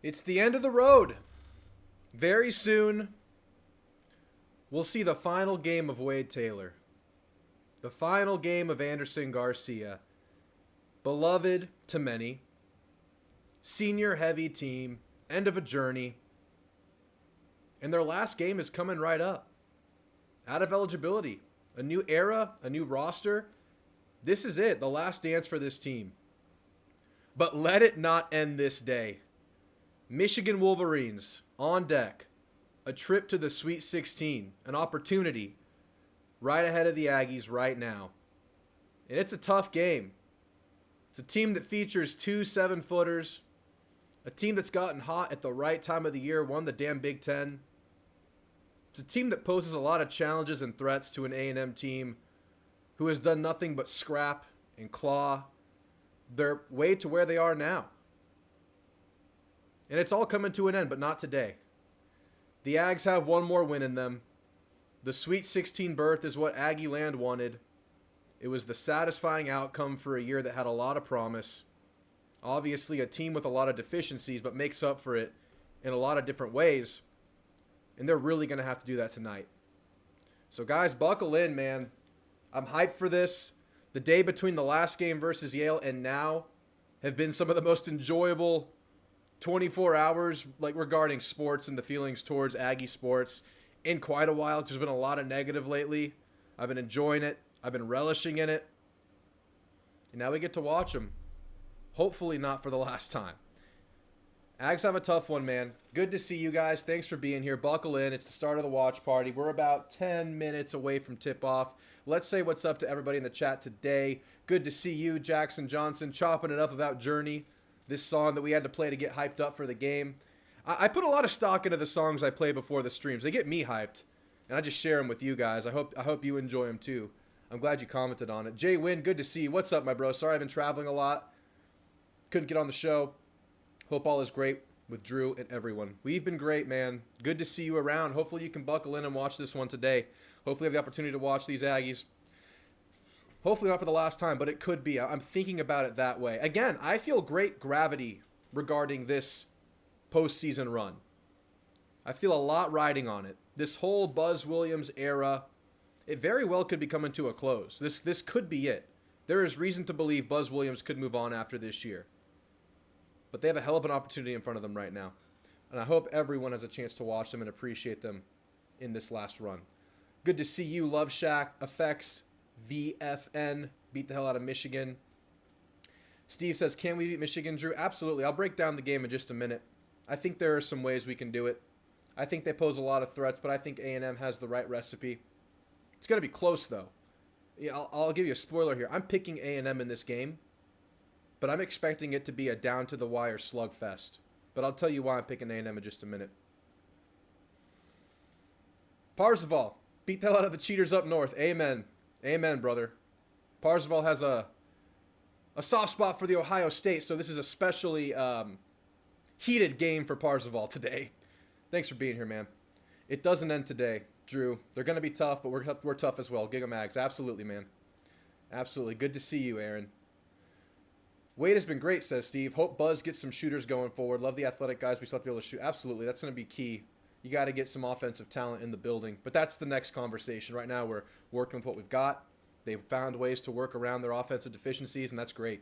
It's the end of the road. Very soon, we'll see the final game of Wade Taylor. The final game of Anderson Garcia. Beloved to many. Senior heavy team. End of a journey. And their last game is coming right up. Out of eligibility. A new era, a new roster. This is it, the last dance for this team. But let it not end this day. Michigan Wolverines on deck. A trip to the Sweet 16. An opportunity right ahead of the Aggies right now. And it's a tough game. It's a team that features two 7-footers. A team that's gotten hot at the right time of the year, won the damn Big Ten. It's a team that poses a lot of challenges and threats to an A&M team who has done nothing but scrap and claw their way to where they are now. And it's all coming to an end, but not today. The Ags have one more win in them. The Sweet 16 berth is what Aggie Land wanted. It was the satisfying outcome for a year that had a lot of promise. Obviously a team with a lot of deficiencies, but makes up for it in a lot of different ways. And they're really going to have to do that tonight. So guys, buckle in, man. I'm hyped for this. The day between the last game versus Yale and now have been some of the most enjoyable 24 hours like regarding sports and the feelings towards Aggie sports in quite a while. There's been a lot of negative lately. I've been enjoying it. I've been relishing in it. And now we get to watch them. Hopefully not for the last time. Ags have a tough one, man. Good to see you guys. Thanks for being here. Buckle in. It's the start of the watch party. We're about 10 minutes away from tip-off. Let's say what's up to everybody in the chat today. Good to see you, Jackson Johnson, chopping it up about Journey, this song that we had to play to get hyped up for the game. I put a lot of stock into the songs I play before the streams. They get me hyped, and I just share them with you guys. I hope you enjoy them too. I'm glad you commented on it. Jay Wynn, good to see you. What's up, my bro? Sorry I've been traveling a lot. Couldn't get on the show. Hope all is great with Drew and everyone. We've been great, man. Good to see you around. Hopefully you can buckle in and watch this one today. Hopefully you have the opportunity to watch these Aggies. Hopefully not for the last time, but it could be. I'm thinking about it that way. Again, I feel great gravity regarding this postseason run. I feel a lot riding on it. This whole Buzz Williams era, it very well could be coming to a close. This could be it. There is reason to believe Buzz Williams could move on after this year. But they have a hell of an opportunity in front of them right now. And I hope everyone has a chance to watch them and appreciate them in this last run. Good to see you, Love Shack, Effects, VFN, beat the hell out of Michigan. Steve says, can we beat Michigan, Drew? Absolutely. I'll break down the game in just a minute. I think there are some ways we can do it. I think they pose a lot of threats, but I think A&M has the right recipe. It's going to be close, though. Yeah, I'll give you a spoiler here. I'm picking A&M in this game, but I'm expecting it to be a down-to-the-wire slugfest. But I'll tell you why I'm picking A&M in just a minute. Parzival, beat the hell out of the cheaters up north. Amen. Amen, brother. Parzival has a soft spot for the Ohio State, so this is a especially heated game for Parzival today. Thanks for being here, man. It doesn't end today, Drew. They're going to be tough, but we're tough as well. Giga Mags, absolutely, man. Absolutely. Good to see you, Aaron. Wade has been great, says Steve. Hope Buzz gets some shooters going forward. Love the athletic guys. We still have to be able to shoot. Absolutely. That's going to be key. You got to get some offensive talent in the building. But that's the next conversation. Right now, we're working with what we've got. They've found ways to work around their offensive deficiencies, and that's great.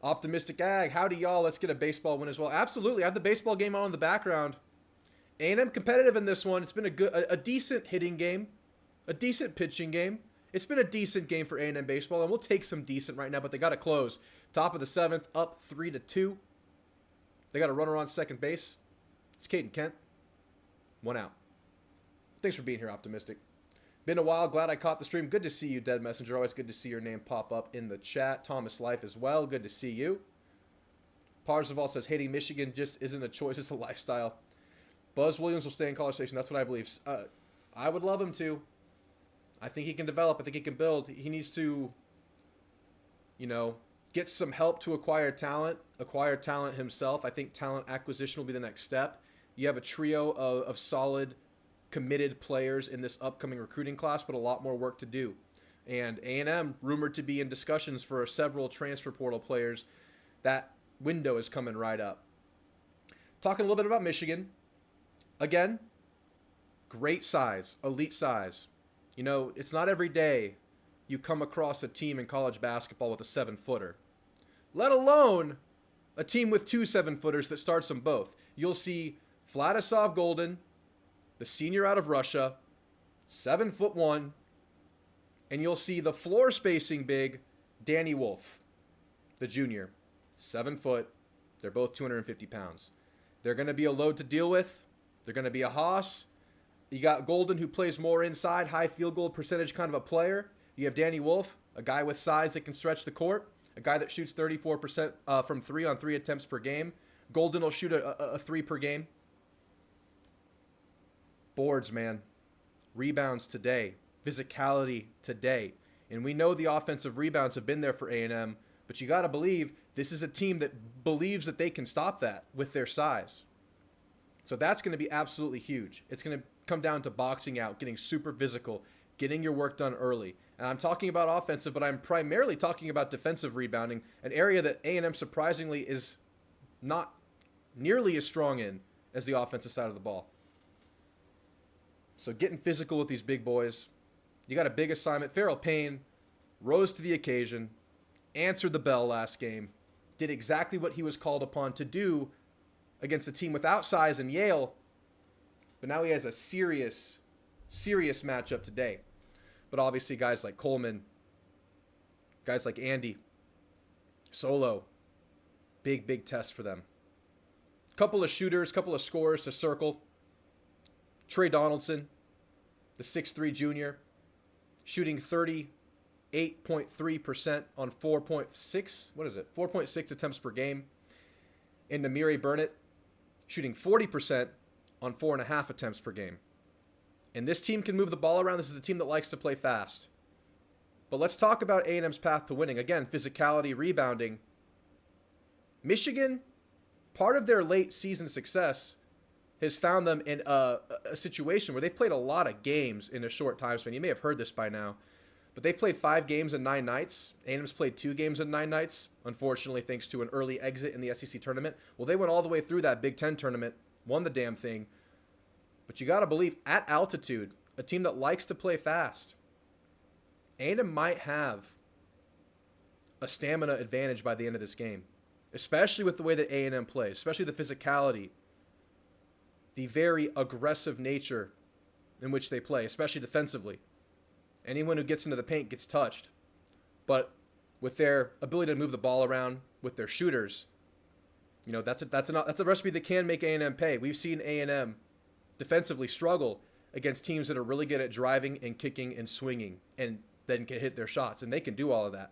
Optimistic Ag, howdy y'all. Let's get a baseball win as well. Absolutely. I have the baseball game on in the background. A&M competitive in this one. It's been a decent hitting game, a decent pitching game. It's been a decent game for A&M baseball, and we'll take some decent right now, but they got to close. Top of the 7th, up 3-2. They got a runner on second base. It's Caden Kent. 1 out. Thanks for being here, Optimistic. Been a while. Glad I caught the stream. Good to see you, Dead Messenger. Always good to see your name pop up in the chat. Thomas Life as well. Good to see you. Parzival says, hating Michigan just isn't a choice. It's a lifestyle. Buzz Williams will stay in College Station. That's what I believe. I would love him to. I think he can develop. I think he can build. He needs to, get some help to acquire talent himself. I think talent acquisition will be the next step. You have a trio of solid, committed players in this upcoming recruiting class, but a lot more work to do. And A&M rumored to be in discussions for several transfer portal players. That window is coming right up. Talking a little bit about Michigan. Again, great size, elite size. It's not every day you come across a team in college basketball with a 7-footer, let alone a team with 2 7-footers that starts them both. You'll see Vladisov Golden, the senior out of Russia, 7'1", and you'll see the floor spacing big Danny Wolf, the junior, 7 foot. They're both 250 pounds. They're going to be a load to deal with. They're going to be a hoss. You got Golden, who plays more inside, high field goal percentage kind of a player. You have Danny Wolf, a guy with size that can stretch the court, a guy that shoots 34% from 3 on 3 attempts per game. Golden will shoot a 3 per game. Boards, man. Rebounds today. Physicality today. And we know the offensive rebounds have been there for A&M, but you got to believe this is a team that believes that they can stop that with their size. So that's going to be absolutely huge. It's going to come down to boxing out, getting super physical, getting your work done early. And I'm talking about offensive, but I'm primarily talking about defensive rebounding, an area that A&M surprisingly is not nearly as strong in as the offensive side of the ball. So getting physical with these big boys. You got a big assignment. Farrell Payne rose to the occasion, answered the bell last game, did exactly what he was called upon to do against a team without size in Yale. But now he has a serious matchup today. But obviously guys like Coleman, guys like Andy, Solo, big test for them. Couple of shooters, couple of scorers to circle. Trey Donaldson, the 6'3" junior, shooting 38.3% on 4.6 attempts per game. And Namiri Burnett, shooting 40% on 4.5 attempts per game. And this team can move the ball around. This is a team that likes to play fast. But let's talk about A&M's path to winning. Again, physicality, rebounding. Michigan, part of their late season success has found them in a situation where they've played a lot of games in a short time span. You may have heard this by now, but they've played 5 games in 9 nights. A&M's played 2 games in 9 nights, unfortunately, thanks to an early exit in the SEC tournament. Well, they went all the way through that Big Ten tournament, won the damn thing. But you got to believe, at altitude, a team that likes to play fast, A&M might have a stamina advantage by the end of this game, especially with the way that A&M plays, especially the physicality, the very aggressive nature in which they play, especially defensively. Anyone who gets into the paint gets touched. But with their ability to move the ball around, with their shooters, that's a recipe that can make A&M pay. We've seen A&M defensively struggle against teams that are really good at driving and kicking and swinging and then can hit their shots, and they can do all of that.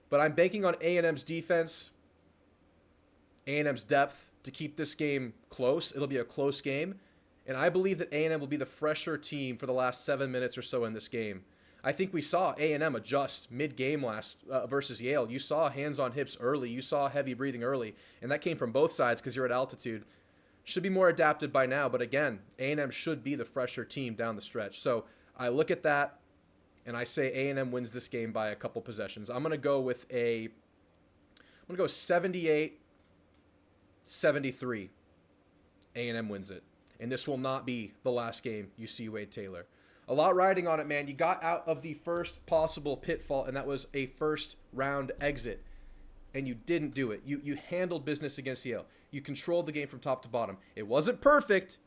But I'm banking on A&M's defense, A&M's depth to keep this game close. It'll be a close game, and I believe that A&M will be the fresher team for the last 7 minutes or so in this game. I think we saw A&M adjust mid-game last versus Yale. You saw hands on hips early. You saw heavy breathing early, and that came from both sides because you're at altitude. Should be more adapted by now, but again, A&M should be the fresher team down the stretch. So I look at that, and I say A&M wins this game by a couple possessions. I'm going to go with a I'm going to go 78-73. A&M wins it. And this will not be the last game you see Wade Taylor. A lot riding on it, man. You got out of the first possible pitfall, and that was a first-round exit. And you didn't do it. You handled business against Yale. You controlled the game from top to bottom. It wasn't perfect.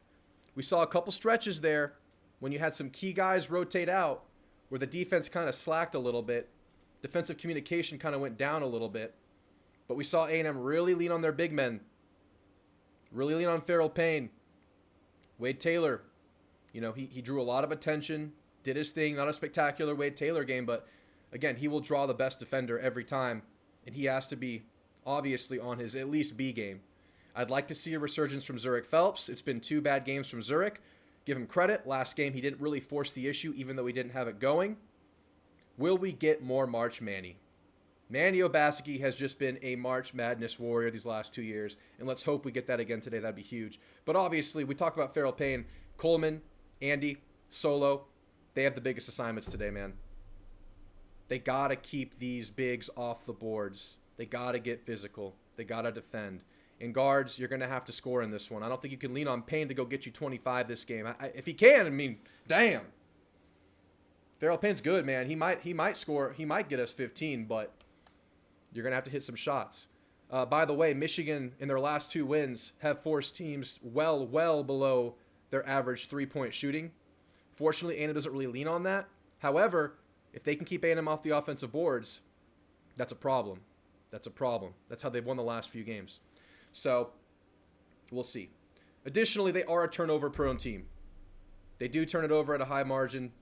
We saw a couple stretches there when you had some key guys rotate out where the defense kind of slacked a little bit. Defensive communication kind of went down a little bit. But we saw A&M really lean on their big men. Really lean on Farrell Payne. Wade Taylor, you know, he drew a lot of attention, did his thing. Not a spectacular Wade Taylor game, but again, he will draw the best defender every time. And he has to be, obviously, on his at least B game. I'd like to see a resurgence from Zurich Phelps. It's been 2 bad games from Zurich. Give him credit. Last game, he didn't really force the issue, even though he didn't have it going. Will we get more March Manny? Manny Obaseki has just been a March Madness warrior these last 2 years, and let's hope we get that again today. That'd be huge. But obviously, we talk about Farrell Payne, Coleman, Andy, Solo. They have the biggest assignments today, man. They got to keep these bigs off the boards. They got to get physical. They got to defend. In guards, you're going to have to score in this one. I don't think you can lean on Payne to go get you 25 this game. If he can, I mean, damn. Farrell Payne's good, man. He might score. He might get us 15, but you're going to have to hit some shots. By the way, Michigan, in their last 2 wins, have forced teams well below their average three-point shooting. Fortunately, A&M doesn't really lean on that. However, if they can keep A&M off the offensive boards, that's a problem. That's a problem. That's how they've won the last few games. So, we'll see. Additionally, they are a turnover-prone team. They do turn it over at a high margin.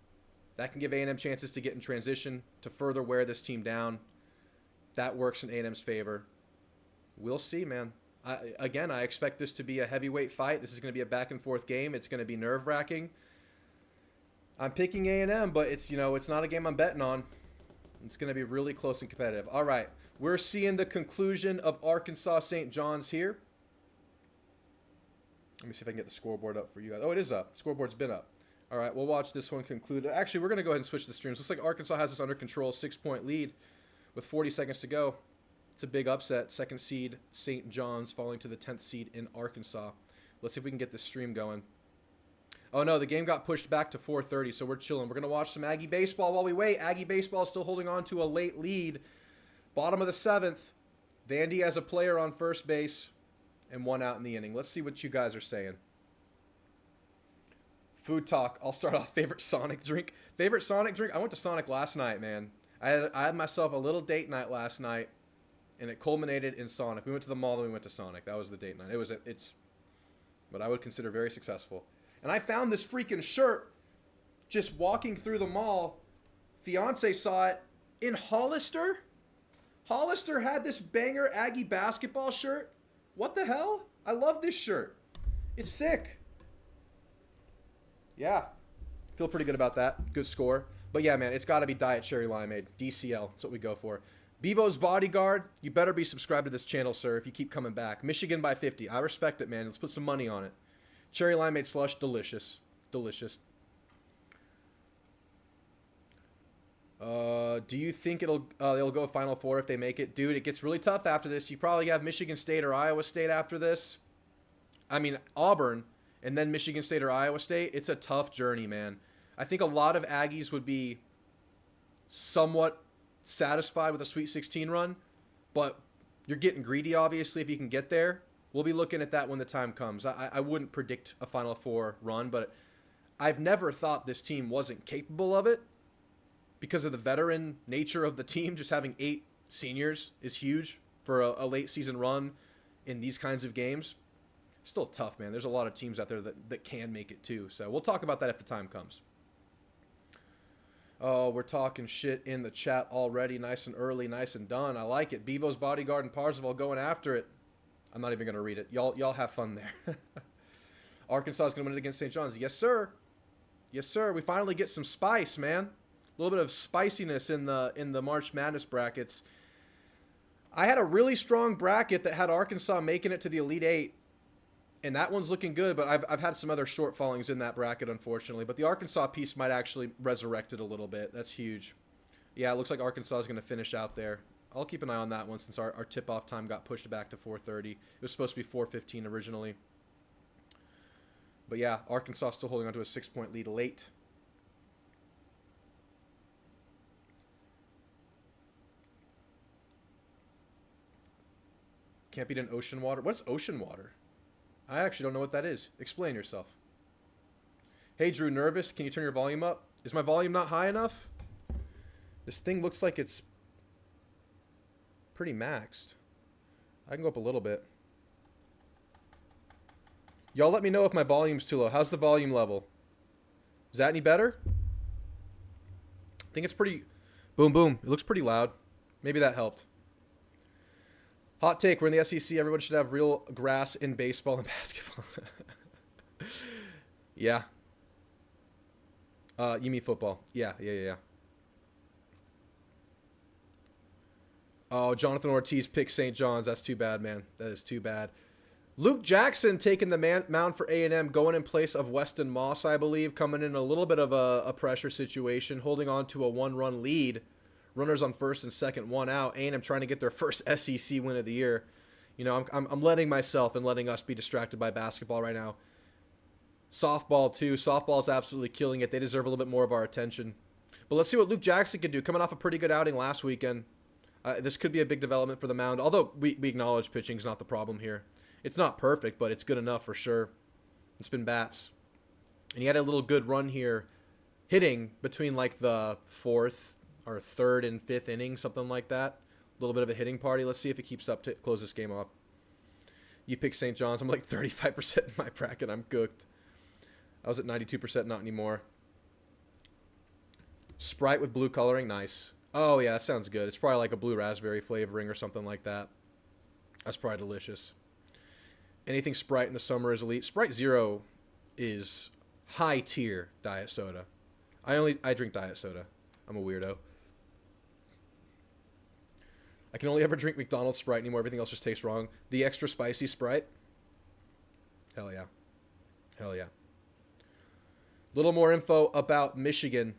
That can give A&M chances to get in transition, to further wear this team down. That works in A&M's favor. We'll see, man. I expect this to be a heavyweight fight. This is going to be a back-and-forth game. It's going to be nerve-wracking. I'm picking A&M, but it's not a game I'm betting on. It's going to be really close and competitive. All right, we're seeing the conclusion of Arkansas St. John's here. Let me see if I can get the scoreboard up for you guys. Oh, it is up. Scoreboard's been up. All right, we'll watch this one conclude. Actually, we're going to go ahead and switch the streams. Looks like Arkansas has this under control, 6-point lead with 40 seconds to go. It's a big upset. 2nd seed St. John's falling to the 10th seed in Arkansas. Let's see if we can get this stream going. Oh, no, the game got pushed back to 4:30, so we're chilling. We're going to watch some Aggie baseball while we wait. Aggie baseball is still holding on to a late lead. Bottom of the 7th. Vandy has a player on first base and 1 out in the inning. Let's see what you guys are saying. Food talk. I'll start off. Favorite Sonic drink. Favorite Sonic drink? I went to Sonic last night, man. I had myself a little date night last night, and it culminated in Sonic. We went to the mall and we went to Sonic. That was the date night. It's what I would consider very successful. And I found this freaking shirt just walking through the mall. Fiance saw it in Hollister. Hollister had this banger Aggie basketball shirt. What the hell? I love this shirt. It's sick. Yeah. Feel pretty good about that. Good score. But yeah, man, it's got to be Diet Cherry Limeade. DCL. That's what we go for. Bevo's Bodyguard. You better be subscribed to this channel, sir, if you keep coming back. Michigan by 50. I respect it, man. Let's put some money on it. Cherry Limeade slush. Delicious. Delicious. Do you think they'll go Final Four if they make it? Dude, it gets really tough after this. You probably have Michigan State or Iowa State after this. I mean, Auburn, and then Michigan State or Iowa State. It's a tough journey, man. I think a lot of Aggies would be somewhat satisfied with a Sweet 16 run, but you're getting greedy, obviously, if you can get there. We'll be looking at that when the time comes. I wouldn't predict a Final Four run, but I've never thought this team wasn't capable of it because of the veteran nature of the team. Just having 8 seniors is huge for a late season run in these kinds of games. Still tough, man. There's a lot of teams out there that can make it too. So we'll talk about that if the time comes. Oh, we're talking shit in the chat already. Nice and early, nice and done. I like it. Bevo's Bodyguard and Parzival going after it. I'm not even going to read it. Y'all have fun there. Arkansas is going to win it against St. John's. Yes, sir. Yes, sir. We finally get some spice, man. A little bit of spiciness in the March Madness brackets. I had a really strong bracket that had Arkansas making it to the Elite Eight. And that one's looking good, but I've had some other shortfallings in that bracket, unfortunately. But the Arkansas piece might actually resurrect it a little bit. That's huge. Yeah, it looks like Arkansas is going to finish out there. I'll keep an eye on that one since our tip-off time got pushed back to 4:30. It was supposed to be 4:15 originally. But yeah, Arkansas still holding on to a 6-point lead late. Can't beat an ocean water. What's ocean water? I actually don't know what that is. Explain yourself. Hey, Drew, nervous? Can you turn your volume up? Is my volume not high enough? This thing looks like it's pretty maxed. I can go up a little bit. Y'all let me know if my volume's too low. How's the volume level? Is that any better? I think it's pretty... Boom, boom. It looks pretty loud. Maybe that helped. Hot take. We're in the SEC. Everyone should have real grass in baseball and basketball. Yeah. You mean football. Yeah. Oh, Jonathan Ortiz picked St. John's. That's too bad, man. That is too bad. Luke Jackson taking the mound for A&M, going in place of Weston Moss, I believe, coming in a little bit of a pressure situation, holding on to a 1-run lead. Runners on first and second, 1 out. A&M trying to get their first SEC win of the year. You know, I'm letting myself and letting us be distracted by basketball right now. Softball, too. Softball's absolutely killing it. They deserve a little bit more of our attention. But let's see what Luke Jackson can do. Coming off a pretty good outing last weekend. This could be a big development for the mound. Although we acknowledge pitching's not the problem here. It's not perfect, but it's good enough for sure. It's been bats. And he had a little good run here hitting between like the 4th or 3rd and 5th inning, something like that. A little bit of a hitting party. Let's see if he keeps up to close this game off. You pick St. John's. I'm like 35% in my bracket. I'm cooked. I was at 92%, not anymore. Sprite with blue coloring. Nice. Oh, yeah, that sounds good. It's probably like a blue raspberry flavoring or something like that. That's probably delicious. Anything Sprite in the summer is elite. Sprite Zero is high tier diet soda. I drink diet soda. I'm a weirdo. I can only ever drink McDonald's Sprite anymore. Everything else just tastes wrong. The extra spicy Sprite. Hell yeah. Hell yeah. Little more info about Michigan.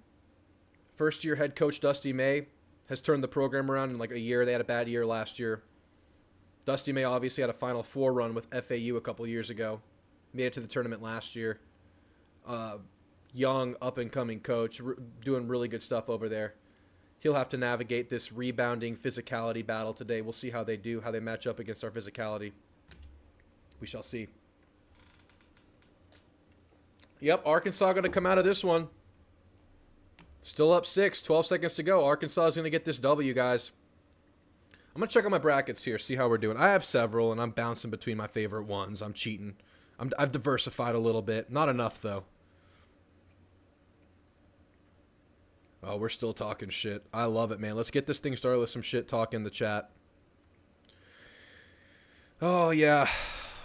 First-year head coach Dusty May has turned the program around in like a year. They had a bad year last year. Dusty May obviously had a Final Four run with FAU a couple years ago. Made it to the tournament last year. Young, up-and-coming coach, doing really good stuff over there. He'll have to navigate this rebounding physicality battle today. We'll see how they do, how they match up against our physicality. We shall see. Yep, Arkansas going to come out of this one. Still up 6, 12 seconds to go. Arkansas is going to get this W, guys. I'm going to check out my brackets here, see how we're doing. I have several, and I'm bouncing between my favorite ones. I'm cheating. I've diversified a little bit. Not enough, though. Oh, we're still talking shit. I love it, man. Let's get this thing started with some shit talk in the chat. Oh, yeah.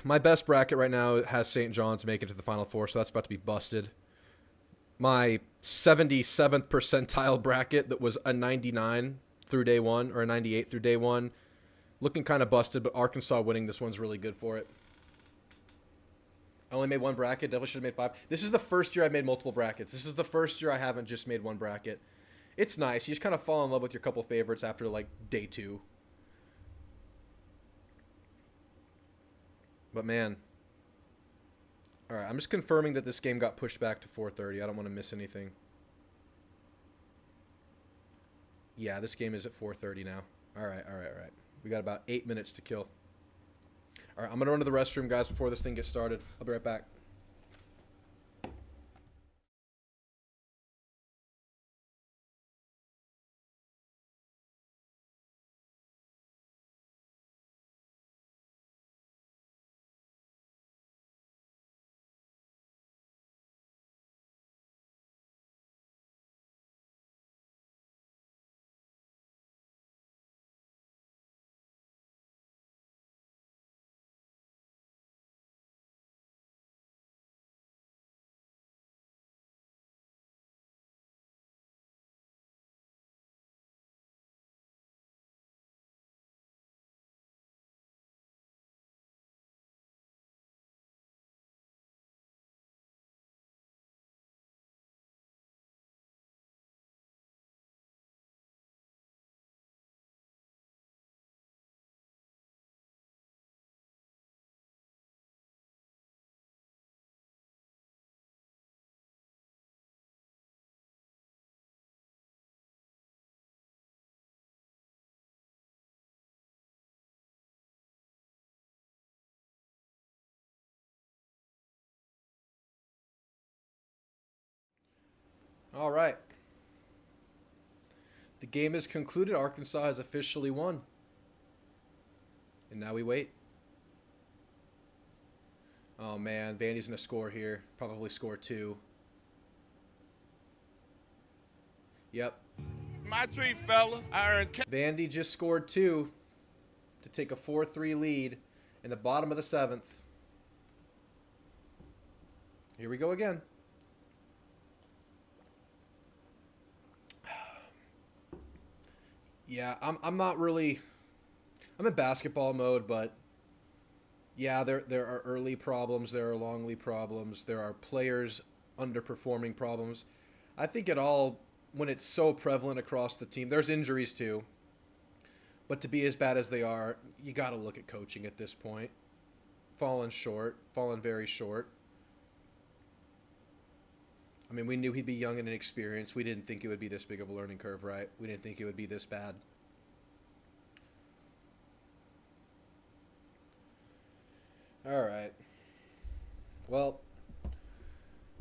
My best bracket right now has St. John's make it to the Final Four, so that's about to be busted. My 77th percentile bracket that was a 99 through day one, or a 98 through day one, looking kind of busted, but Arkansas winning this one's really good for it. I only made one bracket. Definitely should have made 5. This is the first year I've made multiple brackets. This is the first year I haven't just made one bracket. It's nice. You just kind of fall in love with your couple favorites after, like, day 2. But, man. All right, I'm just confirming that this game got pushed back to 4:30. I don't want to miss anything. Yeah, this game is at 4:30 now. All right. We got about 8 minutes to kill. All right, I'm going to run to the restroom, guys, before this thing gets started. I'll be right back. All right. The game is concluded. Arkansas has officially won. And now we wait. Oh, man. Vandy's going to score here. Probably score 2. Yep. My treat, fellas. I earned. Vandy just scored 2 to take a 4-3 lead in the bottom of the 7th. Here we go again. Yeah, I'm not really. I'm in basketball mode, but yeah, there are early problems, there are long lead problems, there are players underperforming problems. I think it all, when it's so prevalent across the team, there's injuries too. But to be as bad as they are, you got to look at coaching at this point. Fallen very short. I mean, we knew he'd be young and inexperienced. We didn't think it would be this big of a learning curve, right? We didn't think it would be this bad. All right. Well,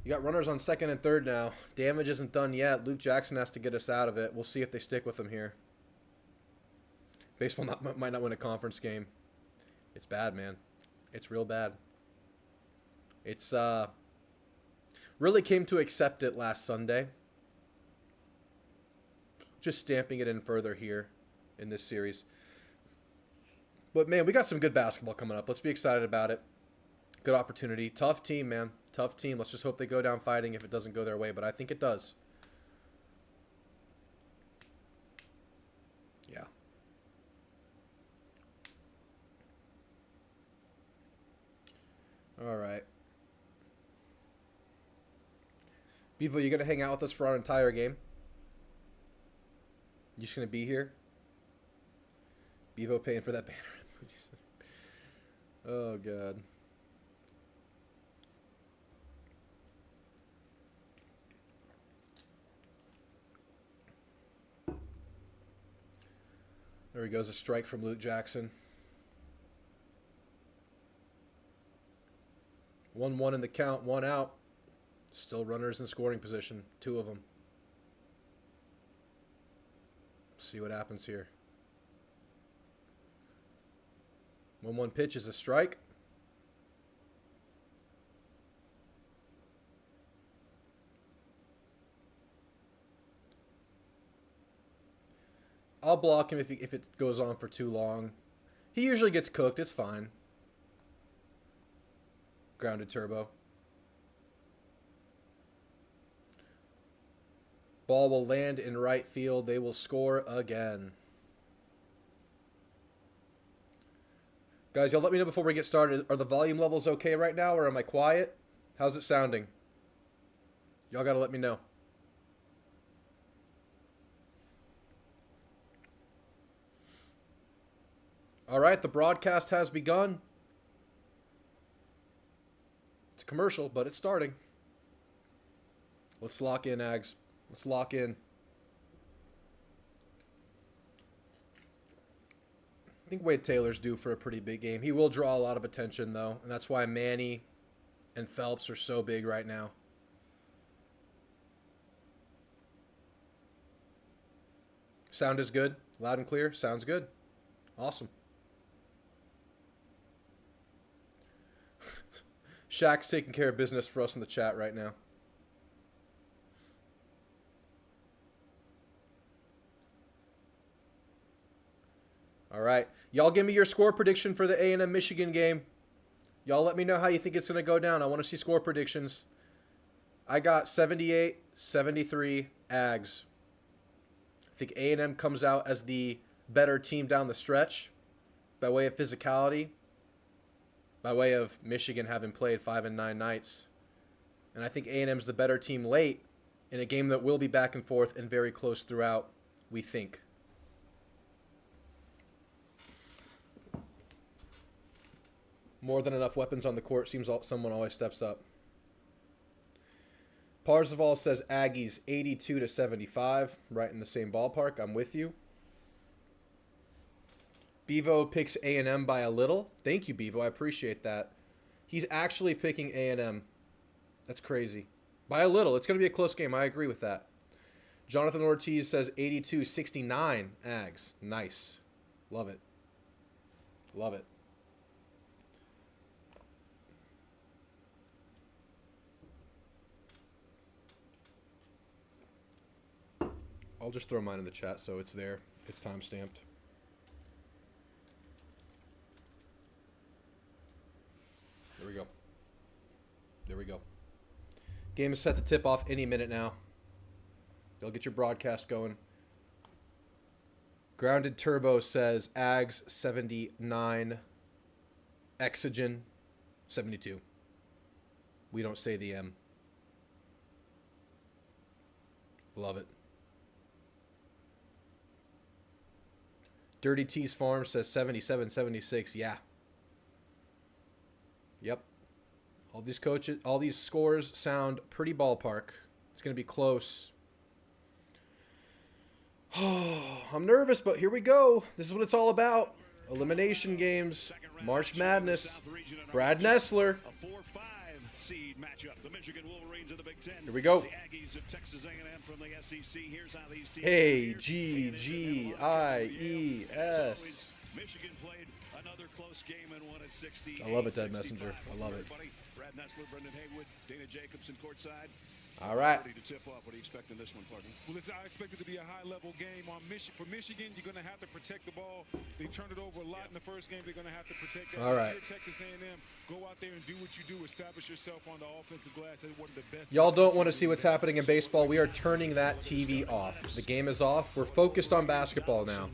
you got runners on second and third now. Damage isn't done yet. Luke Jackson has to get us out of it. We'll see if they stick with him here. Baseball might not win a conference game. It's bad, man. It's real bad. It's really came to accept it last Sunday. Just stamping it in further here in this series. But, man, we got some good basketball coming up. Let's be excited about it. Good opportunity. Tough team, man. Tough team. Let's just hope they go down fighting if it doesn't go their way. But I think it does. Yeah. All right. Bevo, you going to hang out with us for our entire game? You just going to be here? Bevo paying for that banner. Oh, God. There he goes, a strike from Luke Jackson. 1-1 in the count, 1 out. Still runners in scoring position, 2 of them. See what happens here. 1-1 pitch is a strike. I'll block him if it goes on for too long. He usually gets cooked. It's fine. Grounded turbo. Ball will land in right field. They will score again. Guys, y'all let me know before we get started. Are the volume levels okay right now, or am I quiet? How's it sounding? Y'all got to let me know. All right, the broadcast has begun. It's a commercial, but it's starting. Let's lock in, Ags. Let's lock in. I think Wade Taylor's due for a pretty big game. He will draw a lot of attention, though, and that's why Manny and Phelps are so big right now. Sound is good? Loud and clear? Sounds good. Awesome. Shaq's taking care of business for us in the chat right now. All right. Y'all give me your score prediction for the A&M Michigan game. Y'all let me know how you think it's going to go down. I want to see score predictions. I got 78-73 Ags. I think A&M comes out as the better team down the stretch by way of physicality, by way of Michigan having played 5 and 9 nights. And I think A&M's the better team late in a game that will be back and forth and very close throughout, we think. More than enough weapons on the court. Seems someone always steps up. Parzival says Aggies 82-75. Right in the same ballpark. I'm with you. Bevo picks A&M by a little. Thank you, Bevo. I appreciate that. He's actually picking A&M. That's crazy. By a little. It's going to be a close game. I agree with that. Jonathan Ortiz says 82-69 Ags. Nice. Love it. Love it. I'll just throw mine in the chat so it's there. It's time-stamped. There we go. There we go. Game is set to tip off any minute now. They'll get your broadcast going. Grounded Turbo says Ags 79, Exogen 72. We don't say the M. Love it. Dirty T's Farm says 77-76. Yeah. Yep. All these scores sound pretty ballpark. It's going to be close. Oh, I'm nervous, but here we go. This is what it's all about. Elimination games, March Madness, Brad Nessler. A 4-5 seed matchup. The Michigan Wolverines of the Big Ten. Here we go. The Aggies of Texas A&M from the SEC. Here's how these teams. A-G-G-I-E-S. Michigan played another close game and won at 60. I love it, Dead Messenger. I love it. Brad Nessler, Brendan Haywood, Dana Jacobson courtside. All right. To tip off. What do you expect in this one, partner? Well, I expect it to be a high-level game. For Michigan, you're going to have to protect the ball. They turned it over a lot in the first game. They're going to have to protect that. All right. Here, Texas A&M, go out there and do what you do. Establish yourself on the offensive glass as one of the best. Y'all don't want to see what's happening in baseball. We are turning that TV off. The game is off. We're focused on basketball now.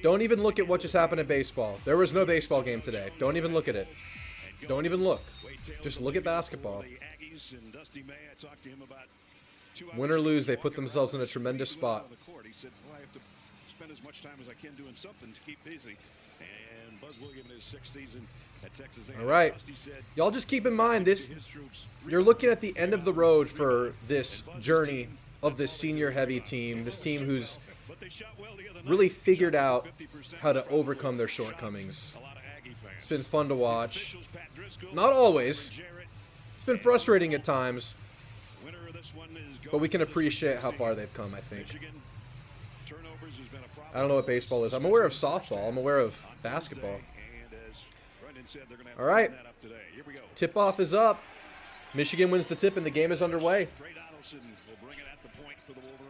Don't even look at what just happened in baseball. There was no baseball game today. Don't even look at it. Don't even look. Just look at basketball. Win or lose, they put themselves in a tremendous spot. He said, well, I have to spend as much time as I can doing something to keep busy. And Buzz Williams in his 6th season at Texas A&M. All right. Y'all just keep in mind this. You're looking at the end of the road for this journey of this senior-heavy team. This team who's really figured out how to overcome their shortcomings. It's been fun to watch. Not always. It's been frustrating at times. But we can appreciate how far they've come, I think. I don't know what baseball is. I'm aware of softball. I'm aware of basketball. All right. Tip-off is up. Michigan wins the tip, and the game is underway.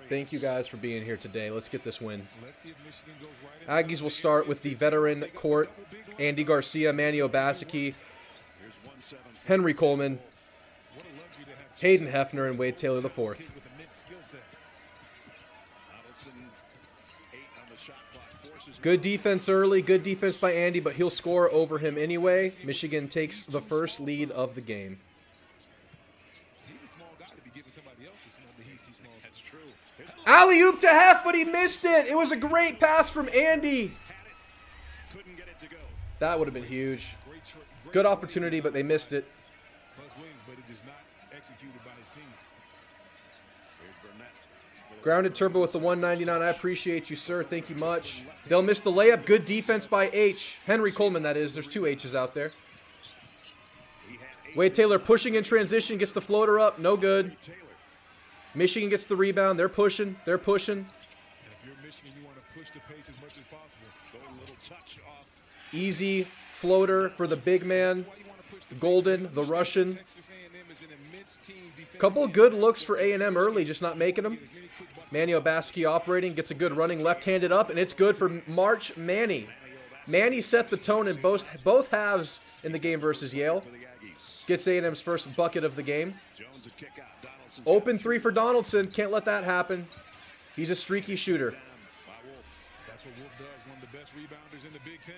Thank you guys for being here today. Let's get this win. Aggies will start with the veteran court. Andy Garcia, Manny Obaseki, Henry Coleman, Hayden Hefner, and Wade Taylor IV. Good defense early. Good defense by Andy, but he'll score over him anyway. Michigan takes the first lead of the game. Alley-oop to Hef, but he missed it. It was a great pass from Andy. That would have been huge. Good opportunity, but they missed it. Grounded Turbo with the 199. I appreciate you, sir. Thank you much. They'll miss the layup. Good defense by H. Henry Coleman, that is. There's 2 H's out there. Wade Taylor pushing in transition. Gets the floater up. No good. Michigan gets the rebound. They're pushing. They're pushing. And if you're Michigan, you want to push the pace as much as possible. Go a little touch off. Easy floater for the big man. Golden, the Russian. Couple good looks for A&M early, just not making them. Manny Obaseki operating, gets a good running left-handed up, and it's good for March Manny. Manny set the tone in both halves in the game versus Yale. Gets A&M's first bucket of the game. Open 3 for Donaldson. Can't let that happen. He's a streaky shooter. That's what Wolf does, one of the best rebounders in the Big Ten.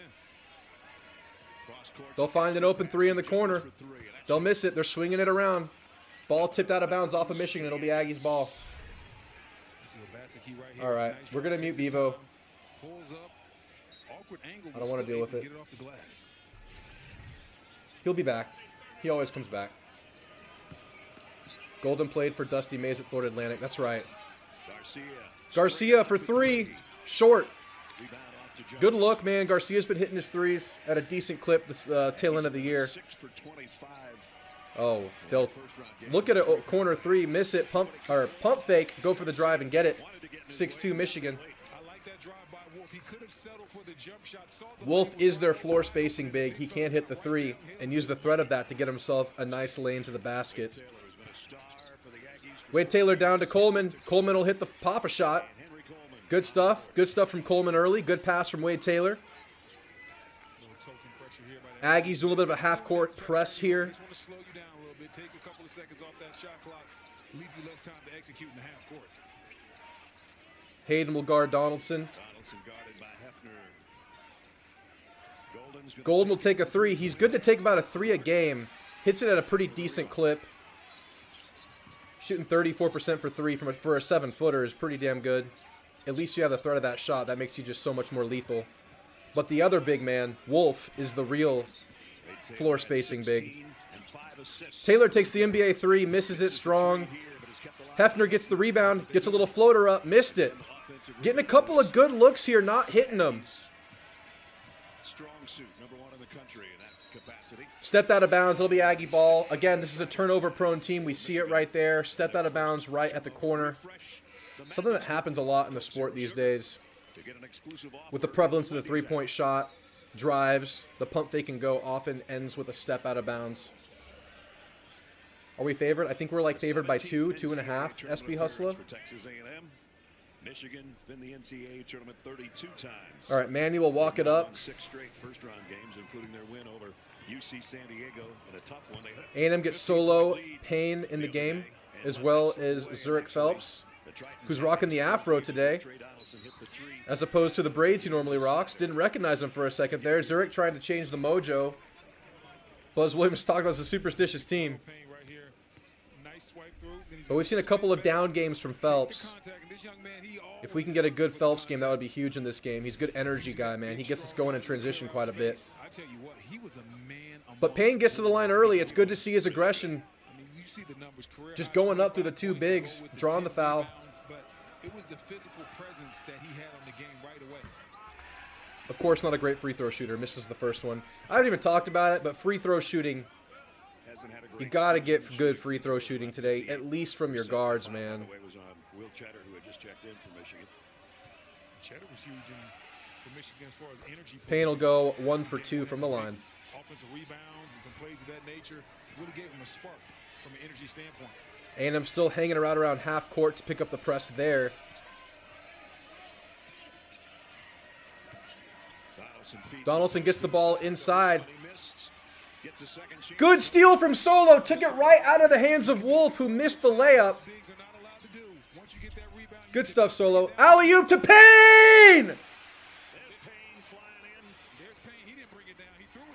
They'll find an open 3 in the corner. They'll miss it. They're swinging it around. Ball tipped out of bounds off of Michigan. It'll be Aggie's ball. All right. We're going to mute Bevo. I don't want to deal with it. He'll be back. He always comes back. Golden played for Dusty Mays at Florida Atlantic. That's right. Garcia for 3. Short. Good look, man. Garcia's been hitting his threes at a decent clip this tail end of the year. Oh, they'll look at it. Corner three, miss it, pump fake, go for the drive and get it. 6-2 Michigan. Wolf is their floor spacing big. He can't hit the three and use the threat of that to get himself a nice lane to the basket. Wade Taylor down to Coleman. Coleman will hit the pop-a shot. Good stuff. Good stuff from Coleman early. Good pass from Wade Taylor. Aggies do a little bit of a half-court press here. Hayden will guard Donaldson. Golden will take a three. He's good to take about a three a game. Hits it at a pretty decent clip. Shooting 34% for three for a 7-footer is pretty damn good. At least you have the threat of that shot. That makes you just so much more lethal. But the other big man, Wolf, is the real floor spacing big. Taylor takes the NBA three, misses it strong. Hefner gets the rebound, gets a little floater up, missed it. Getting a couple of good looks here, not hitting them. Stepped out of bounds. It'll be Aggie ball. Again, this is a turnover-prone team. We see it right there. Stepped out of bounds right at the corner. Something that happens a lot in the sport these days. With the prevalence of the three-point shot, drives, the pump fake and go often ends with a step out of bounds. Are we favored? I think we're like favored by 2.5, SB Hustler. Texas A&M. Michigan been the NCAA tournament 32 times. All right, Manny will walk it up. 6 straight first-round games, including their win over UC San Diego in a tough one. A&M gets Solo Payne in the game, as well as Zurich Phelps, who's rocking the afro today, as opposed to the braids he normally rocks. Didn't recognize him for a second there. Zurich trying to change the mojo. Buzz Williams talked about as a superstitious team. But we've seen a couple of down games from Phelps. If we can get a good Phelps game, that would be huge in this game. He's a good energy guy, man. He gets us going in transition quite a bit. But Payne gets to the line early. It's good to see his aggression just going up through the two bigs, drawing the foul. Of course, not a great free throw shooter. Misses the first one. I haven't even talked about it, but free throw shooting, you got to get good free throw shooting today, at least from your guards, man. Payne will go 1 for 2 from the line. Offensive rebounds and some plays of that nature really gave him a spark from an energy standpoint. A&M still hanging around half court to pick up the press there. Donaldson gets the ball inside. Good steal from Solo. Took it right out of the hands of Wolf, who missed the layup. Good stuff, Solo. Alley-oop to Payne!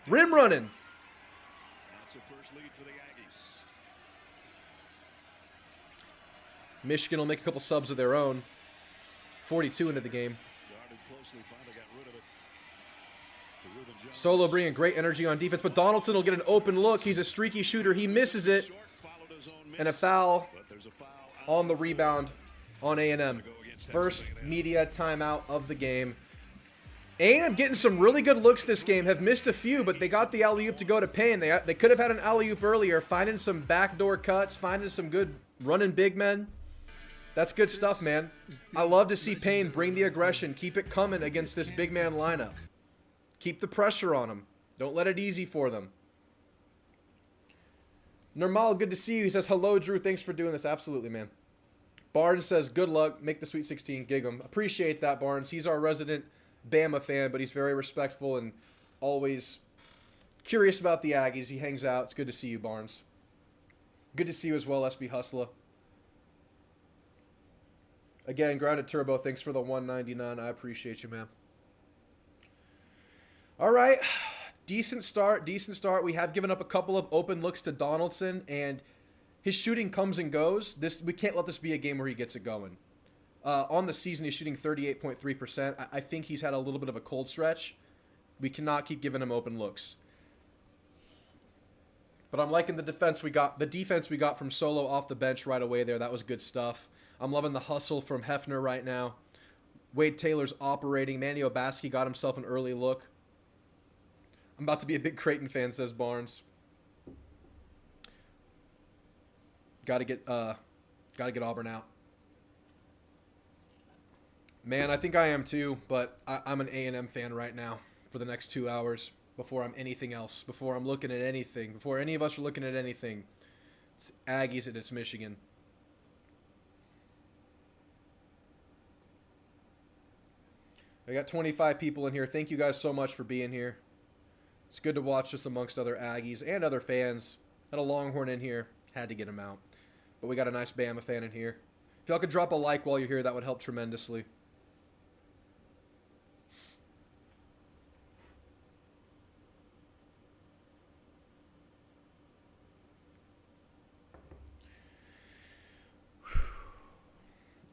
Rim running. Michigan will make a couple subs of their own. 42 into the game. Solo bringing great energy on defense, but Donaldson will get an open look. He's a streaky shooter. He misses it. And a foul on the rebound on A&M. First media timeout of the game. A&M getting some really good looks this game. Have missed a few, but they got the alley-oop to go to Payne. They could have had an alley-oop earlier. Finding some backdoor cuts. Finding some good running big men. That's good stuff, man. I love to see Payne bring the aggression. Keep it coming against this big man lineup. Keep the pressure on them. Don't let it easy for them. Normal, good to see you. He says, hello, Drew. Thanks for doing this. Absolutely, man. Barnes says, good luck. Make the Sweet 16. Gig 'em. Appreciate that, Barnes. He's our resident Bama fan, but he's very respectful and always curious about the Aggies. He hangs out. It's good to see you, Barnes. Good to see you as well, SB Hustler. Again, Grounded Turbo, thanks for the $1.99. I appreciate you, man. All right. Decent start. Decent start. We have given up a couple of open looks to Donaldson, and his shooting comes and goes. We can't let this be a game where he gets it going. On the season, he's shooting 38.3%. I think he's had a little bit of a cold stretch. We cannot keep giving him open looks. But I'm liking the defense we got from Solo off the bench right away there. That was good stuff. I'm loving the hustle from Hefner right now. Wade Taylor's operating. Manny Obaski got himself an early look. I'm about to be a big Creighton fan, says Barnes. Got to get Auburn out. Man, I think I am too, but I'm an A&M fan right now for the next 2 hours before I'm anything else, before I'm looking at anything, before any of us are looking at anything. It's Aggies and it's Michigan. I got 25 people in here. Thank you guys so much for being here. It's good to watch this amongst other Aggies and other fans. Had a Longhorn in here. Had to get him out. But we got a nice Bama fan in here. If y'all could drop a like while you're here, that would help tremendously.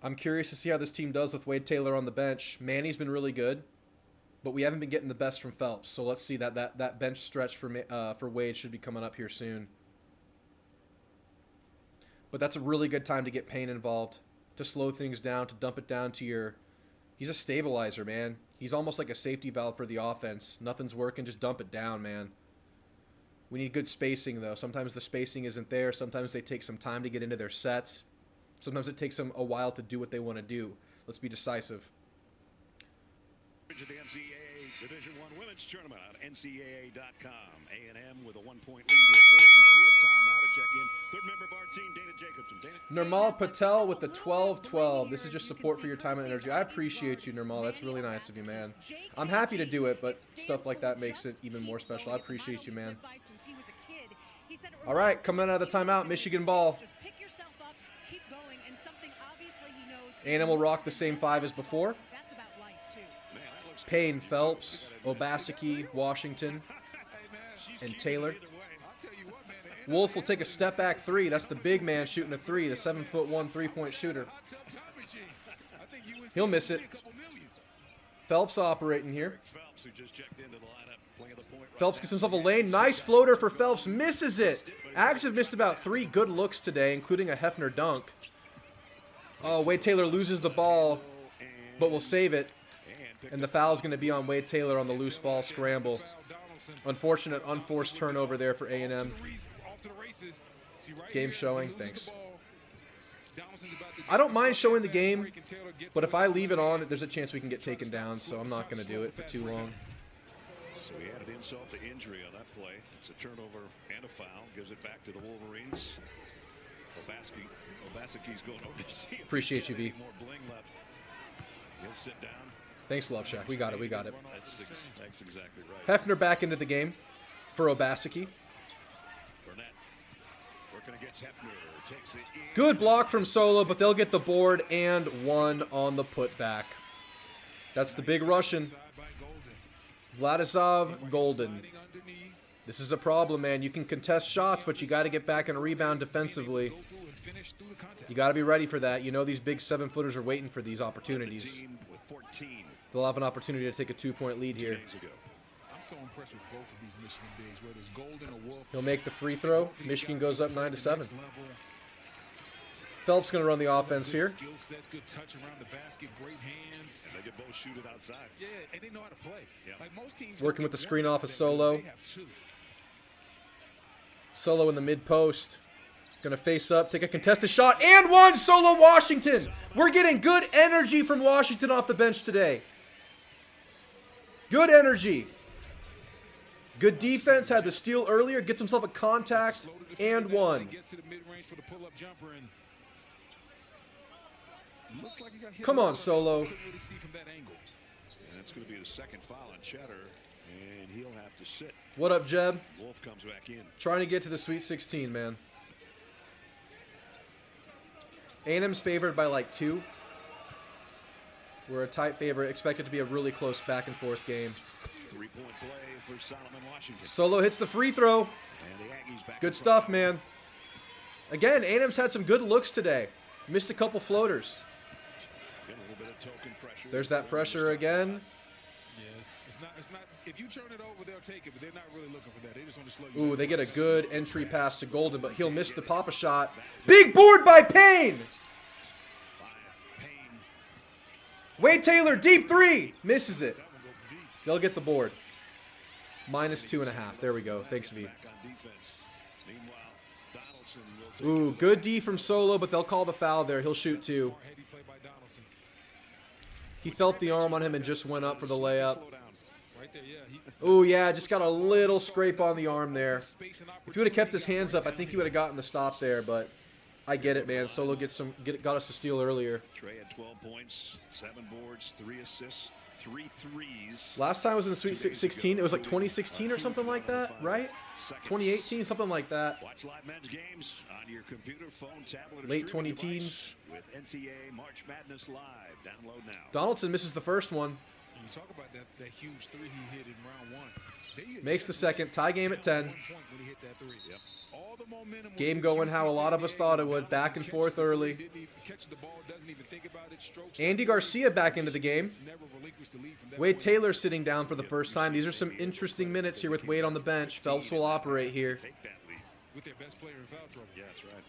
I'm curious to see how this team does with Wade Taylor on the bench. Manny's been really good, but we haven't been getting the best from Phelps. So let's see that bench stretch for Wade should be coming up here soon. But that's a really good time to get Payne involved, to slow things down, to dump it down to your... He's a stabilizer, man. He's almost like a safety valve for the offense. Nothing's working, just dump it down, man. We need good spacing, though. Sometimes the spacing isn't there. Sometimes they take some time to get into their sets. Sometimes it takes them a while to do what they want to do. Let's be decisive. The NCAA Division I Women's Tournament on NCAA.com. A&M with a 1-point lead here early as we have time now to check in. Third member of our team, Dana Jacobson. Dana? Nirmal Patel with the 12-12. This is just support for your time and energy. I appreciate you, Nirmal. That's really nice of you, man. I'm happy to do it, but stuff like that makes it even more special. I appreciate you, man. All right, coming out of the timeout, Michigan ball. A&M will rock the same 5 as before. Payne, Phelps, Obaseki, Washington, and Taylor. Wolf will take a step back 3. That's the big man shooting a 3, the 7'1" three-point shooter. He'll miss it. Phelps operating here. Phelps gets himself a lane. Nice floater for Phelps. Misses it. Ags have missed about 3 good looks today, including a Hefner dunk. Oh, Wade Taylor loses the ball, but will save it. And the foul's going to be on Wade Taylor on the loose ball scramble. Unfortunate, unforced turnover there for A&M. Game showing. Thanks. I don't mind showing the game, but if I leave it on, there's a chance we can get taken down, so I'm not going to do it for too long. So he added insult to injury on that play. It's a turnover and a foul. Gives it back to the Wolverines. Obaseki's going over to see. Appreciate you, B. More bling left. He'll sit down. Thanks, Love Shack. We got it. We got it. That's exactly right. Hefner back into the game for Obaseki. Burnett working against Hefner. Takes it in. Good block from Solo, but they'll get the board and 1 on the putback. That's the big Russian. Vladislav Golden. This is a problem, man. You can contest shots, but you got to get back and rebound defensively. You got to be ready for that. You know these big 7-footers are waiting for these opportunities. They'll have an opportunity to take a 2-point lead here. I'm so impressed with both of these Michigan bigs, whether it's Golden or Wolf. He'll make the free throw. Michigan goes up 9-7. Phelps going to run the offense here. Skill sets, good touch around the basket, great hands. And they can both shoot it outside. Yeah, and they know how to play. Yeah. Like most teams Working with the screen off of they Solo. have 2. Solo in the mid-post. Going to face up, take a contested shot, and 1! Solo Washington! We're getting good energy from Washington off the bench today. Good energy. Good defense, had the steal earlier, gets himself a contact, and 1. Gets to the mid-range for the pull-up jumper and looks like he got hit. Come on, Solo. Couldn't really see from that angle. And that's going to be the second foul on Cheddar, and he'll have to sit. What up, Jeb? Wolf comes back in. Trying to get to the Sweet 16, man. A&M's favored by like 2. We're a tight favorite. Expect it to be a really close back-and-forth game. 3-point play for Solomon Washington. Solo hits the free throw. And the Aggies back. Good stuff, man. Again, A&M's had some good looks today. Missed a couple floaters. A little bit of token pressure. There's that pressure again. Yeah, it's not. If you turn it over, they'll take it, but they're not really looking for that. They just want to slow you down. Ooh, they get a good entry pass to Golden, but he'll miss the pop-a shot. Big board by Payne! Wade Taylor, deep 3! Misses it. They'll get the board. -2.5. There we go. Thanks, V. Back on defense. Meanwhile, Ooh, good D from Solo, but they'll call the foul there. He'll shoot 2. He felt the arm on him and just went up for the layup. Ooh, yeah, just got a little scrape on the arm there. If he would have kept his hands up, I think he would have gotten the stop there, but I get it, man. Solo got us a steal earlier. Trey had 12 points, 7 boards, 3 assists, 3 threes. Last time I was in the Sweet 16. It was like 2016 or something like that, right? 2018, something like that. Watch live men's games on your computer, phone, tablet, or Late streaming 20-teens. device with NCAA March Madness Live. Download now. Donaldson misses the first one. You talk about that huge 3 he hit in round 1. Makes the second. Tie game at 10. All the momentum Game going how a lot of us thought it would. Back and forth early. Andy Garcia back into the game. Wade Taylor sitting down for the first time. These are some interesting minutes here with Wade on the bench. Phelps will operate here. Take that lead. with their best player in foul trouble. Yeah, that's right.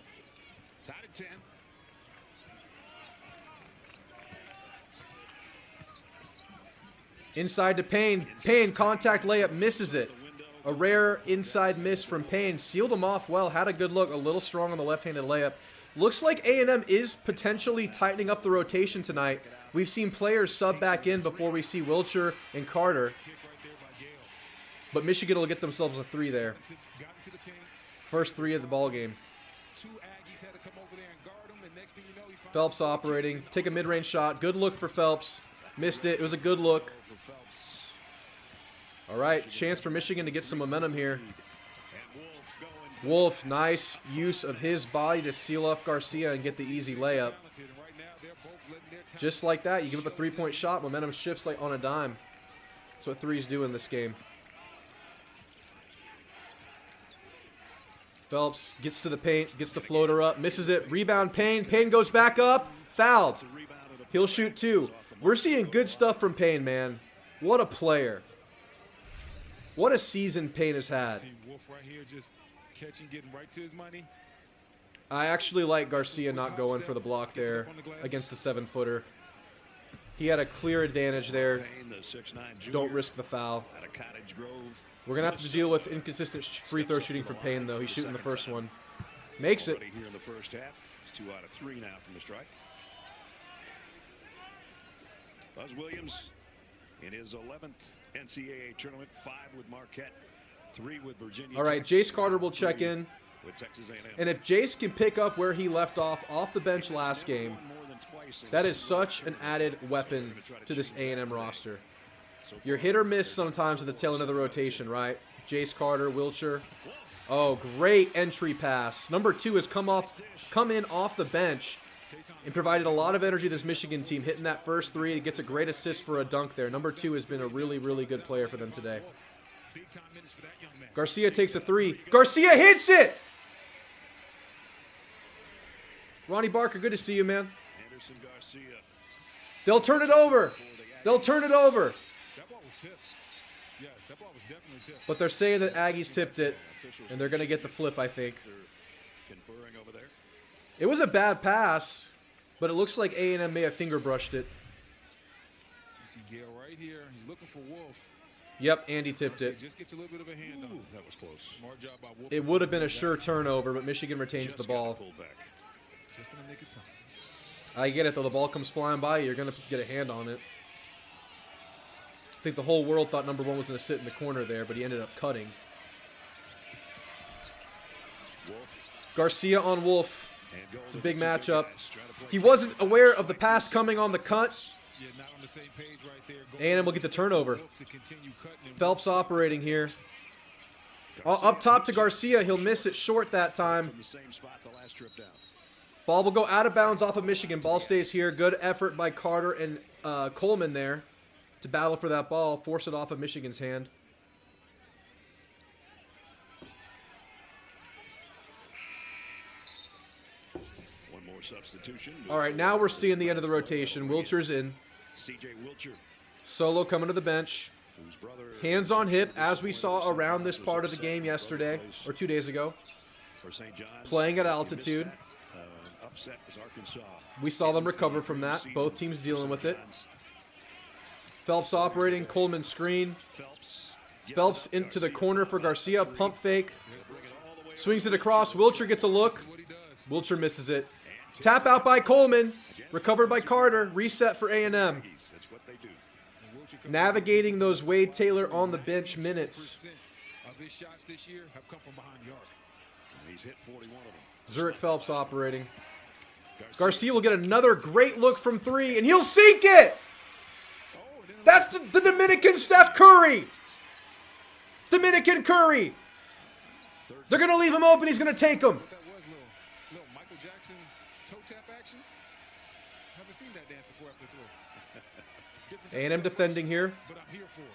Tied at 10. Inside to Payne. Payne, contact layup, misses it. A rare inside miss from Payne. Sealed him off well, had a good look. A little strong on the left-handed layup. Looks like A&M is potentially tightening up the rotation tonight. We've seen players sub back in before we see Wilcher and Carter. But Michigan will get themselves a three there. First three of the ball game. Phelps operating. Take a mid-range shot. Good look for Phelps. Missed it. It was a good look. All right, chance for Michigan to get some momentum here. Wolf, nice use of his body to seal off Garcia and get the easy layup. Just like that, you give up a three-point shot, momentum shifts like on a dime. That's what threes do in this game. Phelps gets to the paint, gets the floater up, misses it, rebound Payne. Payne goes back up, fouled. He'll shoot two. We're seeing good stuff from Payne, man. What a player. What a season Payne has had. Wolf right here just catching, getting right to his money. I actually like Garcia not going for the block there against the 7-footer. He had a clear advantage there. Don't risk the foul. We're going to have to deal with inconsistent free throw shooting for Payne, though. He's shooting the first one. Makes it. Here in the first half. It's 2 out of 3 now from the strike. Buzz Williams in his 11th NCAA tournament, 5 with Marquette, 3 with Virginia. All right, Jace Carter will check in. With Texas A&M. And if Jace can pick up where he left off the bench last game, that is such an added weapon to this A&M roster. You're hit or miss sometimes at the tail end of the rotation, right? Jace Carter, Wilcher. Oh, great entry pass. Number 2 has come in off the bench and provided a lot of energy to this Michigan team. Hitting that first three, he gets a great assist for a dunk there. Number 2 has been a really, really good player for them today. Garcia takes a three. Garcia hits it! Ronnie Barker, good to see you, man. Anderson Garcia. They'll turn it over. They'll turn it over. That ball was tipped. Yes, that ball was definitely tipped. But they're saying that Aggies tipped it, and they're going to get the flip, I think. Conferring over there. It was a bad pass, but it looks like A&M may have finger brushed it. You see Gale right here. He's looking for Wolf. Yep, Andy tipped it. Just gets a little bit of a hand on. That was close. Smart job by Wolf. It would have been a sure turnover, but Michigan retains the ball. Just in the nick of time. I get it, though. The ball comes flying by you. You're going to get a hand on it. I think the whole world thought number 1 was going to sit in the corner there, but he ended up cutting. Garcia on Wolf. It's a big matchup. He wasn't aware of the pass coming on the cut. Yeah, not on the same page right there. A&M will get the turnover. Phelps operating here. Up top to Garcia. He'll miss it short that time. Ball will go out of bounds off of Michigan. Ball stays here. Good effort by Carter and Coleman there to battle for that ball. Force it off of Michigan's hand. One more substitution. All right, now we're seeing the end of the rotation. Wilcher's in. CJ Wilcher. Solo coming to the bench. Hands on hip, as we saw around this part of the game yesterday, or 2 days ago. Playing at altitude. We saw them recover from that. Both teams dealing with it. Phelps operating, Coleman screen. Phelps into the corner for Garcia, pump fake. Swings it across. Wilcher gets a look. Wilcher misses it. Tap out by Coleman. Recovered by Carter. Reset for A&M. Navigating those Wade Taylor on the bench minutes. Of his shots this year have come from behind the arc. He's hit 41 of them. Zurich Phelps operating. Garcia will get another great look from 3, and he'll sink it! That's the Dominican Steph Curry! Dominican Curry! They're going to leave him open. He's going to take him. That was little Michael Jackson toe tap action. Haven't seen that dance before after the throw. A&M defending here. But I'm here for it.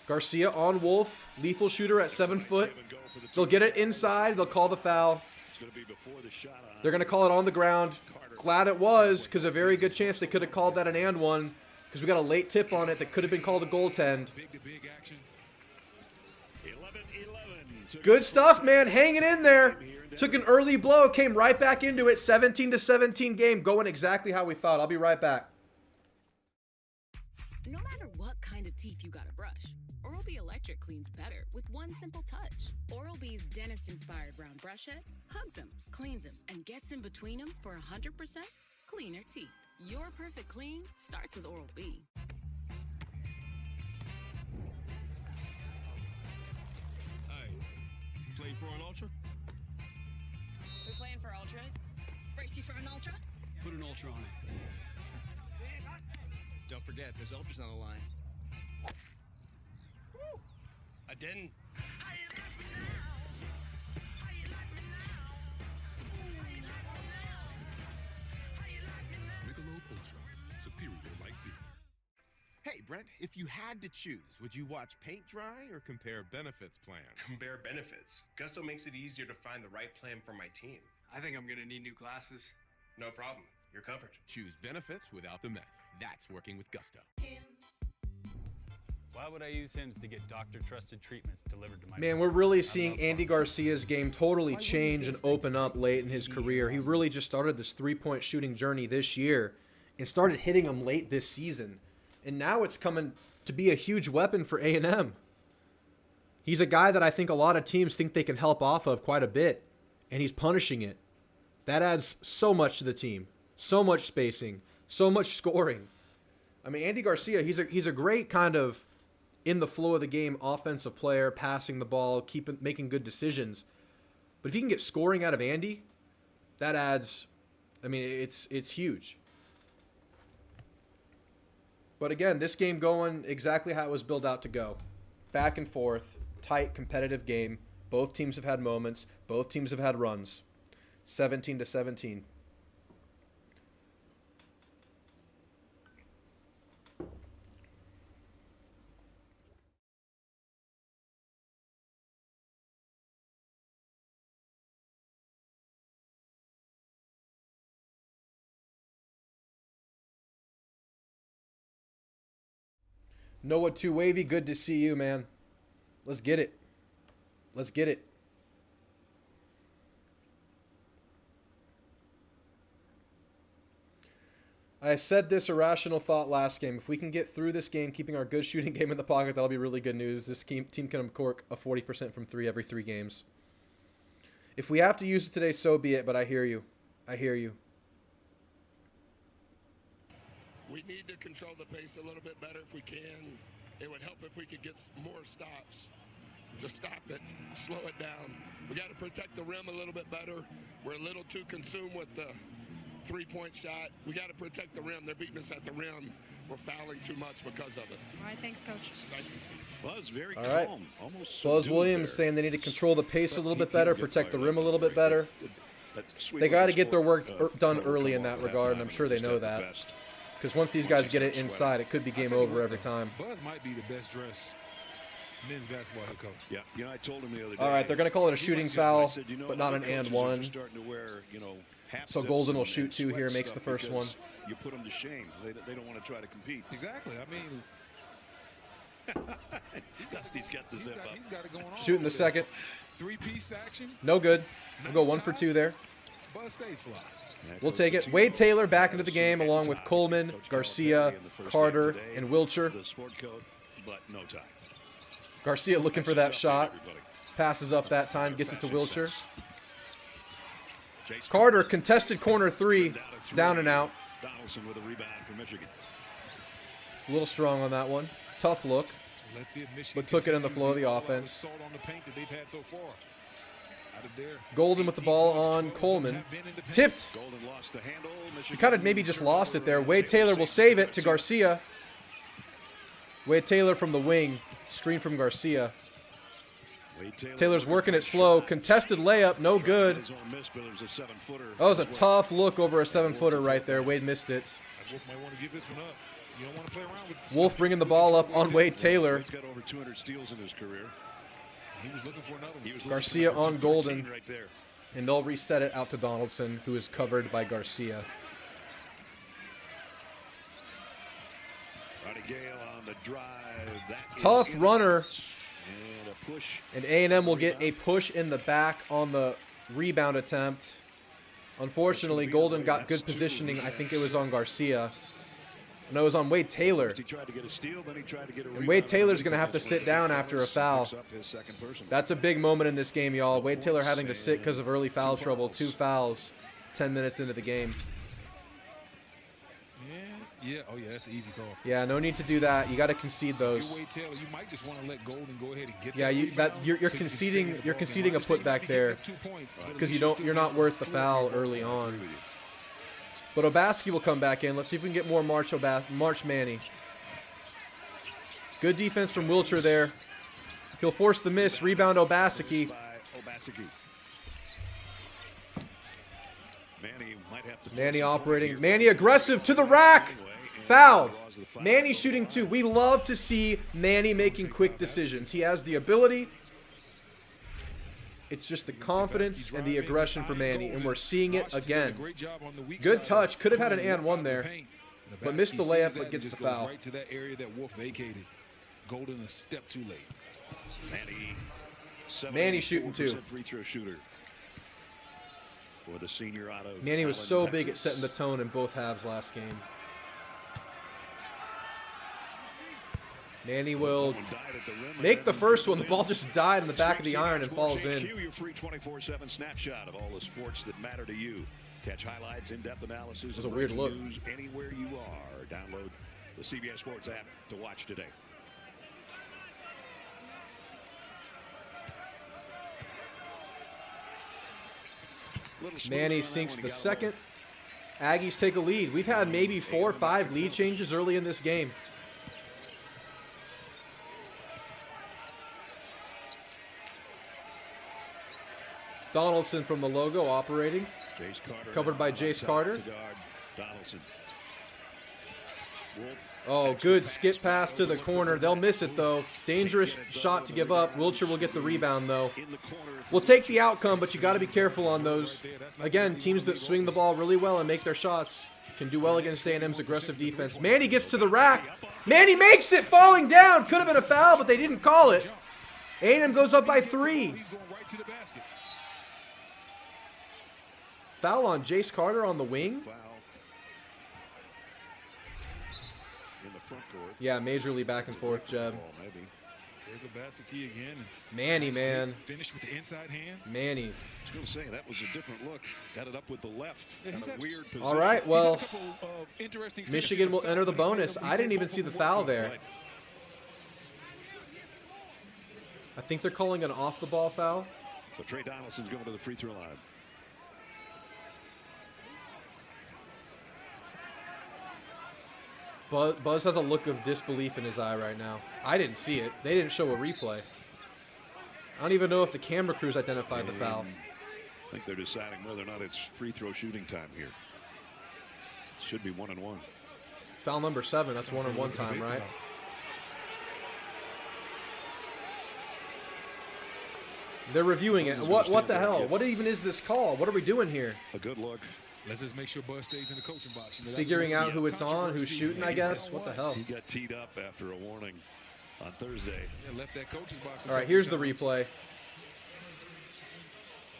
Garcia on Wolf. Lethal shooter at 7 foot. They'll get it inside. They'll call the foul. They're going to call it on the ground. Glad it was, because a very good chance they could have called that an and one, because we got a late tip on it that could have been called a goaltend. Big action. Good stuff, man. Hanging in there. Took an early blow. Came right back into it. 17-17 game. Going exactly how we thought. I'll be right back. No matter what kind of teeth you gotta brush, Oral-B Electric cleans better with one simple touch. Oral-B's dentist-inspired round brush head hugs them, cleans them, and gets in between them for 100% cleaner teeth. Your perfect clean starts with Oral-B. Playing for an ultra? We playing for ultras? Brace you for an ultra? Put an ultra on it. Don't forget, there's ultras on the line. I didn't. Michelob Ultra, superior light beer. Hey, Brent, if you had to choose, would you watch paint dry or compare benefits plan? Compare benefits. Gusto makes it easier to find the right plan for my team. I think I'm gonna need new glasses. No problem. You're covered. Choose benefits without the mess. That's working with Gusto. Why would I use Hims to get doctor-trusted treatments delivered to my Man, we're really seeing Andy Garcia's game totally change and open up late in his career. He really just started this three-point shooting journey this year and started hitting them late this season. And now it's coming to be a huge weapon for A&M. He's a guy that I think a lot of teams think they can help off of quite a bit, and he's punishing it. That adds so much to the team. So much spacing, so much scoring. I mean, Andy Garcia, he's a great kind of in the flow of the game offensive player, passing the ball, making good decisions. But if you can get scoring out of Andy, that adds, I mean, it's huge. But again, this game going exactly how it was built out to go. Back and forth, tight, competitive game. Both teams have had moments. Both teams have had runs. 17-17. Noah 2 Wavy, good to see you, man. Let's get it. Let's get it. I said this irrational thought last game. If we can get through this game, keeping our good shooting game in the pocket, that'll be really good news. This team can cork a 40% from 3 every 3 games. If we have to use it today, so be it, but I hear you. I hear you. We need to control the pace a little bit better if we can. It would help if we could get more stops to stop it, slow it down. We got to protect the rim a little bit better. We're a little too consumed with the three-point shot. We got to protect the rim. They're beating us at the rim. We're fouling too much because of it. All right, thanks, Coach. Thank you. Buzz very All right. calm. Almost Buzz Williams saying they need to control the pace a little bit better, protect the rim a little bit better. They got to get their work done early in that regard, and I'm sure they know that. Because once these guys get it inside, it could be game over every time. Buzz might be the best dressed men's basketball head coach. Yeah, you know, I told him the other day. All right, they're going to call it a shooting foul, but not an and one. So Golden will shoot 2 here, makes the first one. You put them to shame. They don't want to try to compete. Exactly. I mean, Dusty's got the zip up. He's got it going on. Shooting the second. 3-piece action. No good. We'll go 1 for 2 there. Buzz stays fly. We'll take it. Wade Taylor back into the game along with Coleman, Garcia, Carter, and Wilcher. The sport coat, but no time. Garcia looking for that shot. Passes up that time, gets it to Wilcher. Carter, contested corner 3, down and out. Donaldson with a rebound for Michigan. A little strong on that one. Tough look, Let's see if Michigan but took it in the flow of the continues to offense. assault on the paint that they've had so far. Out of there. Golden with the ball on Coleman. Tipped. Golden lost the handle. He kind of maybe just lost it there. Wade Taylor will save it to Garcia. Wade Taylor from the wing. Screen from Garcia. Taylor's working it slow. Contested layup, no good. That was a tough look over a 7-footer right there. Wade missed it. Wolf might want to give this one up. You don't want to play around with. Wolf bringing the ball up on Wade Taylor. He's got over 200 steals in his career. He was looking for another one. Garcia on Golden. Right there. And they'll reset it out to Donaldson, who is covered by Garcia. Aggie Yell on the drive. That Tough runner. And a push. And A&M will get a push in the back on the rebound attempt. Unfortunately, Golden got good positioning. I think it was on Garcia. No, it was on Wade Taylor. He tried to get a steal, then he tried to get a And Wade Taylor's going to have to sit down after a foul. That's a big moment in this game, y'all. Wade Taylor having to sit because of early foul trouble. 2 fouls, 10 minutes into the game. Yeah. Oh, yeah, that's an easy call. Yeah, no need to do that. You got to concede those. Wade Taylor, you might just want to let Golden go ahead and get Yeah, you're conceding a putback there because you're not worth the foul early on. But Obaski will come back in. Let's see if we can get more March Manny. Good defense from Wilcher there. He'll force the miss. Rebound Obaseki. Manny operating. Manny aggressive to the rack. Fouled. Manny shooting 2. We love to see Manny making quick decisions. He has the ability. It's just the confidence and the aggression for Manny, and we're seeing it again. Good touch. Could have had an and one there, but missed the layup, but gets the foul. Right to that area that Wolf vacated. Golden a step too late. Manny shooting 2. Free throw shooter for the senior out of Manny was Allen, so Texas. big at setting the tone in both halves last game. Manny will make the first one. The ball just died in the back of the iron and falls in. Your free 24/7 snapshot of all the sports that matter to you. Catch highlights, in-depth analysis, It was a weird look. news anywhere you are. Download the CBS Sports app to watch today. Manny sinks the second. Aggies take a lead. We've had maybe 4 or 5 lead changes early in this game. Donaldson from the logo operating. Covered by Jace Carter. Oh, good skip pass to the corner. They'll miss it, though. Dangerous shot to give up. Wilcher will get the rebound, though. We'll take the outcome, but you got to be careful on those. Again, teams that swing the ball really well and make their shots can do well against A&M's aggressive defense. Manny gets to the rack. Manny makes it, falling down. Could have been a foul, but they didn't call it. A&M goes up by 3. Foul on Jace Carter on the wing. Yeah, majorly back and forth, Jeb. There's Obaseki again. Manny, man. Finished with the inside hand. Manny. I was going to say, that was a different look. Got it up with the left. Yeah, a weird position. All right, well, Michigan will enter the bonus. I didn't even see the foul there. I think they're calling an off-the-ball foul. So Trey Donaldson's going to the free throw line. Buzz has a look of disbelief in his eye right now. I didn't see it. They didn't show a replay. I don't even know if the camera crews identified the foul. I think they're deciding whether or not it's free throw shooting time here. Should be 1-and-1. Foul number 7. That's 1-and-1 time, right? They're reviewing it. What the hell? What even is this call? What are we doing here? A good look. Let's just make sure Buzz stays in the coaching box. Figuring out who it's on, who's shooting, I guess. What the hell? He got teed up after a warning on Thursday. Yeah, left that coach's box. All right, here's the replay.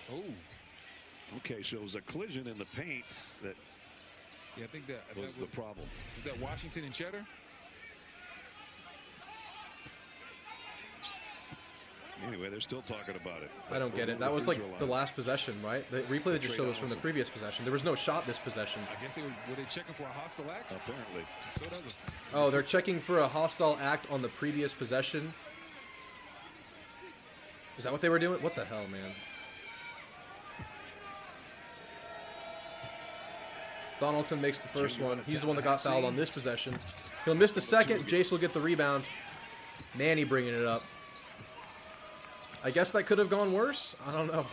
Oh. Okay, so it was a collision in the paint that yeah, I think that was the problem. Was that Washington and Cheddar? Anyway, they're still talking about it. I don't get it. That was like the last possession, right? The replay they just showed was from the previous possession. There was no shot this possession. I guess were they checking for a hostile act? Apparently. So does it. Oh, they're checking for a hostile act on the previous possession. Is that what they were doing? What the hell, man? Donaldson makes the first one. He's the one that got fouled on this possession. He'll miss the second. Jace will get the rebound. Manny bringing it up. I guess that could have gone worse. I don't know.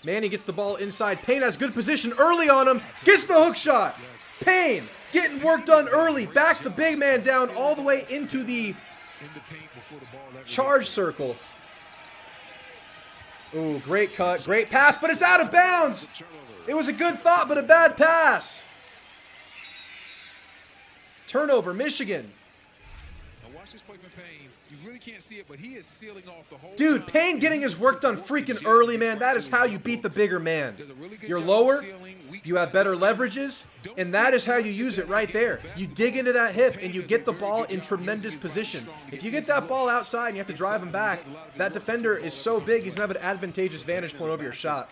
Manny gets the ball inside. Payne has good position early on him. Gets the hook shot. Payne getting work done early. Back the big man down all the way into the charge circle. Ooh, great cut. Great pass, but it's out of bounds. It was a good thought, but a bad pass. Turnover, Michigan. Now watch this play from Payne. You really can't see it, but he is sealing off the whole Dude, Payne getting his work done freaking early, man. That is how you beat the bigger man. You're lower, you have better leverages, and that is how you use it right there. You dig into that hip, and you get the ball in tremendous position. If you get that ball outside and you have to drive him back, that defender is so big, he's going to have an advantageous vantage point over your shot.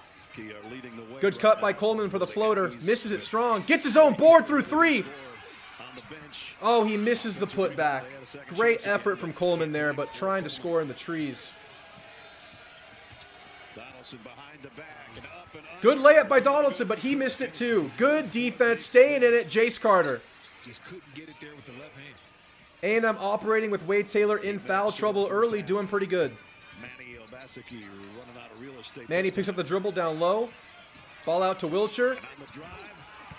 Good cut by Coleman for the floater. Misses it strong. Gets his own board through three. Oh, he misses the putback. Great effort from Coleman there, but trying to score in the trees. Good layup by Donaldson, but he missed it too. Good defense, staying in it, Jace Carter. Just couldn't get it there with the left hand. A&M operating with Wade Taylor in foul trouble early, doing pretty good. Manny picks up the dribble down low. Ball out to Wilcher.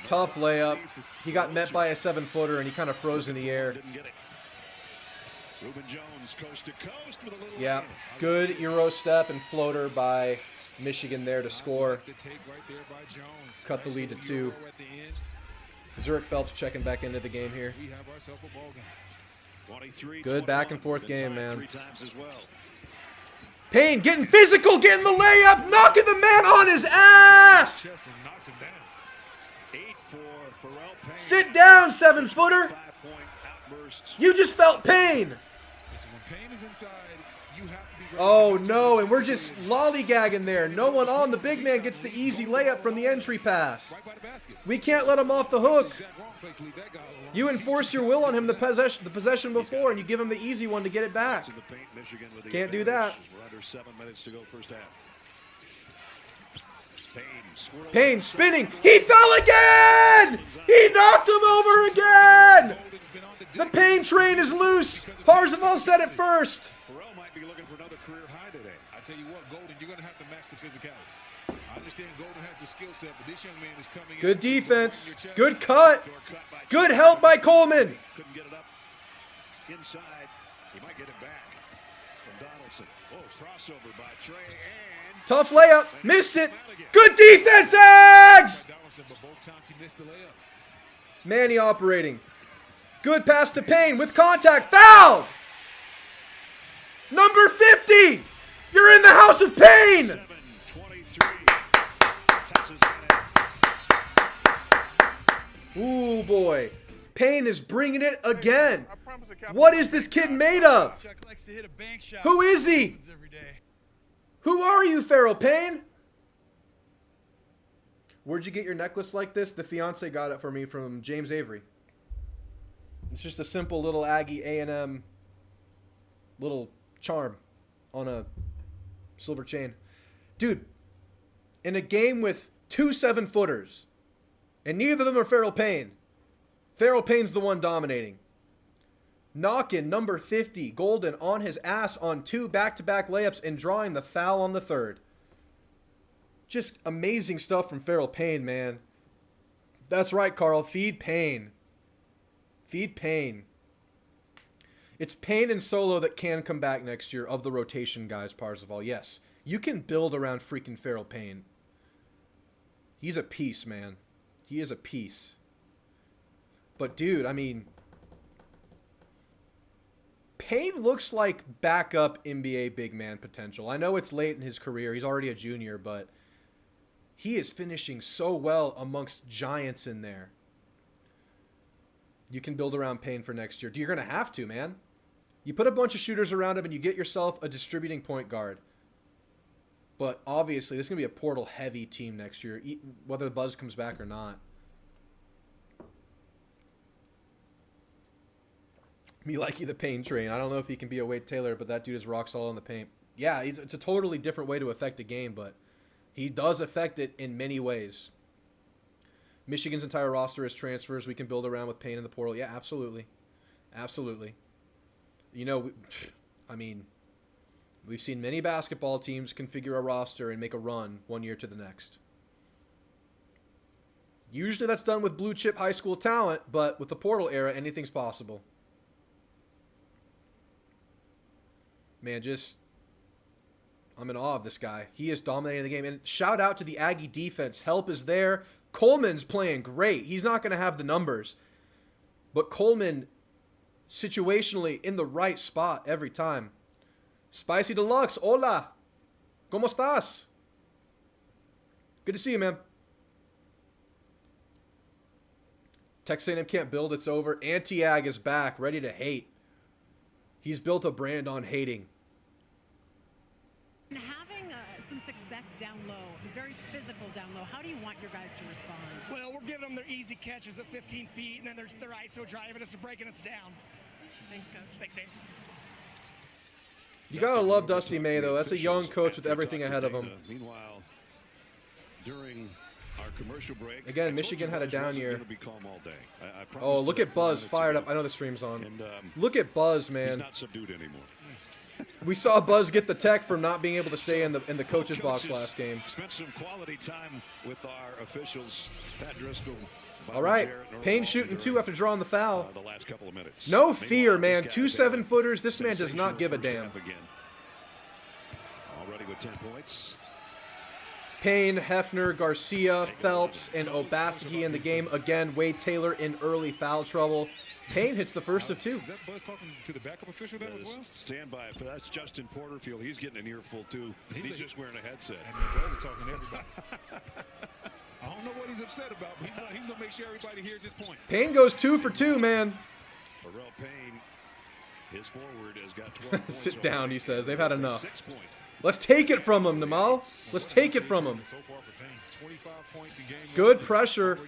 Tough layup. He got met by a 7-footer and he kind of froze in the air. Yeah, good Euro step and floater by Michigan there to score. Cut the lead to 2. Zurich Phelps checking back into the game here. Good back and forth game, man. Payne getting physical, getting the layup, knocking the man on his ass. Sit down, 7-footer. You just felt pain. Oh, no, and we're just lollygagging there. No one on. The big man gets the easy layup from the entry pass. We can't let him off the hook. You enforce your will on him the possession before, and you give him the easy one to get it back. Can't do that. Payne spinning. He fell again! He knocked him over again! The Payne train is loose. Parzival said it first. I tell you what, Golden, you're going to have to match the physicality. I understand Golden has the skill set, but this young man is coming in. Good defense. Good cut. Good help by Coleman. Couldn't get it up inside. He might get it back from Donaldson. Oh, crossover by Trey and tough layup. Missed it. Good defense, Ags! Manny operating. Good pass to Payne with contact. Foul! Number 50! You're in the house of Payne! Ooh, boy. Payne is bringing it again. What is this kid made of? Who is he? Who are you, Farrell Payne? Where'd you get your necklace like this? The fiance got it for me from James Avery. It's just a simple little Aggie A&M little charm on a silver chain. Dude, in a game with 2 7-footers, and neither of them are Farrell Payne. Farrell Payne's the one dominating. Knocking number 50, Golden, on his ass on 2 back-to-back layups and drawing the foul on the 3rd. Just amazing stuff from Farrell Payne, man. That's right, Carl. Feed Payne. Feed Payne. It's Payne and Solo that can come back next year of the rotation guys, Parzival. Yes, you can build around freaking Farrell Payne. He's a piece, man. He is a piece. But, dude, I mean, Payne looks like backup NBA big man potential. I know it's late in his career. He's already a junior, but he is finishing so well amongst giants in there. You can build around Payne for next year. You're going to have to, man. You put a bunch of shooters around him and you get yourself a distributing point guard. But obviously, this is going to be a portal-heavy team next year, whether Buzz comes back or not. Me like you the paint train. I don't know if he can be a Wade Taylor, but that dude is rock solid in the paint. Yeah, it's a totally different way to affect a game, but he does affect it in many ways. Michigan's entire roster is transfers we can build around with Payne in the portal. Yeah, absolutely. Absolutely. You know, I mean, we've seen many basketball teams configure a roster and make a run one year to the next. Usually that's done with blue chip high school talent, but with the portal era, anything's possible. Man, I'm in awe of this guy. He is dominating the game. And shout out to the Aggie defense. Help is there. Coleman's playing great. He's not going to have the numbers. But Coleman, situationally, in the right spot every time. Spicy Deluxe, hola. ¿Cómo estás? Good to see you, man. Texas A&M can't build, it's over. Anti-Ag is back, ready to hate. He's built a brand on hating. Having some success down low, very physical down low, how do you want your guys to respond? Well, we're giving them their easy catches at 15 feet, and then their ISO driving us and breaking us down. Thanks, Coach. Thanks, Dave. You gotta love Dusty May, though. That's a young coach with everything ahead of him. Meanwhile, during our commercial break, again, Michigan had a down year. I Oh, look at Buzz fired up. I know the stream's on. Look at Buzz, man. He's not subdued anymore. We saw Buzz get the tech from not being able to stay in the coach's box last game. Spent some quality time with our officials, Pat Driscoll. All right, Payne shooting 2 after drawing the foul. The last couple of minutes. No fear, man. 2 7-footers. This man does not give a damn. Already with 10 points. Payne, Hefner, Garcia, Phelps, and Obaseki in the game. Again, Wade Taylor in early foul trouble. Payne hits the first of 2. Is that Buzz talking to the backup official there as well? Stand by. That's Justin Porterfield. He's getting an earful too. He's just wearing a headset. And Buzz is talking to everybody. I don't know what he's upset about, but he's going to make sure everybody hears his point. Payne goes 2 for 2, man. Pharrell Payne, his forward, has got 12 points. Sit down, he says. They've had enough. Let's take it from him, Namal. Let's take it from him. Good pressure.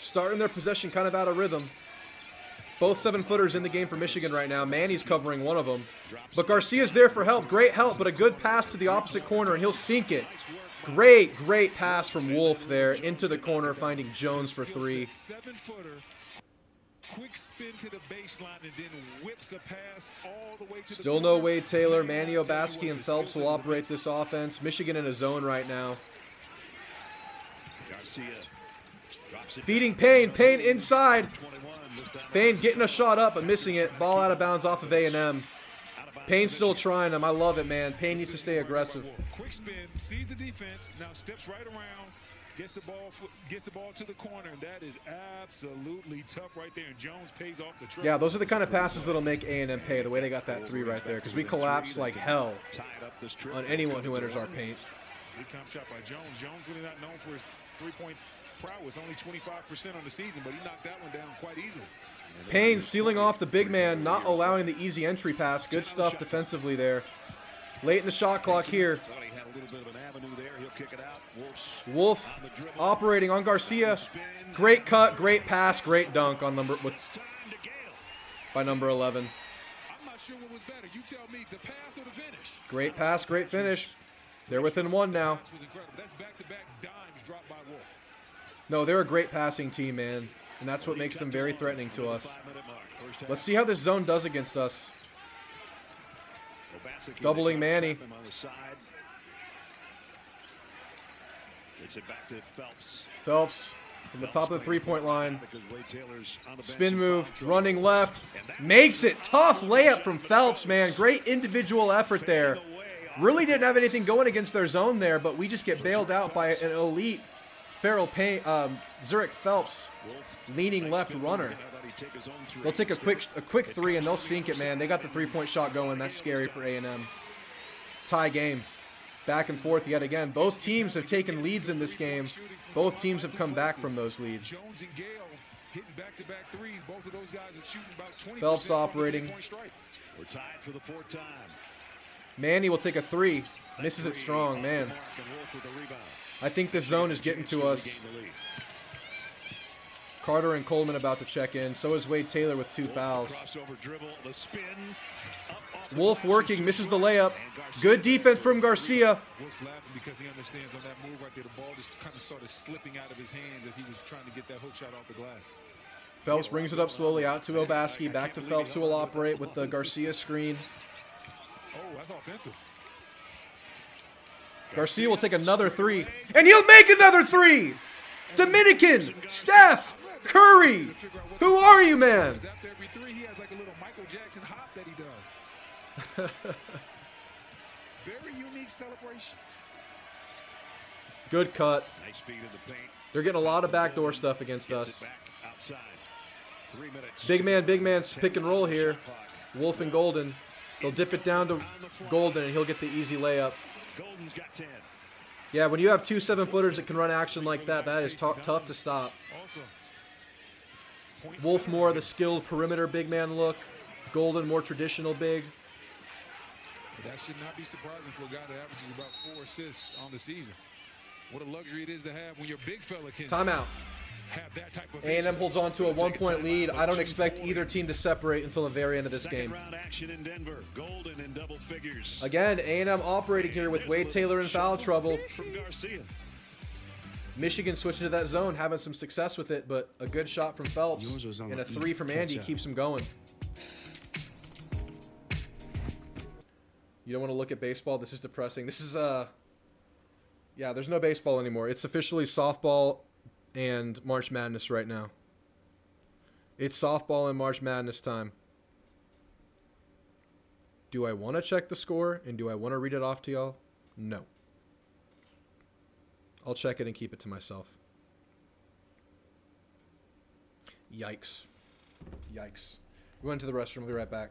Starting their possession kind of out of rhythm. Both 7-footers in the game for Michigan right now. Manny's covering one of them. But Garcia's there for help. Great help, but a good pass to the opposite corner, and he'll sink it. Great, great pass from Wolf there into the corner, finding Jones for 3. 7-footer. Quick spin to the baseline and then whips a pass all the way to Still no Wade Taylor. Manny Obaseki and Phelps will operate this offense. Michigan in a zone right now. Feeding Payne. Payne inside. Payne getting a shot up but missing it. Ball out of bounds off of A&M. Payne's still trying him. I love it, man. Payne needs to stay aggressive. Quick spin, sees the defense, now steps right around, gets the ball to the corner, and that is absolutely tough right there. And Jones pays off the trip. Yeah, those are the kind of passes that'll make A&M pay, the way they got that 3 right there, because we collapse like hell on anyone who enters our paint. Big-time shot by Jones. Jones really not known for his three-point prowess, only 25% on the season, but he knocked that one down quite easily. Payne sealing off the big man, not allowing the easy entry pass. Good stuff defensively there. Late in the shot clock here. Wolf operating on Garcia. Great cut, great pass, great dunk on by number 11. I'm not sure what was better. You tell me, the pass or the finish. Great pass, great finish. They're within 1 now. That's back-to-back dimes dropped by Wolf. No, they're a great passing team, man. And that's what makes them very threatening to us. Let's see how this zone does against us. Doubling Manny. Phelps from the top of the 3-point line. Spin move, running left. Makes it. Tough layup from Phelps, man. Great individual effort there. Really didn't have anything going against their zone there, but we just get bailed out by an elite Farrell Payne, Zurich Phelps, leaning left runner. They'll take a quick 3 and they'll sink it, man. They got the 3-point shot going. That's scary for A&M. Tie game. Back and forth yet again. Both teams have taken leads in this game. Both teams have come back from those leads. Jones and Gale hitting back-to-back threes. Both of those guys are shooting about 20%. Phelps operating. We're tied for the fourth time. Manny will take a three. Misses it strong, man. I think this zone is getting to us. Carter and Coleman about to check in. So is Wade Taylor with 2 fouls. Wolf working, misses the layup. Good defense from Garcia. Wolf's laughing because he understands on that move right there, the ball just kind of started slipping out of his hands as he was trying to get that hook shot off the glass. Phelps brings it up slowly out to Obaski. Back to Phelps, who will operate with the Garcia screen. Oh, that's offensive. Garcia will take another three. And he'll make another three! Dominican! Steph! Curry! Who are you, man? After every three, he has like a little Michael Jackson hop that he does. Very unique celebration. Good cut. Nice feed in the paint. They're getting a lot of backdoor stuff against us. Big man pick and roll here. Wolf and Golden. They'll dip it down to Golden, and he'll get the easy layup. Golden's got 10. Yeah, when you have 2 7-footers that can run action like that, that is tough to stop. Wolf more the skilled perimeter big man look. Golden more traditional big. That should not be surprising for a guy that averages about 4 assists on the season. What a luxury it is to have when your big fella can Timeout. have that type of A&M holds on to a 1-point lead. I don't expect either team to separate until the very end of this game. Round action in Denver. Golden in double figures. Again, A&M operating here with Wade Taylor in foul trouble. From Garcia. Michigan switching to that zone, having some success with it, but a good shot from Phelps and a 3 from Andy keeps him going. You don't want to look at baseball. This is depressing. This is, yeah, there's no baseball anymore. It's officially softball and March Madness right now. It's softball and March Madness time. Do I want to check the score and do I want to read it off to y'all? No. I'll check it and keep it to myself. Yikes. Yikes. We went to the restroom. We'll be right back.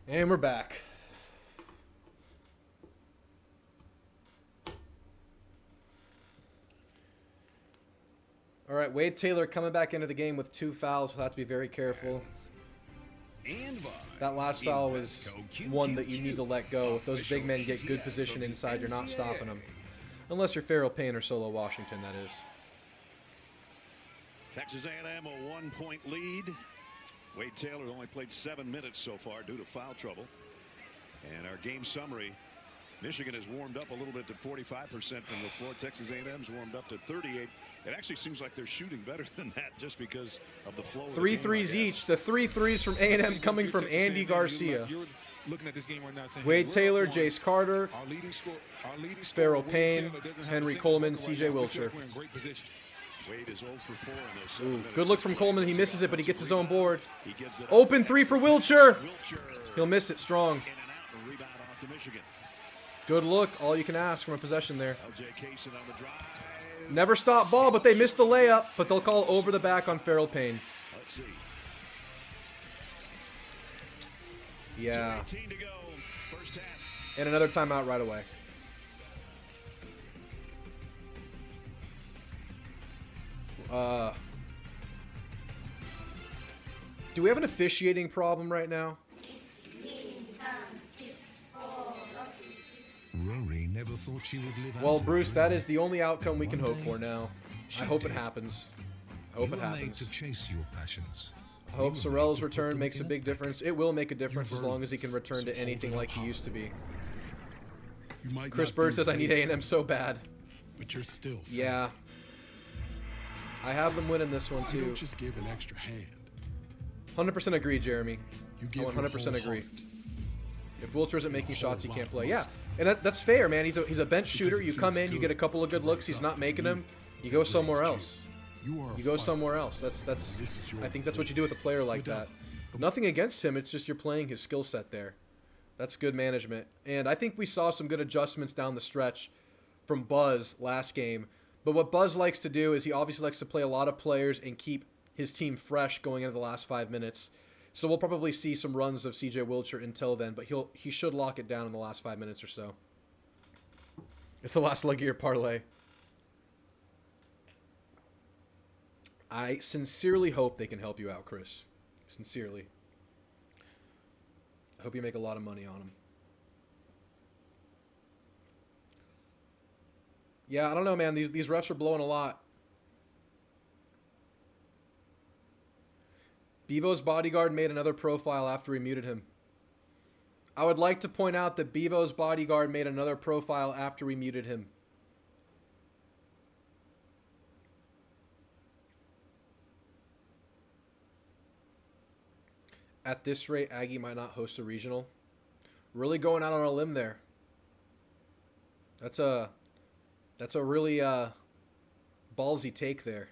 And we're back. All right, Wade Taylor coming back into the game with 2 fouls. We'll have to be very careful. That last foul was one that you need to let go. If those big men get good position inside, you're not stopping them. Unless you're Farrell Payne or Solo Washington, that is. Texas A&M a 1-point lead. Wade Taylor only played 7 minutes so far due to foul trouble. And our game summary, Michigan has warmed up a little bit to 45% from the floor. Texas A&M's warmed up to 38. It actually seems like they're shooting better than that just because of the flow. 3 threes each. The 3 threes from A&M coming from Andy Garcia. Looking at this game right now, saying, Wade Taylor, Jace Carter, Farrell Payne, Henry Coleman, CJ Wilcher. Wade is 0 for 4 in those. Ooh, good look from Coleman. He misses it, but he gets his own board. Open 3 for Wilcher. He'll miss it strong. Good look. All you can ask from a possession there. Never stop ball, but they missed the layup. But they'll call over the back on Farrell Payne. Let's see. Yeah. 2:18 to go. First half. And another timeout right away. Do we have an officiating problem right now? Rory never thought she would live Well, out Bruce, her that dream. is the only outcome we can One hope for day, now. she I hope it did. happens. I hope You it were made happens. to chase your passions. I hope You were made Sorrell's to put return them makes a in big packet. difference. It will make a difference as You've long as he can earned return this, to so anything hold it like he up used to be. You might Chris not Bird be says, I need amazing, A&M so bad. but you're still fat. Yeah. I have them winning this one, You too. don't just give an extra hand. 100% agree, Jeremy. You I give your 100% whole agree. heart. If Wilcher isn't and a making whole shots, he lot can't of play. Yeah, muscle. and that's fair, man. He's a bench Because shooter. it You come feels in, you get a good couple of good to looks. rise He's up not and making them. lead You go the somewhere Blaze else. You are a You go fighter. somewhere else. That's This is your I think that's what you way. do with a player like that. Without- Nothing against him. It's just you're playing his skill set there. That's good management. And I think we saw some good adjustments down the stretch from Buzz last game. But what Buzz likes to do is he obviously likes to play a lot of players and keep his team fresh going into the last 5 minutes. So we'll probably see some runs of CJ Wilcher until then, but he should lock it down in the last 5 minutes or so. It's the last leg of your parlay. I sincerely hope they can help you out, Chris. Sincerely. I hope you make a lot of money on them. Yeah, I don't know, man. These refs are blowing a lot. Bevo's bodyguard made another profile after we muted him. I would like to point out that Bevo's bodyguard made another profile after we muted him. At this rate, Aggie might not host a regional. Really going out on a limb there. That's a really ballsy take there.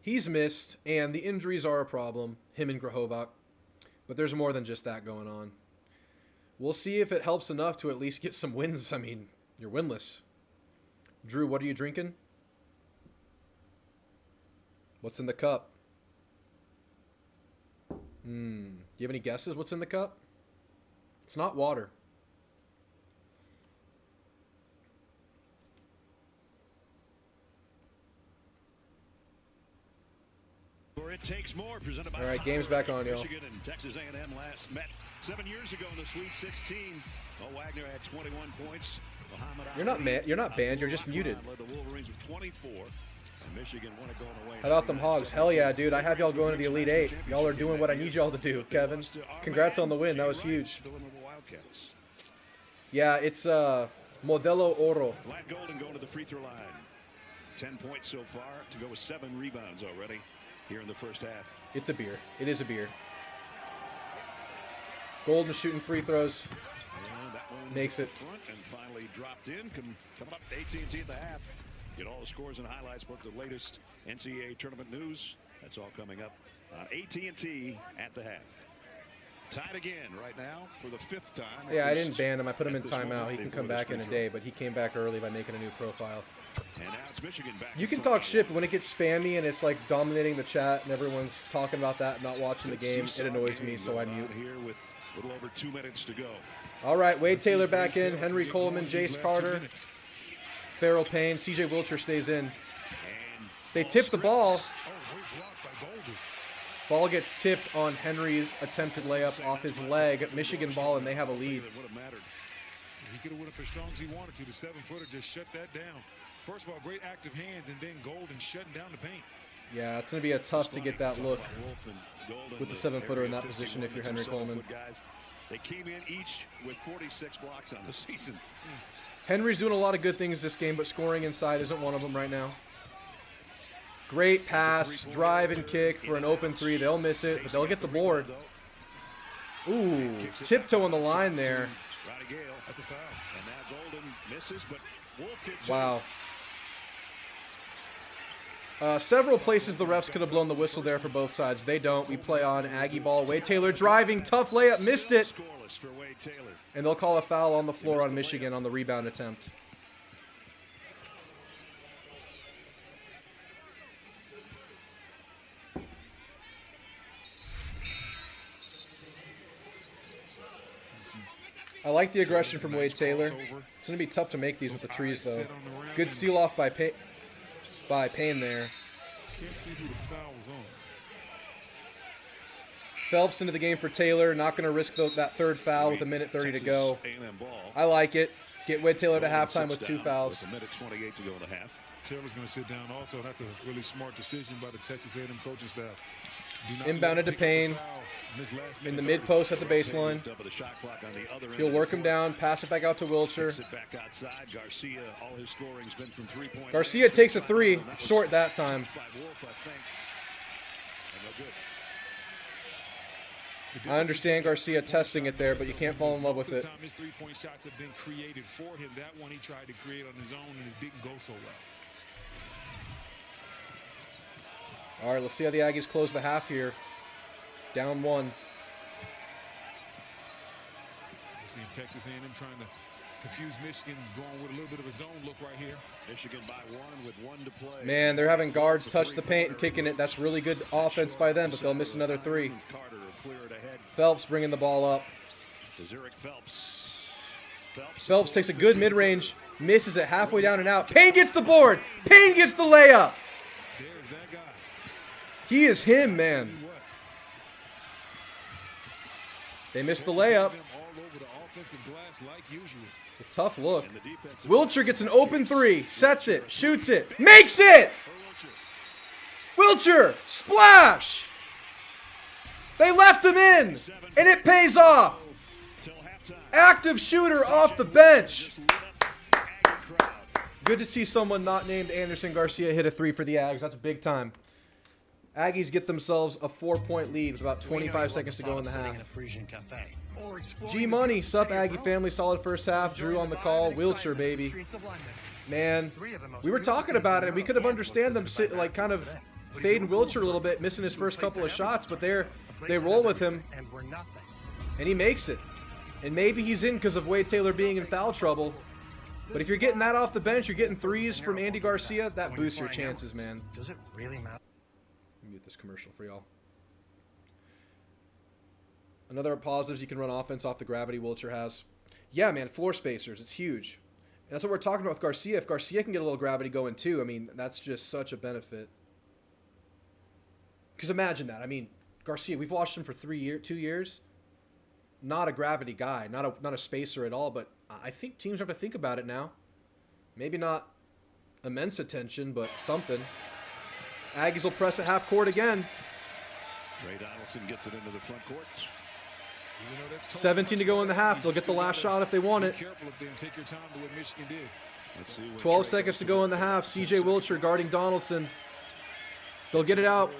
He's missed, and the injuries are a problem, him and Grahovac. But there's more than just that going on. We'll see if it helps enough to at least get some wins. I mean, you're winless. Drew, what are you drinking? What's in the cup? Do you have any guesses what's in the cup? It's not water. It takes more, presented by all right, game's back on, y'all. Michigan and Texas A&M last met 7 years ago in the Sweet 16. Wagner had 21 points. You're not banned. You're just muted. Led the Wolverines with 24. And Michigan won it going away. How about them Hogs? Hell yeah, dude. I have y'all going to the Elite Eight. Y'all are doing what I need y'all to do, Kevin. Congrats on the win. That was huge. Yeah, it's Modelo Oro. Vlad Golden going to the free throw line. 10 points so far to go with 7 rebounds already here in the first half. It's a beer. It is a beer. Golden shooting free throws. Makes it. Front and finally dropped in. Coming up AT&T at the half. Get all the scores and highlights, both the latest NCAA tournament news. That's all coming up on AT&T at the half. Tied again right now for the 5th time. Yeah, I didn't ban him. I put him in timeout. He can come back in a day, but he came back early by making a new profile. And now it's Michigan back. You can talk shit, but when it gets spammy and it's like dominating the chat and everyone's talking about that and not watching the game, it annoys me, so I mute. Here with a little over 2 minutes to go. All right, Wade Taylor back in. Henry Coleman, Jace Carter, Farrell Payne, CJ Wilcher stays in. They tip the ball. Ball gets tipped on Henry's attempted layup off his leg. Michigan ball, and they have a lead. He could have went up as strong as he wanted to. The 7-footer just shut that down. First of all, great active hands, and then Golden shutting down the paint. Yeah, it's going to be tough to get that look with the 7-footer in that position if you're Henry Coleman. They came in each with 46 blocks on the season. Henry's doing a lot of good things this game, but scoring inside isn't one of them right now. Great pass, drive and kick for an open 3. They'll miss it, but they'll get the board. Ooh, tiptoe on the line there. That's a foul. And now Golden misses, but Wolf did wow. Several places the refs could have blown the whistle there for both sides. They don't. We play on Aggie ball. Wade Taylor driving. Tough layup. Missed it. And they'll call a foul on the floor on Michigan on the rebound attempt. I like the aggression from Wade Taylor. It's going to be tough to make these with the trees, though. Good seal off by Payne there. Can't see who the foul was on. Phelps into the game for Taylor. Not going to risk that third foul with 1:30 to go. I like it. Get Wade Taylor to halftime with 2 fouls. Taylor's going to sit down also. That's a really smart decision by the Texas A&M coaching staff. Inbounded to Payne. In the mid-post at the baseline. He'll work him down. Pass it back out to Wilcher. Garcia takes a 3. Short that time. I understand Garcia testing it there, but you can't fall in love with it. His three-point shots have been created for him. That one he tried to create on his own, and it didn't go so well. All right, let's see how the Aggies close the half here. Down 1. We're seeing Texas A&M trying to confuse Michigan, going with a little bit of a zone look right here. Michigan by 1 with 1 to play. Man, they're having guards touch the paint and kicking it. That's really good offense by them, but they'll miss another 3. Phelps bringing the ball up. Phelps takes a good mid-range, misses it halfway down and out. Payne gets the board. Payne gets the layup. There's that guy. He is him, man. They missed the layup. A tough look. Wilcher gets an open 3, sets it, shoots it, makes it! Wilcher, splash! They left him in, and it pays off. Active shooter off the bench. Good to see someone not named Anderson Garcia hit a 3 for the Ags. That's big time. Aggies get themselves a 4-point lead with about 25 seconds to go in the half. G-Money, sup Aggie family, solid first half. Drew on the call, Wilcher, baby. Man, we were talking about it. We could have understand them like kind of fading Wilcher a little bit, missing his first couple of shots, but they roll with him, and he makes it. And maybe he's in because of Wade Taylor being in foul trouble. But if you're getting that off the bench, you're getting 3s from Andy Garcia, that boosts your chances, man. Does it really matter? Mute this commercial for y'all. Another positives, you can run offense off the gravity Wilcher has. Yeah, man, floor spacers, it's huge. And that's what we're talking about with Garcia. If Garcia can get a little gravity going too, I mean, that's just such a benefit. Because imagine that. I mean, Garcia, we've watched him for 2 years. Not a gravity guy, not a spacer at all, but I think teams have to think about it now. Maybe not immense attention, but something. Aggies will press at half court again. Ray Donaldson gets it into the front court. 17 to go in the half. They'll get the last shot if they want it. 12 seconds to go in the half. CJ Wilcher guarding Donaldson. They'll get it out.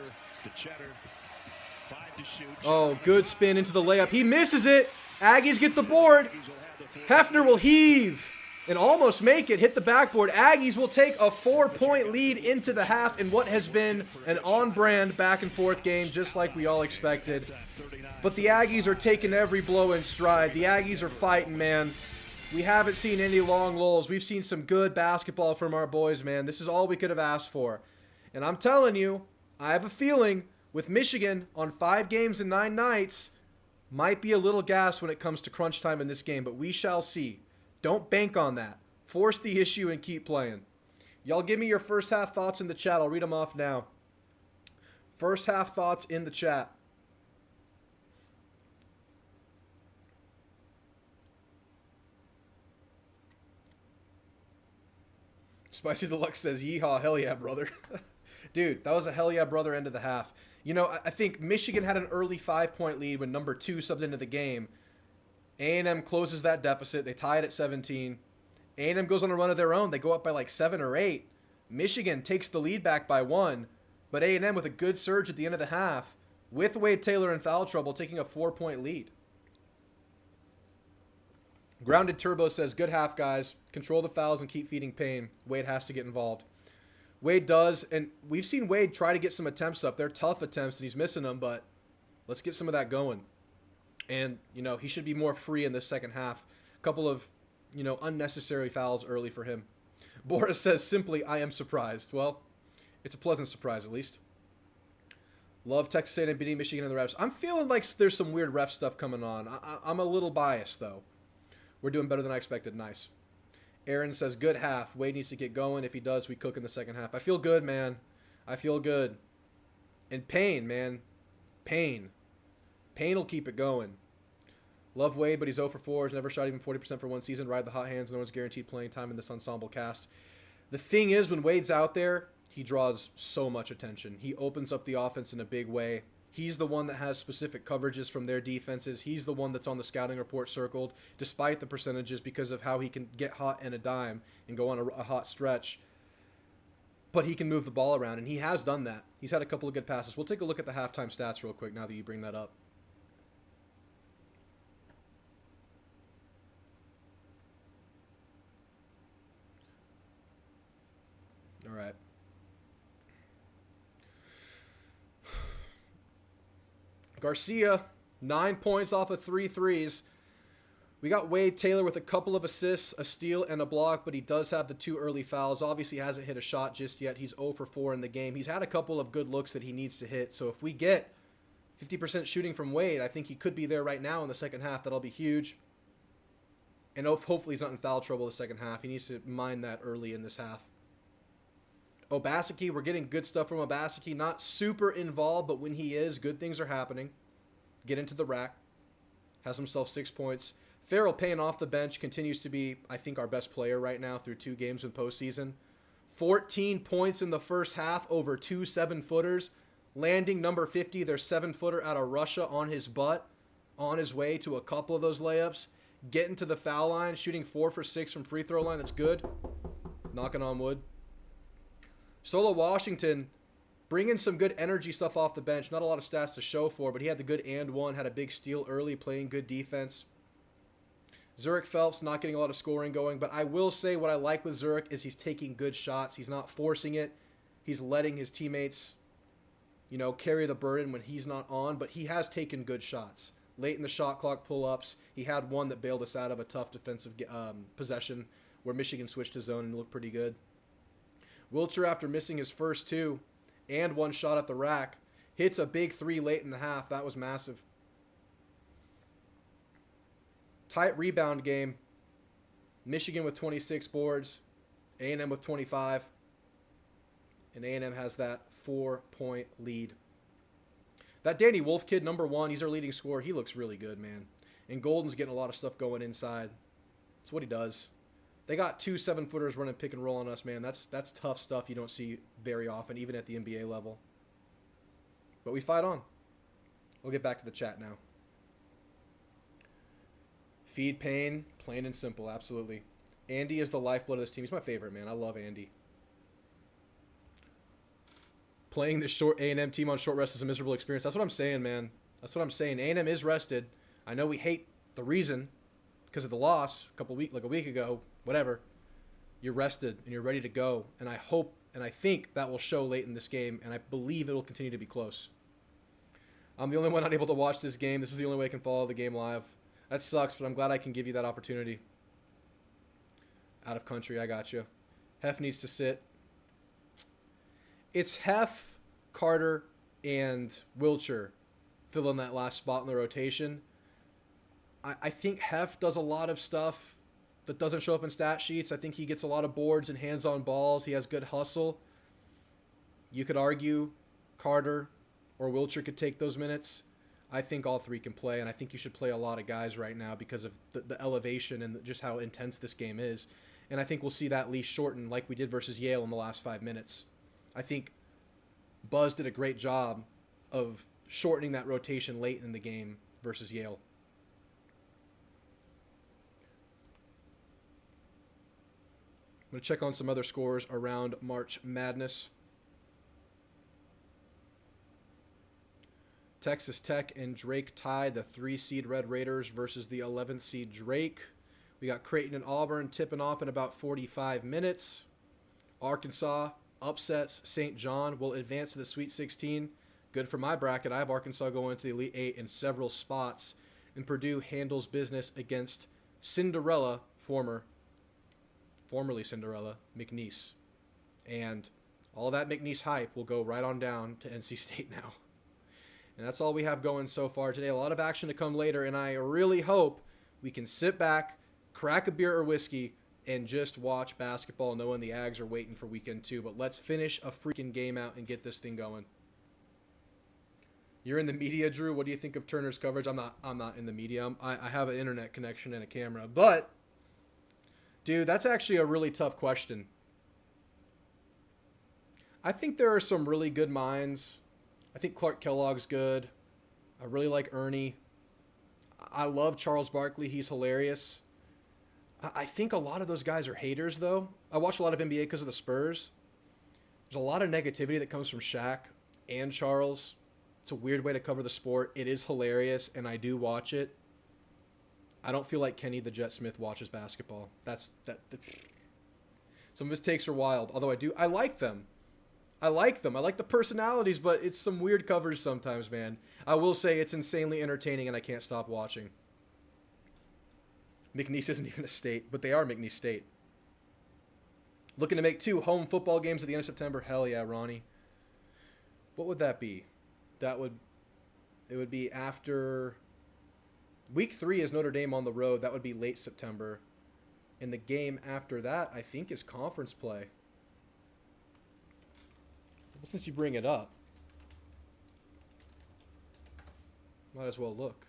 Oh, good spin into the layup. He misses it. Aggies get the board. Hefner will heave and almost make it, hit the backboard. Aggies will take a 4-point lead into the half in what has been an on-brand back-and-forth game, just like we all expected. But the Aggies are taking every blow in stride. The Aggies are fighting, man. We haven't seen any long lulls. We've seen some good basketball from our boys, man. This is all we could have asked for. And I'm telling you, I have a feeling with Michigan on 5 games in 9 nights, might be a little gas when it comes to crunch time in this game, but we shall see. Don't bank on that. Force the issue and keep playing. Y'all give me your first half thoughts in the chat. I'll read them off now. First half thoughts in the chat. Spicy Deluxe says, yeehaw, hell yeah, brother. Dude, that was a hell yeah, brother end of the half. You know, I think Michigan had an early 5-point lead when number 2 subbed into the game. A&M closes that deficit. They tie it at 17. A&M goes on a run of their own. They go up by like 7 or 8. Michigan takes the lead back by 1. But A&M with a good surge at the end of the half with Wade Taylor in foul trouble taking a 4-point lead. Grounded Turbo says, good half, guys. Control the fouls and keep feeding Payne. Wade has to get involved. Wade does, and we've seen Wade try to get some attempts up. They're tough attempts, and he's missing them, but let's get some of that going. And, you know, he should be more free in this second half. A couple of, you know, unnecessary fouls early for him. Boris says simply, I am surprised. Well, it's a pleasant surprise, at least. Love Texas A&M beating Michigan in the refs. I'm feeling like there's some weird ref stuff coming on. I'm a little biased, though. We're doing better than I expected. Nice. Aaron says, good half. Wade needs to get going. If he does, we cook in the second half. I feel good, man. I feel good. And Payne, man. Payne will keep it going. Love Wade, but he's 0 for 4. He's never shot even 40% for one season. Ride the hot hands. No one's guaranteed playing time in this ensemble cast. The thing is, when Wade's out there, he draws so much attention. He opens up the offense in a big way. He's the one that has specific coverages from their defenses. He's the one that's on the scouting report circled, despite the percentages, because of how he can get hot in a dime and go on a hot stretch. But he can move the ball around, and he has done that. He's had a couple of good passes. We'll take a look at the halftime stats real quick now that you bring that up. All right. Garcia, 9 points off of 3 threes. We got Wade Taylor with a couple of assists, a steal, and a block, but he does have the 2 early fouls. Obviously, he hasn't hit a shot just yet. He's 0 for 4 in the game. He's had a couple of good looks that he needs to hit. So if we get 50% shooting from Wade, I think he could be there right now in the second half. That'll be huge. And hopefully he's not in foul trouble the second half. He needs to mind that early in this half. Obaseki, we're getting good stuff from Obaseki. Not super involved, but when he is, good things are happening. Get into the rack. Has himself 6 points. Farrell Payne off the bench continues to be, I think, our best player right now through 2 games in postseason. 14 points in the first half over 2 7-footers. Landing number 50, their 7-footer out of Russia on his butt. On his way to a couple of those layups. Getting to the foul line. Shooting 4 for 6 from free throw line. That's good. Knocking on wood. Solo Washington, bringing some good energy stuff off the bench. Not a lot of stats to show for, but he had the good and one, had a big steal early, playing good defense. Zurich Phelps not getting a lot of scoring going, but I will say what I like with Zurich is he's taking good shots. He's not forcing it. He's letting his teammates, you know, carry the burden when he's not on, but he has taken good shots. Late in the shot clock pull-ups, he had one that bailed us out of a tough defensive possession where Michigan switched to zone and looked pretty good. Wiltshire, after missing his first 2 and 1 shot at the rack, hits a big 3 late in the half. That was massive. Tight rebound game. Michigan with 26 boards. A&M with 25. And A&M has that 4-point lead. That Danny Wolf kid, number 1, he's our leading scorer. He looks really good, man. And Golden's getting a lot of stuff going inside. That's what he does. They got 2 7-footers running pick and roll on us, man. That's tough stuff you don't see very often, even at the NBA level. But we fight on. We'll get back to the chat now. Feed Payne, plain and simple, absolutely. Andy is the lifeblood of this team. He's my favorite, man. I love Andy. Playing this short A&M team on short rest is a miserable experience. That's what I'm saying, man. That's what I'm saying. A&M is rested. I know we hate the reason because of the loss a week ago. Whatever, you're rested and you're ready to go. And I hope and I think that will show late in this game, and I believe it will continue to be close. I'm the only one not able to watch this game. This is the only way I can follow the game live. That sucks, but I'm glad I can give you that opportunity. Out of country, I got you. Hef needs to sit. It's Hef, Carter, and Wiltshire filling that last spot in the rotation. I think Hef does a lot of stuff that doesn't show up in stat sheets. I think he gets a lot of boards and hands-on balls. He has good hustle. You could argue Carter or Wiltshire could take those minutes. I think all 3 can play, and I think you should play a lot of guys right now because of the elevation and just how intense this game is. And I think we'll see that leash shorten like we did versus Yale in the last 5 minutes. I think Buzz did a great job of shortening that rotation late in the game versus Yale. I'm going to check on some other scores around March Madness. Texas Tech and Drake tied, the 3-seed Red Raiders versus the 11th seed Drake. We got Creighton and Auburn tipping off in about 45 minutes. Arkansas upsets St. John, will advance to the Sweet 16. Good for my bracket. I have Arkansas going to the Elite Eight in several spots. And Purdue handles business against Cinderella, formerly Cinderella, McNeese. And all that McNeese hype will go right on down to NC State now. And that's all we have going so far today. A lot of action to come later, and I really hope we can sit back, crack a beer or whiskey, and just watch basketball knowing the Ags are waiting for weekend 2. But let's finish a freaking game out and get this thing going. You're in the media, Drew. What do you think of Turner's coverage? I'm not in the media. I have an internet connection and a camera. But, dude, that's actually a really tough question. I think there are some really good minds. I think Clark Kellogg's good. I really like Ernie. I love Charles Barkley. He's hilarious. I think a lot of those guys are haters, though. I watch a lot of NBA because of the Spurs. There's a lot of negativity that comes from Shaq and Charles. It's a weird way to cover the sport. It is hilarious, and I do watch it. I don't feel like Kenny the Jet Smith watches basketball. Some of his takes are wild, although I like them. I like the personalities, but it's some weird coverage sometimes, man. I will say it's insanely entertaining, and I can't stop watching. McNeese isn't even a state, but they are McNeese State. Looking to make 2 home football games at the end of September. Hell yeah, Ronnie. What would that be? It would be after week 3 is Notre Dame on the road. That would be late September. And the game after that, I think, is conference play. Well, since you bring it up, might as well look.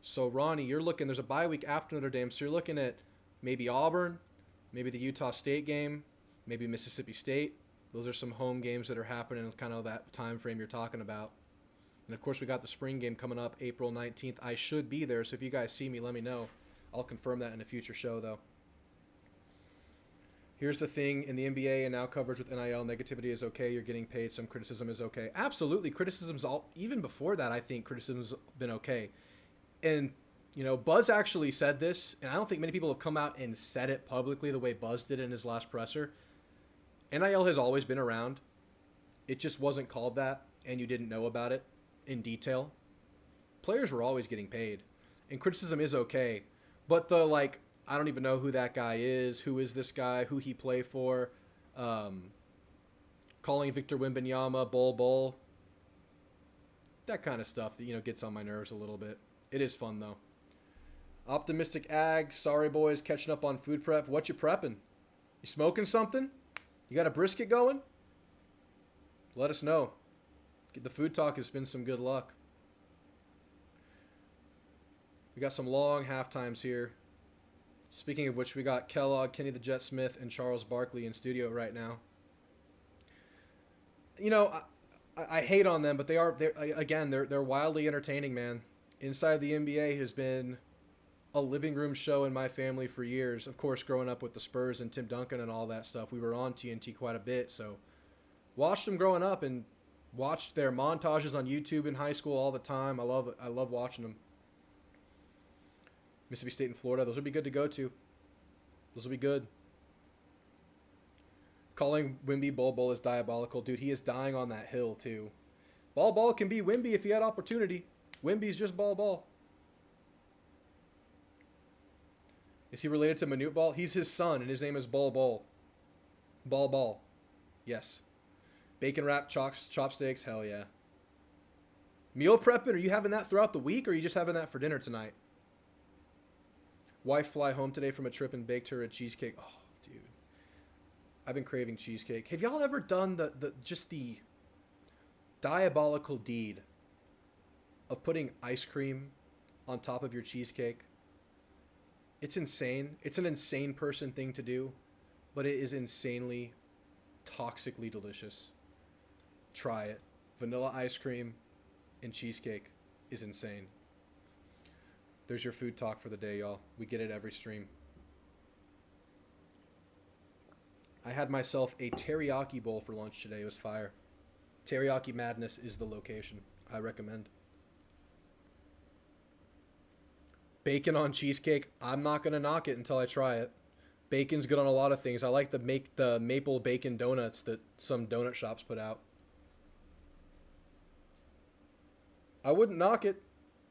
So, Ronnie, you're looking, there's a bye week after Notre Dame, so you're looking at maybe Auburn, maybe the Utah State game, maybe Mississippi State. Those are some home games that are happening in kind of that time frame you're talking about. And, of course, we got the spring game coming up April 19th. I should be there, so if you guys see me, let me know. I'll confirm that in a future show, though. Here's the thing. In the NBA and now coverage with NIL, negativity is okay. You're getting paid. Some criticism is okay. Absolutely. Criticism's even before that, I think criticism's been okay. And, you know, Buzz actually said this, and I don't think many people have come out and said it publicly the way Buzz did in his last presser. NIL has always been around. It just wasn't called that, and you didn't know about it in detail. Players were always getting paid, and criticism is okay. But the, like, I don't even know who that guy is, who is this guy, who he play for, calling Victor Wembanyama bull, that kind of stuff, you know, gets on my nerves a little bit. It is fun, though. Optimistic Ag, sorry, boys, catching up on food prep. What you prepping? You smoking something? You got a brisket going? Let us know. The food talk has been some good luck. We got some long half times here. Speaking of which, we got Kellogg, Kenny the Jet Smith, and Charles Barkley in studio right now. You know, I hate on them, but they're wildly entertaining, man. Inside the NBA has been a living room show in my family for years. Of course, growing up with the Spurs and Tim Duncan and all that stuff, we were on TNT quite a bit. So watched them growing up and watched their montages on YouTube in high school all the time. I love watching them. Mississippi State and Florida, those would be good to go to. Those would be good. Calling Wimby Bol is diabolical. Dude, he is dying on that hill, too. Bol can be Wimby if he had opportunity. Wimby's just Bol. Is he related to Manute Ball? He's his son, and his name is Bol. Bol. Yes. Bacon wrap, chopsticks, hell yeah. Meal prepping, are you having that throughout the week, or are you just having that for dinner tonight? Wife fly home today from a trip and baked her a cheesecake. Oh, dude. I've been craving cheesecake. Have y'all ever done the diabolical deed of putting ice cream on top of your cheesecake? It's insane. It's an insane person thing to do, but it is insanely, toxically delicious. Try it. Vanilla ice cream and cheesecake is insane. There's your food talk for the day, y'all. We get it every stream. I had myself a teriyaki bowl for lunch today. It was fire. Teriyaki Madness is the location. I recommend. Bacon on cheesecake. I'm not going to knock it until I try it. Bacon's good on a lot of things. I like the maple bacon donuts that some donut shops put out. I wouldn't knock it.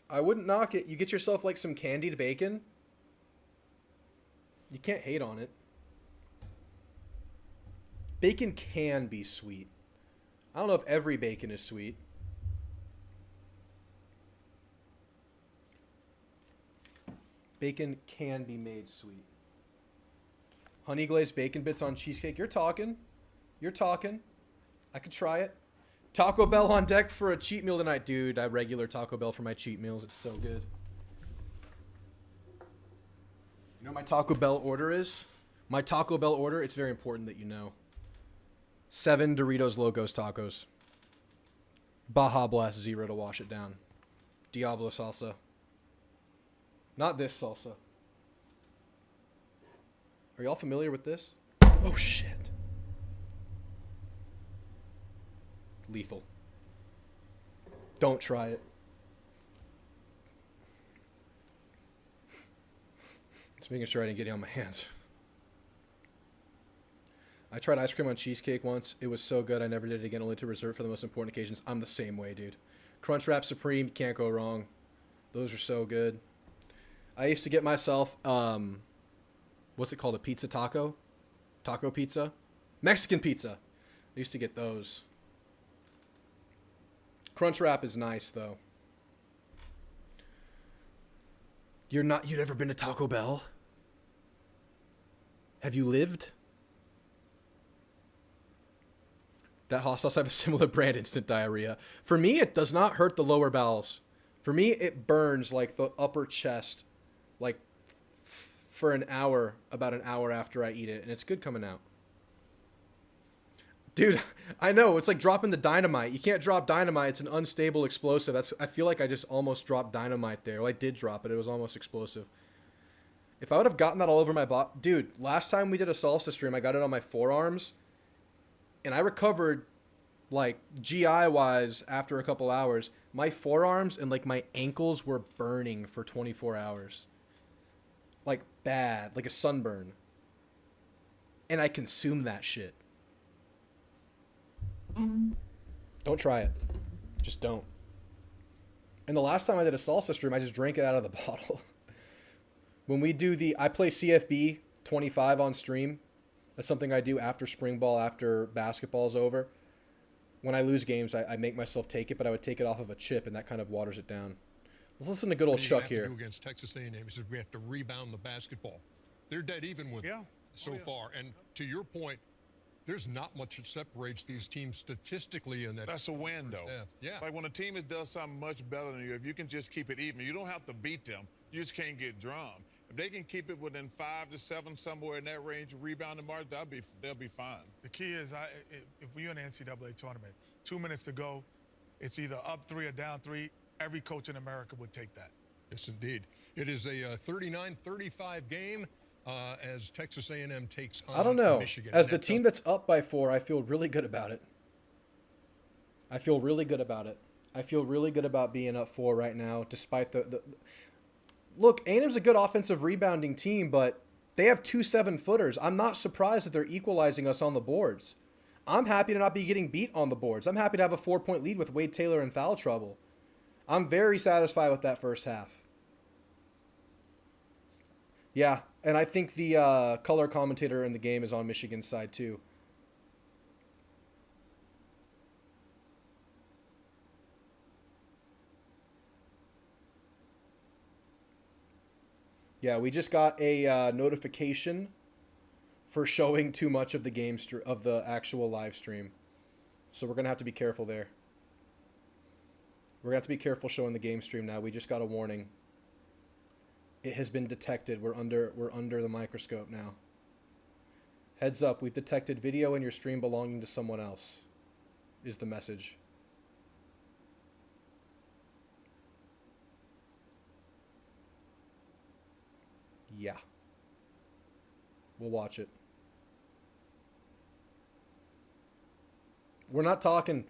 I wouldn't knock it. You get yourself like some candied bacon. You can't hate on it. Bacon can be sweet. I don't know if every bacon is sweet. Bacon can be made sweet. Honey glazed bacon bits on cheesecake. You're talking. You're talking. I could try it. Taco Bell on deck for a cheat meal tonight. Dude, I regular Taco Bell for my cheat meals. It's so good. You know what my Taco Bell order is? My Taco Bell order, it's very important that you know. 7 Doritos Locos tacos. Baja Blast Zero to wash it down. Diablo salsa. Not this salsa. Are y'all familiar with this? Oh, shit. Lethal. Don't try it. Just making sure I didn't get it on my hands. I tried ice cream on cheesecake once. It was so good. I never did it again, only to reserve for the most important occasions. I'm the same way, dude. Crunchwrap Supreme, can't go wrong. Those are so good. I used to get myself, what's it called? A pizza taco? Taco pizza? Mexican pizza. I used to get those. Crunchwrap is nice, though. You'd ever been to Taco Bell? Have you lived? That hot sauce have a similar brand, instant diarrhea. For me, it does not hurt the lower bowels. For me, it burns like the upper chest, like for an hour, about an hour after I eat it, and it's good coming out. Dude, I know, it's like dropping the dynamite. You can't drop dynamite, it's an unstable explosive. I feel like I just almost dropped dynamite there. Well, I did drop it, it was almost explosive. If I would have gotten that all over my body... Dude, last time we did a salsa stream, I got it on my forearms, and I recovered, like, GI-wise after a couple hours. My forearms and, like, my ankles were burning for 24 hours. Like, bad. Like a sunburn. And I consumed that shit. Don't try it. Just don't. And the last time I did a salsa stream, I just drank it out of the bottle. When we do I play CFB 25 on stream. That's something I do after spring ball, after basketball's over. When I lose games, I make myself take it, but I would take it off of a chip, and that kind of waters it down. Let's listen to good old Chuck here. Against Texas A&M, he said we have to rebound the basketball. They're dead even with it so far. And to your point, there's not much that separates these teams statistically in that. That's a win, though. Yeah. Like when a team does something much better than you, if you can just keep it even, you don't have to beat them. You just can't get drawn. If they can keep it within 5 to 7, somewhere in that range, rebounding mark, they'll be fine. The key is, if we're in the NCAA tournament, 2 minutes to go, it's either up 3 or down 3. Every coach in America would take that. Yes, indeed. It is a 39-35 game as Texas A&M takes on I don't know. Michigan. As the team that's up by 4, I feel really good about it. I feel really good about it. I feel really good about being up 4 right now, despite the Look, A&M's a good offensive rebounding team, but they have 2 7-footers. I'm not surprised that they're equalizing us on the boards. I'm happy to not be getting beat on the boards. I'm happy to have a 4-point lead with Wade Taylor in foul trouble. I'm very satisfied with that first half. Yeah, and I think the color commentator in the game is on Michigan's side too. Yeah, we just got a notification for showing too much of the game of the actual live stream. So we're going to have to be careful there. We're going to have to be careful showing the game stream now. We just got a warning. It has been detected. We're under the microscope now. Heads up, we've detected video in your stream belonging to someone else, is the message. Yeah. We'll watch it. We're not talking.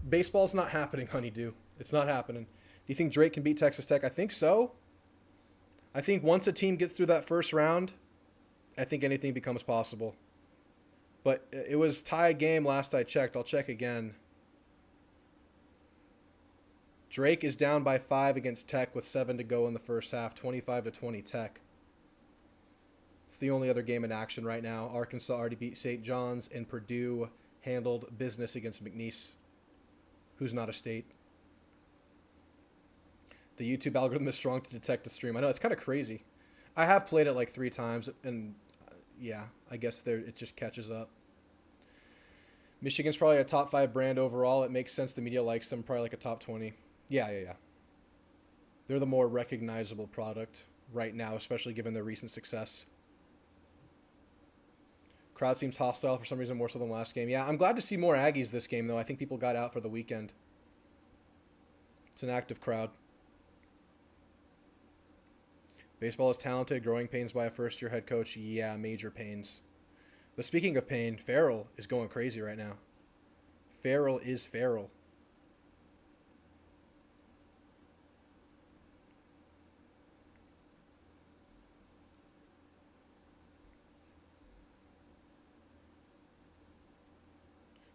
Baseball's not happening, honeydew. It's not happening. Do you think Drake can beat Texas Tech? I think so. I think once a team gets through that first round, I think anything becomes possible. But it was tie game last I checked. I'll check again. Drake is down by 5 against Tech with 7 to go in the first half. 25-20 Tech. It's the only other game in action right now. Arkansas already beat St. John's, and Purdue handled business against McNeese, who's not a state. The YouTube algorithm is strong to detect the stream. I know, it's kind of crazy. I have played it like 3 times, and yeah, I guess it just catches up. Michigan's probably a top 5 brand overall. It makes sense. The media likes them. Probably like a top 20. Yeah. They're the more recognizable product right now, especially given their recent success. Crowd seems hostile for some reason, more so than last game. Yeah, I'm glad to see more Aggies this game, though. I think people got out for the weekend. It's an active crowd. Baseball is talented. Growing pains by a first-year head coach. Yeah, major pains. But speaking of pain, Farrell is going crazy right now. Farrell is Farrell.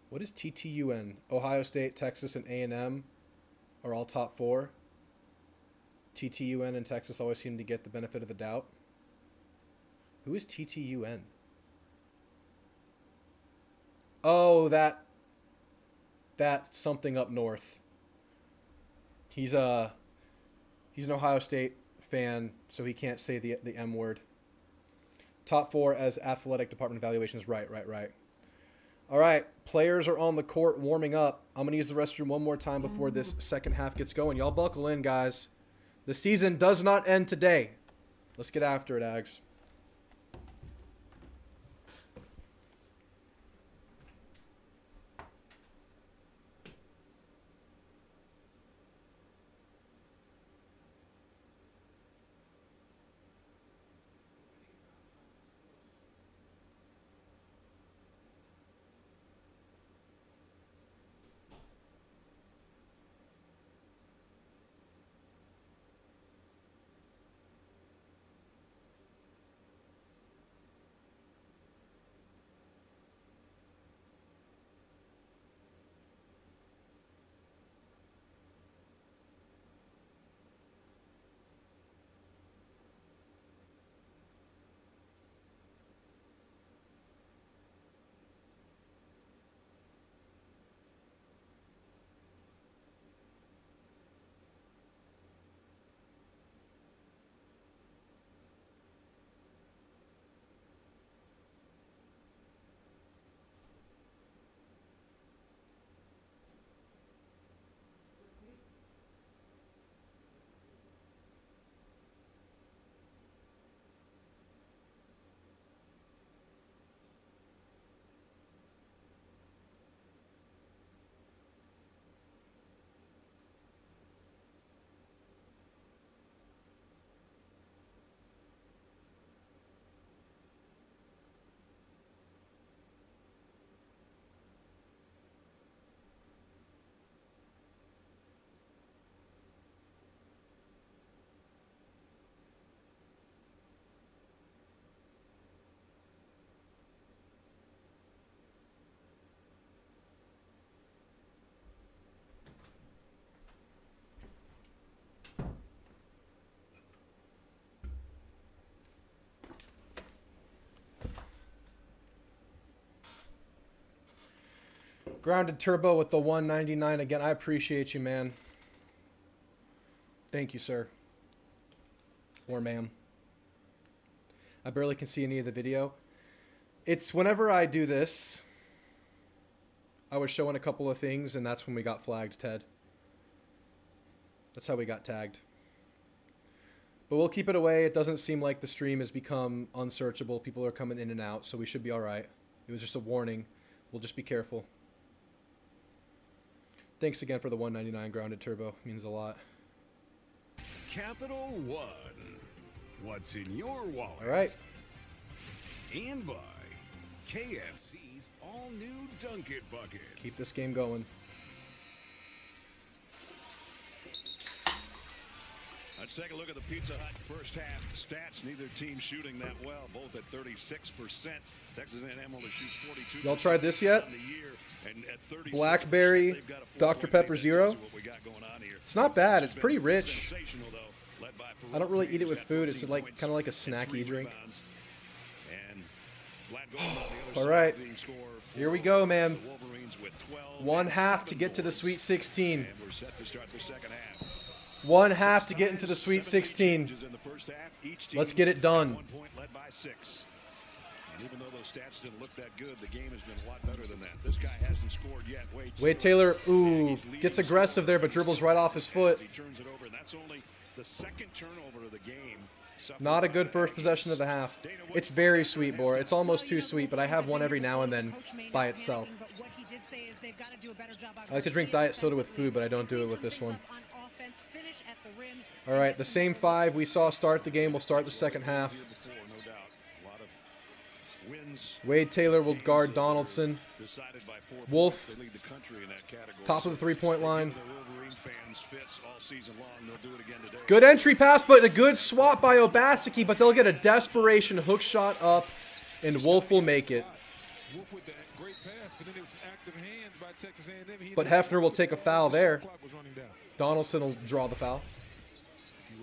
What is TTUN? Ohio State, Texas, and A&M are all top 4. TTUN and Texas always seem to get the benefit of the doubt. Who is TTUN? Oh, that's something up north. He's an Ohio State fan, so he can't say the M word. Top 4 as athletic department evaluations. Right. All right, players are on the court warming up. I'm going to use the restroom one more time before this second half gets going. Y'all buckle in, guys. The season does not end today. Let's get after it, Ags. Grounded Turbo with the 199 again. I appreciate you, man. Thank you, sir. Or ma'am. I barely can see any of the video. It's whenever I do this, I was showing a couple of things, and that's when we got flagged, Ted. That's how we got tagged. But we'll keep it away. It doesn't seem like the stream has become unsearchable. People are coming in and out, so we should be all right. It was just a warning. We'll just be careful. Thanks again for the 199 Grounded Turbo. It means a lot. Capital One. What's in your wallet? All right. And by KFC's all-new Dunk It Bucket. Keep this game going. A Let's take a look at the Pizza Hut first half stats. Neither team shooting that well, both at 36%. Texas A&M only shoots 42%. Y'all tried this yet? on the year, and at 36%, Blackberry they've got a Dr. 4-point Pepper lead. Zero. That tells you what we got going on here. It's not bad. This It's has pretty been rich. sensational, though, led by I don't really eat it with Got food. It's 14 like points kind of like a and 3 snacky drink. rebounds. And Vlad Golden on the other All side right. leading scorer for Here we go, man. the Wolverines with 12 One and half to 7 get to the boards. Sweet 16. And we're set to start the second half. One half to get into the Sweet 16. Let's get it done. 1 point led by 6. And even though those stats didn't look that good, the game has been a lot better than that. This guy hasn't scored yet. Wade Taylor, ooh, gets aggressive there, but dribbles right off his foot. He turns it over, and that's only the second turnover of the game. Not a good first possession of the half. It's very sweet, Bor. It's almost too sweet, but I have one every now and then by itself. I like to drink diet soda with food, but I don't do it with this one. All right, the same 5 we saw start the game will start the second half. Wade Taylor will guard Donaldson. Wolf, top of the three-point line. Good entry pass, but a good swap by Obaseki, but they'll get a desperation hook shot up, and Wolf will make it. But Hefner will take a foul there. Donaldson will draw the foul.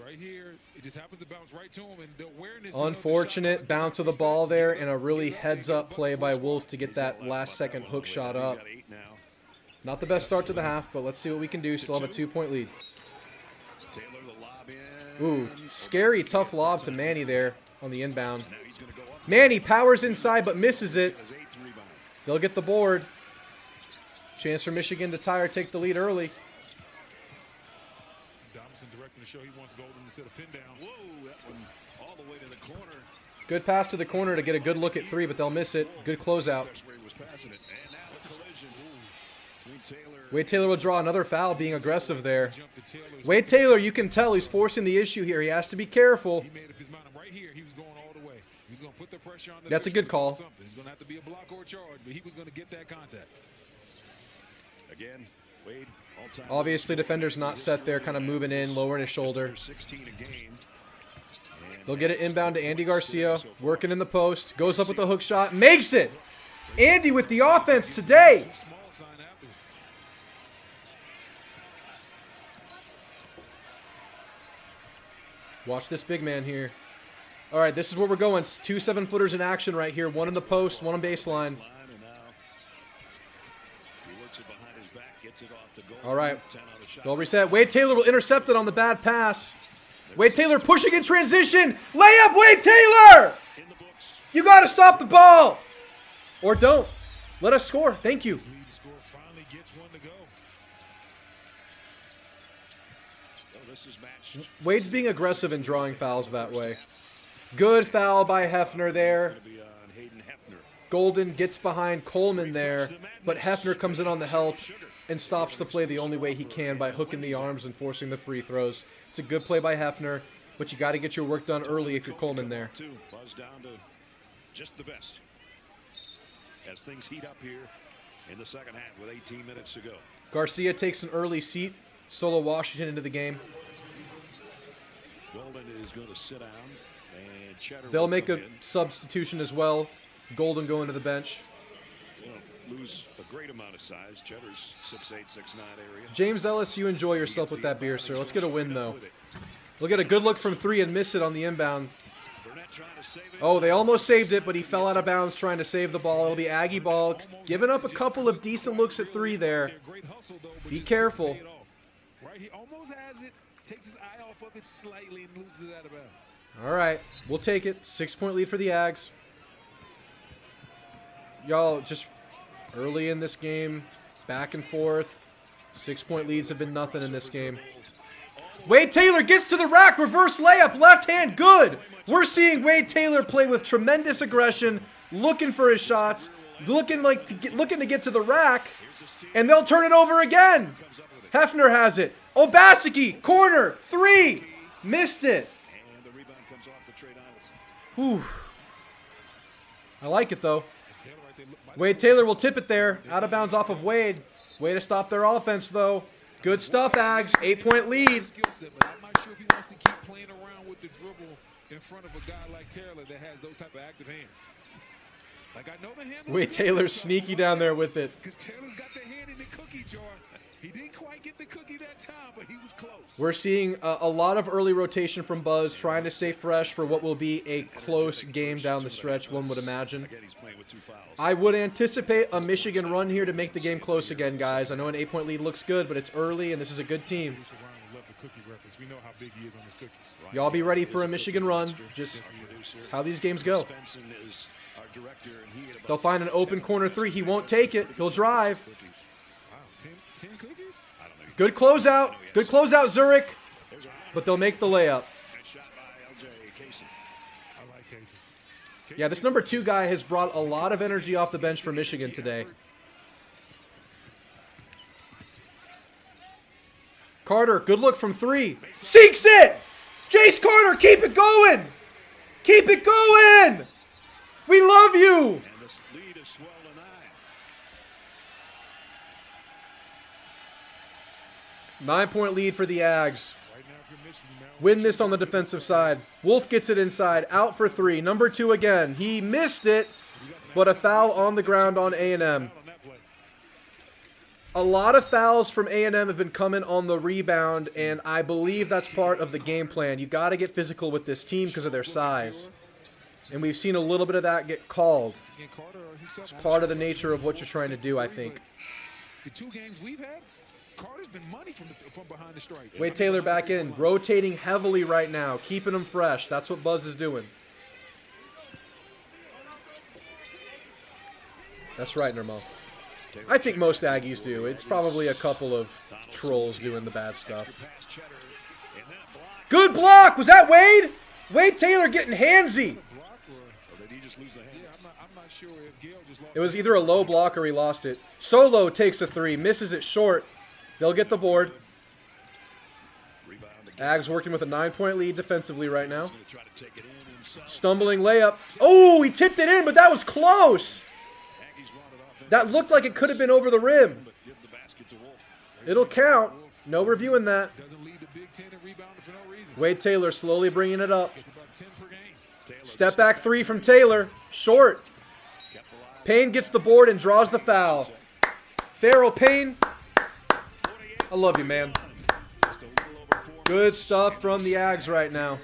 Right here, it just happens to bounce right to him, and the awareness. Unfortunate bounce of the ball there, and a really heads-up play by Wolf to get that last-second hook shot up. Not the best start to the half, but let's see what we can do. Still have a 2-point lead. Ooh, scary, tough lob to Manny there on the inbound. Manny powers inside, but misses it. They'll get the board. Chance for Michigan to tie or take the lead early. To show he wants Golden to set a pin down. Whoa, that one all the way to the corner. Good pass to the corner to get a good look at 3, but they'll miss it. Good closeout. Wade Taylor will draw another foul, being aggressive there. Wade Taylor, you can tell he's forcing the issue here. He has to be careful. He made up his mind. Right here, he was going all the way. He's going to put the pressure on. That's a good call. He's going to have to be a block or a charge, but he was going to get that contact. Again, Wade. Obviously, defender's not set there, kind of moving in, lowering his shoulder. They'll get it inbound to Andy Garcia, working in the post, goes up with the hook shot, makes it! Andy with the offense today! Watch this big man here. All right, this is where we're going. 2 7-footers in action right here. One in the post, one on baseline. All right, well reset. Wade Taylor will intercept it on the bad pass. Wade Taylor pushing in transition. Layup, Wade Taylor! You got to stop the ball. Or don't. Let us score. Thank you. Wade's being aggressive in drawing fouls that way. Good foul by Hefner there. Golden gets behind Coleman there, but Hefner comes in on the help and stops the play the only way he can by hooking the arms and forcing the free throws. It's a good play by Hefner, but you got to get your work done early if you're Coleman there. Buzz down to just the best as things heat up here in the second half with 18 minutes to go. Garcia takes an early seat. Solo Washington into the game. Golden is going to sit down, and Cheddar They'll will make come a in. substitution as well. Golden going to the bench. They'll lose a great amount of size. Cheddar's 6'8", 6'9" area. James Ellis, you enjoy yourself with that beer, sir. Let's get a win, though. We'll get a good look from 3 and miss it on the inbound. Oh, they almost saved it, but he fell out of bounds trying to save the ball. It'll be Aggie ball. Giving up a couple of decent looks at 3 there. Be careful. Right, he almost has it, takes his eye off of it slightly and loses it out of bounds. All right, we'll take it. 6-point lead for the Ags. Y'all, just early in this game, back and forth. 6-point leads have been nothing in this game. Wade Taylor gets to the rack, reverse layup, left hand, good. We're seeing Wade Taylor play with tremendous aggression, looking for his shots, looking to get to the rack, and they'll turn it over again. Hefner has it. Obaseki, corner, 3, missed it. Whew. I like it though. Wade Taylor will tip it there. Out of bounds off of Wade. Way to stop their offense though. Good stuff, Ags. 8-point lead. sure if he wants to keep playing around with the dribble in front of a guy like Taylor that has those type of active hands. Like, I know the handle. Wait, Taylor's sneaky down there with it. Because Taylor's got the hand in the cookie jar. He didn't quite get the cookie that time, but he was close. We're seeing a lot of early rotation from Buzz, trying to stay fresh for what will be a close game down the stretch, one would imagine. I would anticipate a Michigan run here to make the game close again, guys. I know an 8-point lead looks good, but it's early, and this is a good team. Y'all be ready for a Michigan run. Just how these games go. They'll find an open corner three. He won't take it. He'll drive. 10 cookies? Good closeout. Good closeout, Zurich. But they'll make the layup. Yeah, this number 2 guy has brought a lot of energy off the bench for Michigan today. Carter, good look from 3. Sinks it! Jace Carter, keep it going! Keep it going! We love you! 9-point lead for the Ags. Win this on the defensive side. Wolf gets it inside. Out for 3. Number 2 again. He missed it, but a foul on the ground on A&M. A lot of fouls from A&M have been coming on the rebound, and I believe that's part of the game plan. You got to get physical with this team because of their size. And we've seen a little bit of that get called. It's part of the nature of what you're trying to do, I think. The 2 games we've had, Carter's been money from behind the stripe. Wade Taylor back in, rotating heavily right now, keeping them fresh. That's what Buzz is doing. That's right, Nermo. I think most Aggies do. It's probably a couple of trolls doing the bad stuff. Good block! Was that Wade? Wade Taylor getting handsy. It was either a low block or he lost it. Solo takes a 3, misses it short. They'll get the board. Ags working with a 9-point lead defensively right now. Stumbling layup. Oh, he tipped it in, but that was close. That looked like it could have been over the rim. It'll count. No reviewing that. Wade Taylor slowly bringing it up. Step back 3 from Taylor. Short. Payne gets the board and draws the foul. Farrell Payne. I love you, man. Good stuff from the Ags right now.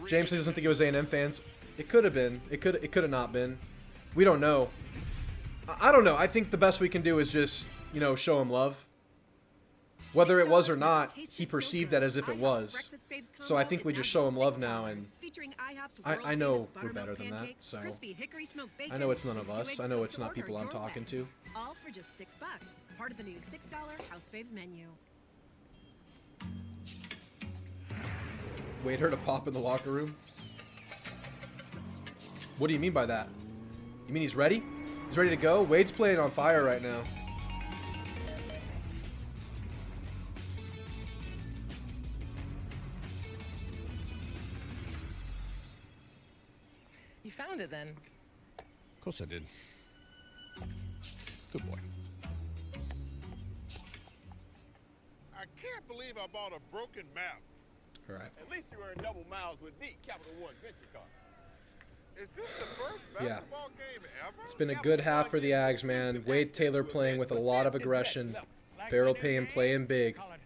James doesn't think it was A&M fans. It could have been. It could have not been. We don't know. I don't know. I think the best we can do is just, you know, show him love. Whether it was or not, he perceived that as if it was. So I think we just show him love now, and I know we're better than that. So I know it's none of us. I know it's not people I'm talking to. All for just $6. Part of the new $6 House Faves menu. Wait her to pop in the locker room? What do you mean by that? You mean he's ready? He's ready to go? Wade's playing on fire right now. You found it then. Of course I did. Good boy. I can't believe I bought a broken map. All right. At least you earned double miles with the Capital One Venture Card. Is this the first basketball game ever? It's been a good half for the Ags, man. Wade Taylor playing with a lot of aggression. Farrell Payne playing big. What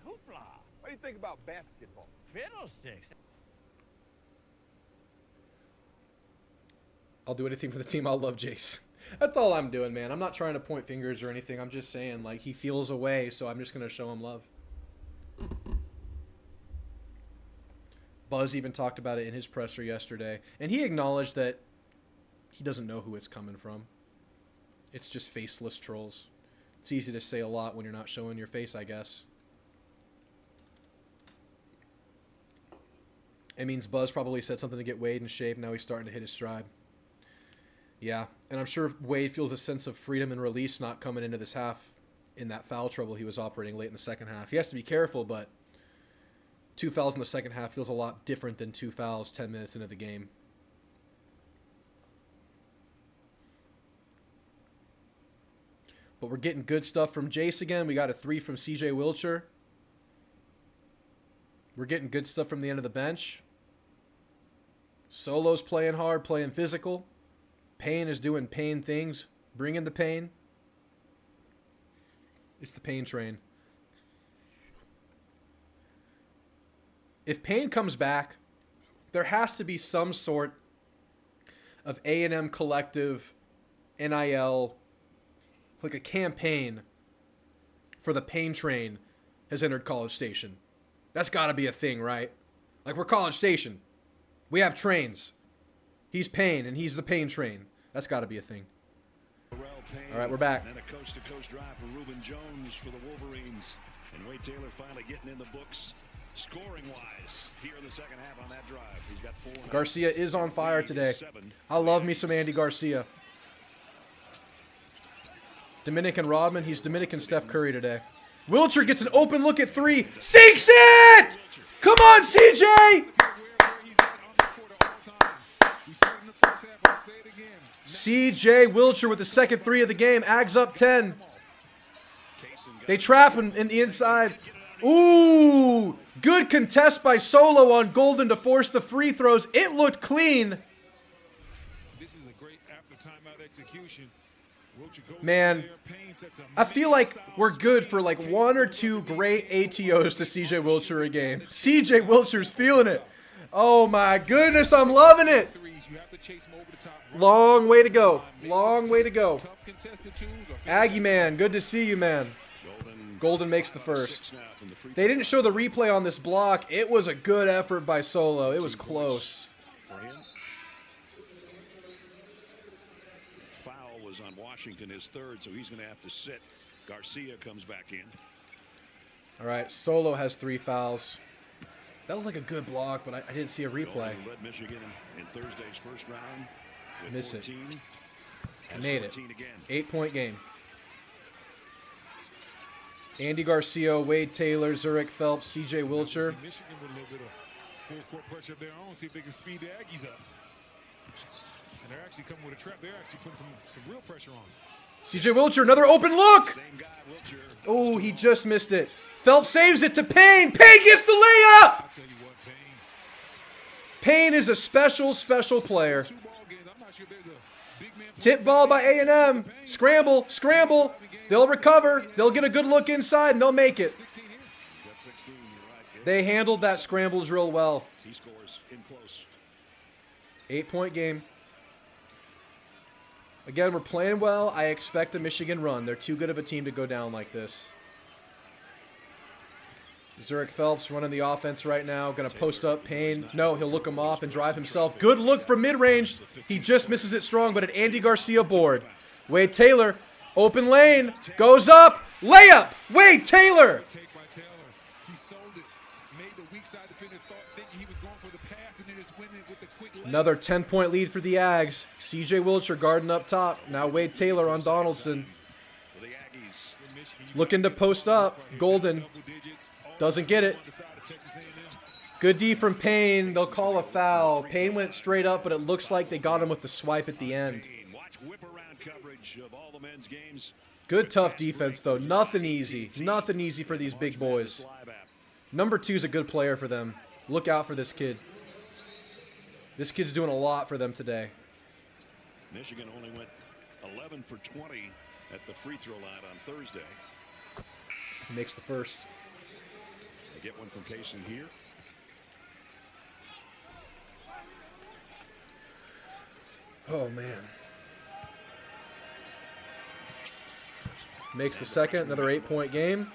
do you think about basketball? Fiddlesticks. I'll do anything for the team. I'll love Jace. That's all I'm doing, man. I'm not trying to point fingers or anything. I'm just saying, like, he feels away, so I'm just going to show him love. Buzz even talked about it in his presser yesterday, and he acknowledged that he doesn't know who it's coming from. It's just faceless trolls. It's easy to say a lot when you're not showing your face, I guess. It means Buzz probably said something to get Wade in shape. Now he's starting to hit his stride. Yeah, and I'm sure Wade feels a sense of freedom and release not coming into this half in that foul trouble he was operating late in the second half. He has to be careful, but 2 fouls in the second half feels a lot different than 2 fouls 10 minutes into the game. But we're getting good stuff from Jace again. We got a 3 from CJ Wilcher. We're getting good stuff from the end of the bench. Solo's playing hard, playing physical. Payne is doing Payne things, bringing the pain. It's the Payne train. If Payne comes back, there has to be some sort of A&M collective, NIL, like a campaign for the Payne train has entered College Station. That's got to be a thing, right? Like, we're College Station. We have trains. He's Payne, and he's the Payne train. That's got to be a thing. All right, we're back. And a coast-to-coast drive for Reuben Jones for the Wolverines. And Wade Taylor finally getting in the books scoring-wise here in the second half on that drive. He's got 4. Garcia is on fire today. I love me some Andy Garcia. Dominican Rodman. He's Dominican Steph Curry today. Wilcher gets an open look at 3. Sinks it! Come on, CJ! CJ Wilcher with the second 3 of the game. Ags up 10. They trap him in the inside. Ooh! Good contest by Solo on Golden to force the free throws. It looked clean. This is a great after timeout execution. Man, I feel like we're good for like 1 or 2 great ATOs to CJ Wilcher a game. CJ Wilcher's feeling it. Oh my goodness, I'm loving it. Long way to go. Long way to go. Aggie man, good to see you, man. Golden makes the first. They didn't show the replay on this block. It was a good effort by Solo. It was close. Foul was on Washington, his 3rd, so he's going to have to sit. Garcia comes back in. All right, Solo has 3 fouls. That looked like a good block, but I didn't see a replay. Led Michigan in Thursday's first round. Miss it. Made it. 8-point game. Andy Garcia, Wade Taylor, Zurich Phelps, CJ Wilcher. Michigan with a little bit of full court pressure of their own. See if they can speed the Aggies up. And they're actually coming with a trap. They're actually putting some real pressure on. CJ Wilcher, another open look. Oh, he just missed it. Phelps saves it to Payne. Payne gets the layup. Payne is a special, special player. Tip ball by A&M. Scramble, scramble. They'll recover. They'll get a good look inside, and they'll make it. They handled that scramble drill well. 8-point game. Again, we're playing well. I expect a Michigan run. They're too good of a team to go down like this. Zurich Phelps running the offense right now. Going to post up Payne. No, he'll look him off and drive himself. Good look from mid-range. He just misses it strong, but an Andy Garcia board. Wade Taylor, open lane, goes up, layup. Wade Taylor. Another 10-point lead for the Ags. CJ Wilcher guarding up top. Now Wade Taylor on Donaldson. Looking to post up. Golden doesn't get it. Good D from Payne. They'll call a foul. Payne went straight up, but it looks like they got him with the swipe at the end. Good tough defense, though. Nothing easy. Nothing easy for these big boys. Number 2 is a good player for them. Look out for this kid. This kid's doing a lot for them today. Michigan only went 11 for 20 at the free throw line on Thursday. He makes the first. They get one from Payson here. Oh, man. Makes the second. Another 8-point game.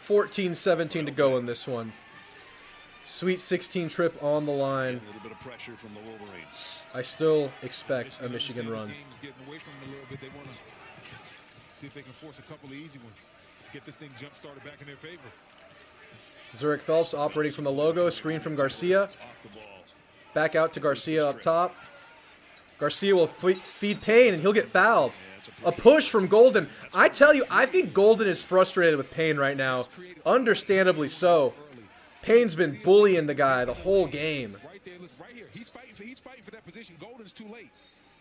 14-17 to go in this one. Sweet 16 trip on the line. A little bit of pressure from the Wolverines. I still expect a Michigan run. Getting away from them a little bit. They want to see if they can force a couple of easy ones. Get this thing jump started back in their favor. Zurich Phelps operating from the logo. Screen from Garcia. Back out to Garcia up top. Garcia will feed Payne, and he'll get fouled. A push from Golden. I tell you, I think Golden is frustrated with Payne right now. Understandably so. Payne's been bullying the guy the whole game. Right there, listen, right here. He's fighting for that position. Golden's too late.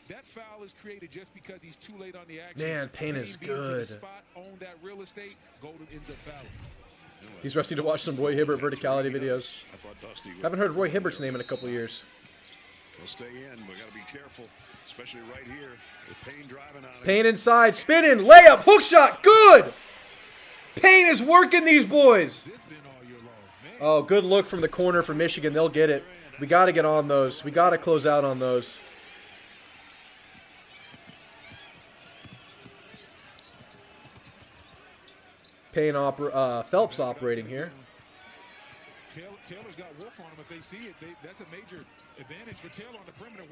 That foul is created just because he's too late on the action. Man, Payne is good. Spot on that real estate, Golden ends up fouling. He's rusty to watch some Roy Hibbert verticality videos. I thought Dusty would. Haven't heard Roy Hibbert's name in a couple years. He'll stay in. We got to be careful, especially right here with Payne driving on it. Payne inside, spinning, layup, hook shot, good! Payne is working these boys. Oh, good look from the corner for Michigan. They'll get it. We got to get on those. We got to close out on those. Payne Phelps operating here. Taylor's got Wolf on him. If they see it, that's a major advantage for Taylor on the perimeter.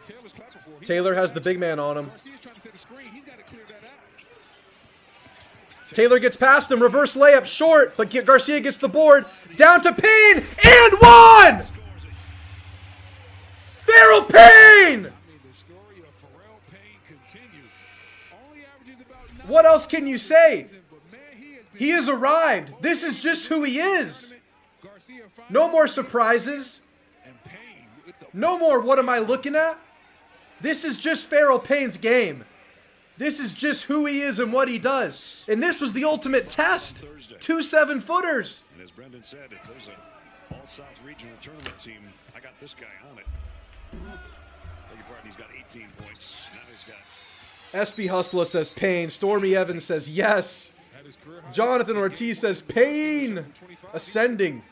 Taylor's clapping for him. Taylor has the big man on him. Garcia's trying to set a screen. He's got to clear that out. Taylor gets past him. Reverse layup short. But Garcia gets the board. Down to Payne. And one! Farrell Payne! What else can you say? He has arrived. This is just who he is. No more surprises. No more what am I looking at? This is just Farrell Payne's game. This is just who he is and what he does. And this was the ultimate test. 2 7-footers. And as Brendan said, if there's an all-South regional tournament team, I got this guy on it. Beg your pardon, he's got 18 points. Now he's got... SB Hustler says Payne. Stormy Evans says yes. Jonathan Ortiz says Payne. Ascending.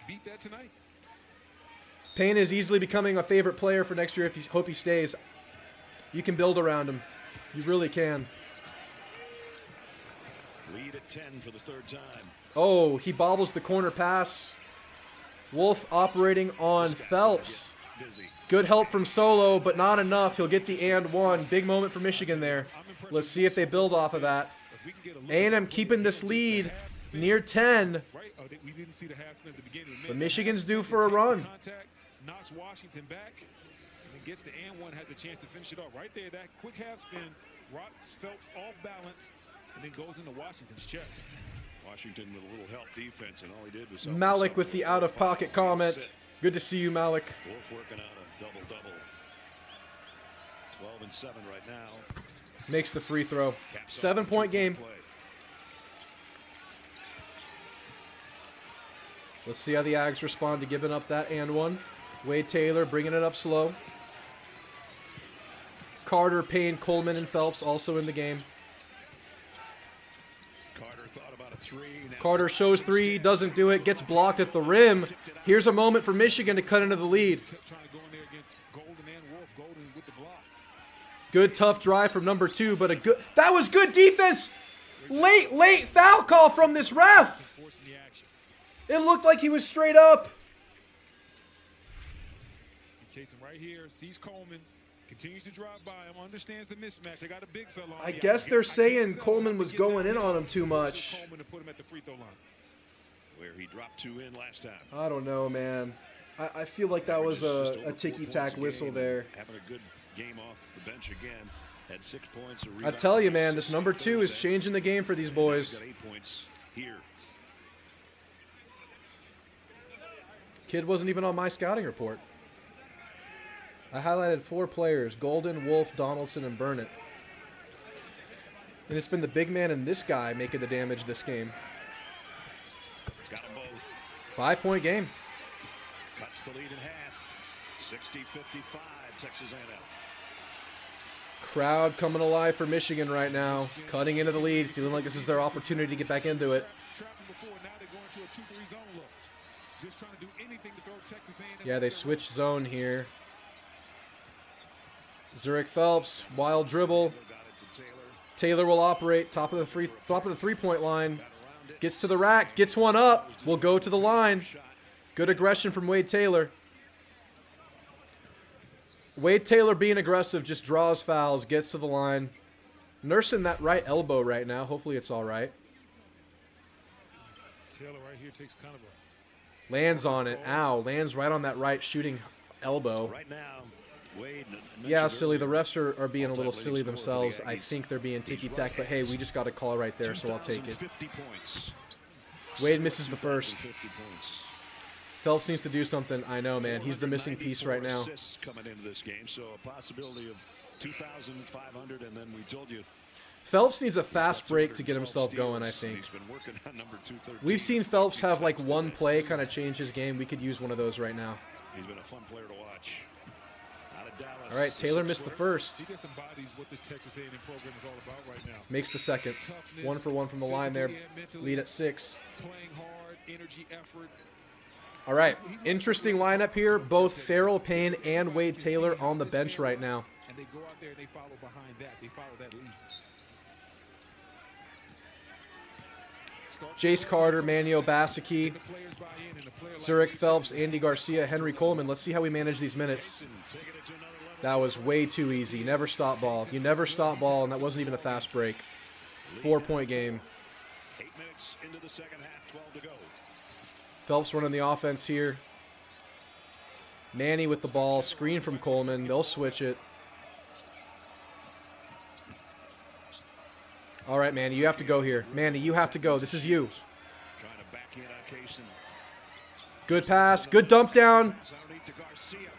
Payne is easily becoming a favorite player for next year if you hope he stays. You can build around him. You really can. Lead at 10 for the third time. Oh, he bobbles the corner pass. Wolf operating on Phelps. Good help from Solo, but not enough. He'll get the and one. Big moment for Michigan there. Let's see if they build off of that. A&M keeping this lead near 10. But Michigan's due for a run. Knocks Washington back. And gets the and one, has a chance to finish it off. Right there, that quick half spin rocks Phelps off balance and then goes into Washington's chest. Washington with a little help defense, and all he did was Malik with the out-of-pocket comment. Good to see you, Malik. Wolf working on a double-double. 12 and 7 right now. Makes the free throw. 7-point game. Let's see how the Ags respond to giving up that and one. Wade Taylor bringing it up slow. Carter, Payne, Coleman, and Phelps also in the game. Carter thought about a three. Carter shows three, doesn't do it, gets blocked at the rim. Here's a moment for Michigan to cut into the lead. Good tough drive from number 2, but that was good defense. Late foul call from this ref. It looked like he was straight up. Chasing right here, sees Coleman, continues to drive by him, understands the mismatch. They got a big fella on. I guess they're saying Coleman was going in on him too much. Coleman to put him at the free throw line. Where he dropped 2 in last time. I don't know, man. I feel like that was a ticky-tack whistle there. Having a good game off the bench again. Had 6 points. I tell you, man, this number 2 is changing the game for these boys. Got 8 points here. Kid wasn't even on my scouting report. I highlighted 4 players: Golden, Wolf, Donaldson, and Burnett. And it's been the big man and this guy making the damage this game. Got them both. 5-point game. Cuts the lead in half. 60-55, Texas A&M. Crowd coming alive for Michigan right now. Cutting into the lead, feeling like this is their opportunity to get back into it. Yeah, they switched zone here. Zurich Phelps, wild dribble. Taylor will operate top of the 3-point line. Gets to the rack, gets one up. Will go to the line. Good aggression from Wade Taylor. Wade Taylor being aggressive, just draws fouls, gets to the line. Nursing that right elbow right now. Hopefully it's all right. Taylor right here takes kind of a lands on it. Ow. Lands right on that right shooting elbow. Right now, Wade. Yeah, silly. The refs are being a little silly themselves. I think they're being ticky-tack, but hey, we just got a call right there, so I'll take it. Wade misses the first. Phelps needs to do something. I know, man. He's the missing piece right now. Coming into this game, so a possibility of 2,500, and then we told you Phelps needs a fast break to get himself going, I think. We've seen Phelps have like one play kind of change his game. We could use one of those right now. He's been a fun player to watch. All right, Taylor missed the first. He just embodies what this Texas A&M program is all about right now. Makes the second. 1 for 1 from the line there. Lead at 6. Playing hard, energy, effort. All right, interesting lineup here. Both Farrell Payne and Wade Taylor on the bench right now. And they go out there and they follow behind that. They follow that lead. Jace Carter, Manny Obaseki, Zurich Phelps, Andy Garcia, Henry Coleman. Let's see how we manage these minutes. That was way too easy. Never stop ball. You never stop ball, and that wasn't even a fast break. 4-point game. 8 minutes into the second half, 12 to go. Phelps running the offense here. Manny with the ball. Screen from Coleman. They'll switch it. All right, Manny, you have to go here. Manny, you have to go. This is you. Good pass. Good dump down.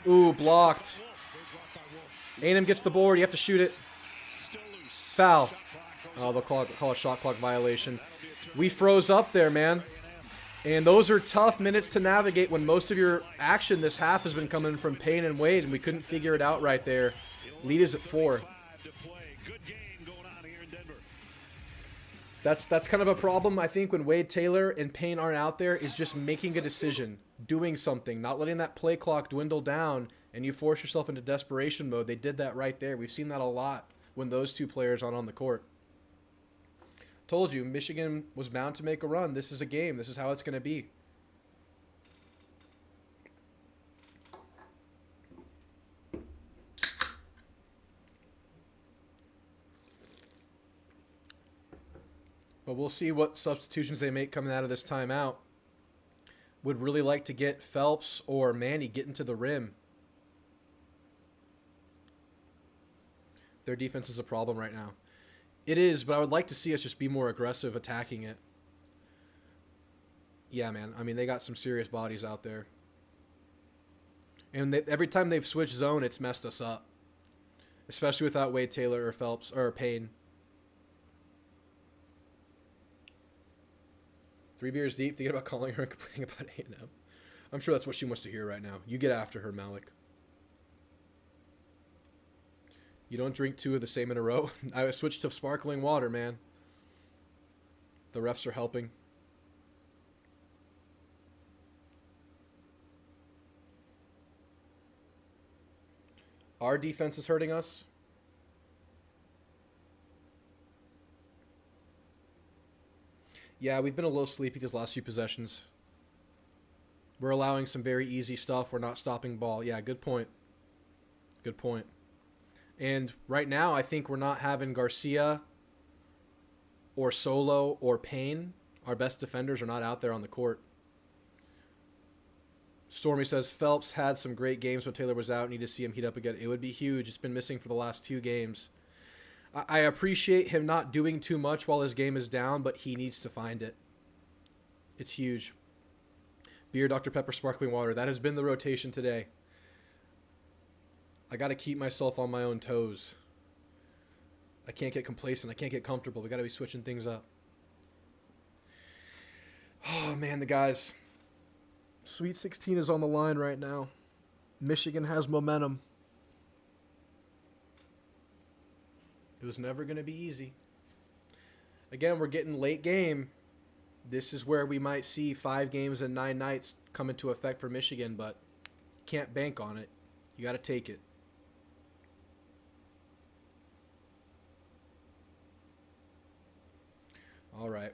Ooh, blocked. A&M gets the board. You have to shoot it. Foul. Oh, they'll call a shot clock violation. We froze up there, man. And those are tough minutes to navigate when most of your action this half has been coming from Payne and Wade, and we couldn't figure it out right there. Lead is at 4. That's kind of a problem, I think, when Wade Taylor and Payne aren't out there, is just making a decision, doing something, not letting that play clock dwindle down, and you force yourself into desperation mode. They did that right there. We've seen that a lot when those two players aren't on the court. Told you, Michigan was bound to make a run. This is a game. This is how it's going to be. But we'll see what substitutions they make coming out of this timeout. Would really like to get Phelps or Manny getting to the rim. Their defense is a problem right now. It is, but I would like to see us just be more aggressive attacking it. Yeah, man. I mean, they got some serious bodies out there. And every time they've switched zone, it's messed us up. Especially without Wade Taylor or Phelps or Payne. 3 beers deep, thinking about calling her and complaining about A&M. I'm sure that's what she wants to hear right now. You get after her, Malik. You don't drink 2 of the same in a row. I switched to sparkling water, man. The refs are helping. Our defense is hurting us. Yeah, we've been a little sleepy these last few possessions. We're allowing some very easy stuff. We're not stopping ball. Yeah, good point. Good point. And right now, I think we're not having Garcia or Solo or Payne. Our best defenders are not out there on the court. Stormy says, Phelps had some great games when Taylor was out. Need to see him heat up again. It would be huge. It's been missing for the last 2 games. I appreciate him not doing too much while his game is down, but he needs to find it. It's huge. Beer, Dr. Pepper, sparkling water. That has been the rotation today. I got to keep myself on my own toes. I can't get complacent. I can't get comfortable. We got to be switching things up. Oh, man, the guys. Sweet 16 is on the line right now. Michigan has momentum. It was never going to be easy. Again, we're getting late game. This is where we might see 5 games and 9 nights come into effect for Michigan, but can't bank on it. You got to take it. All right.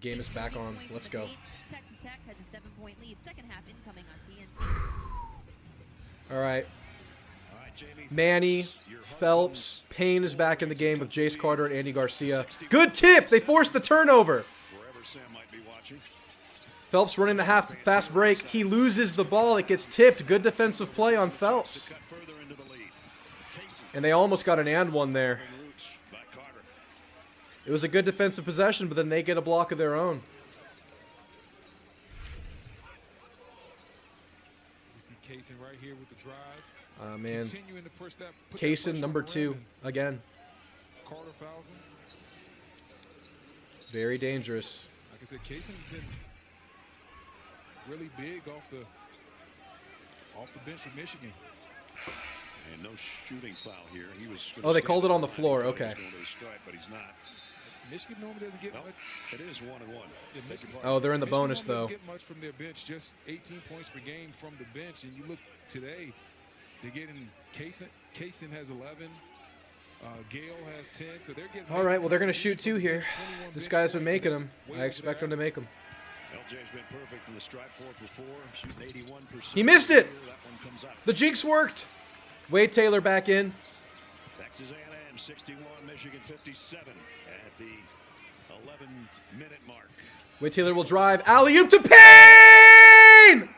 Game is back on. Let's go. Texas Tech has a 7-point lead. Second half incoming on TNT. All right. Manny, Phelps, Payne is back in the game with Jace Carter and Andy Garcia. Good tip. They forced the turnover. Phelps running the half fast break. He loses the ball. It gets tipped. Good defensive play on Phelps. And they almost got an and one there. It was a good defensive possession, but then they get a block of their own. We see Kaysen right here with the drive. Man. Continuing to push that, Kaysen, number 2, again. Carter fouls him. Very dangerous. Like I said, Cason's been really big off the bench for Michigan. And no shooting foul here. He was. Oh, they called it on the floor. Okay. But he's not. Michigan normally doesn't get much. It is 1-1. Oh, they're in the Michigan bonus though. Doesn't get much from their bench. Just 18 points per game from the bench. And you look today, they're getting Cason has 11. Gale has 10. So they're getting. All right. Well, they're gonna shoot 2 here. This guy's been making them. I expect him to make them. LJ's been perfect from the stripe, 4 for 4, shooting 81%. He missed it. That one comes up. The jinx worked. Wade Taylor back in. Texas A&M 61, Michigan 57 at the 11-minute mark. Wade Taylor will drive. Alley-oop to Payne!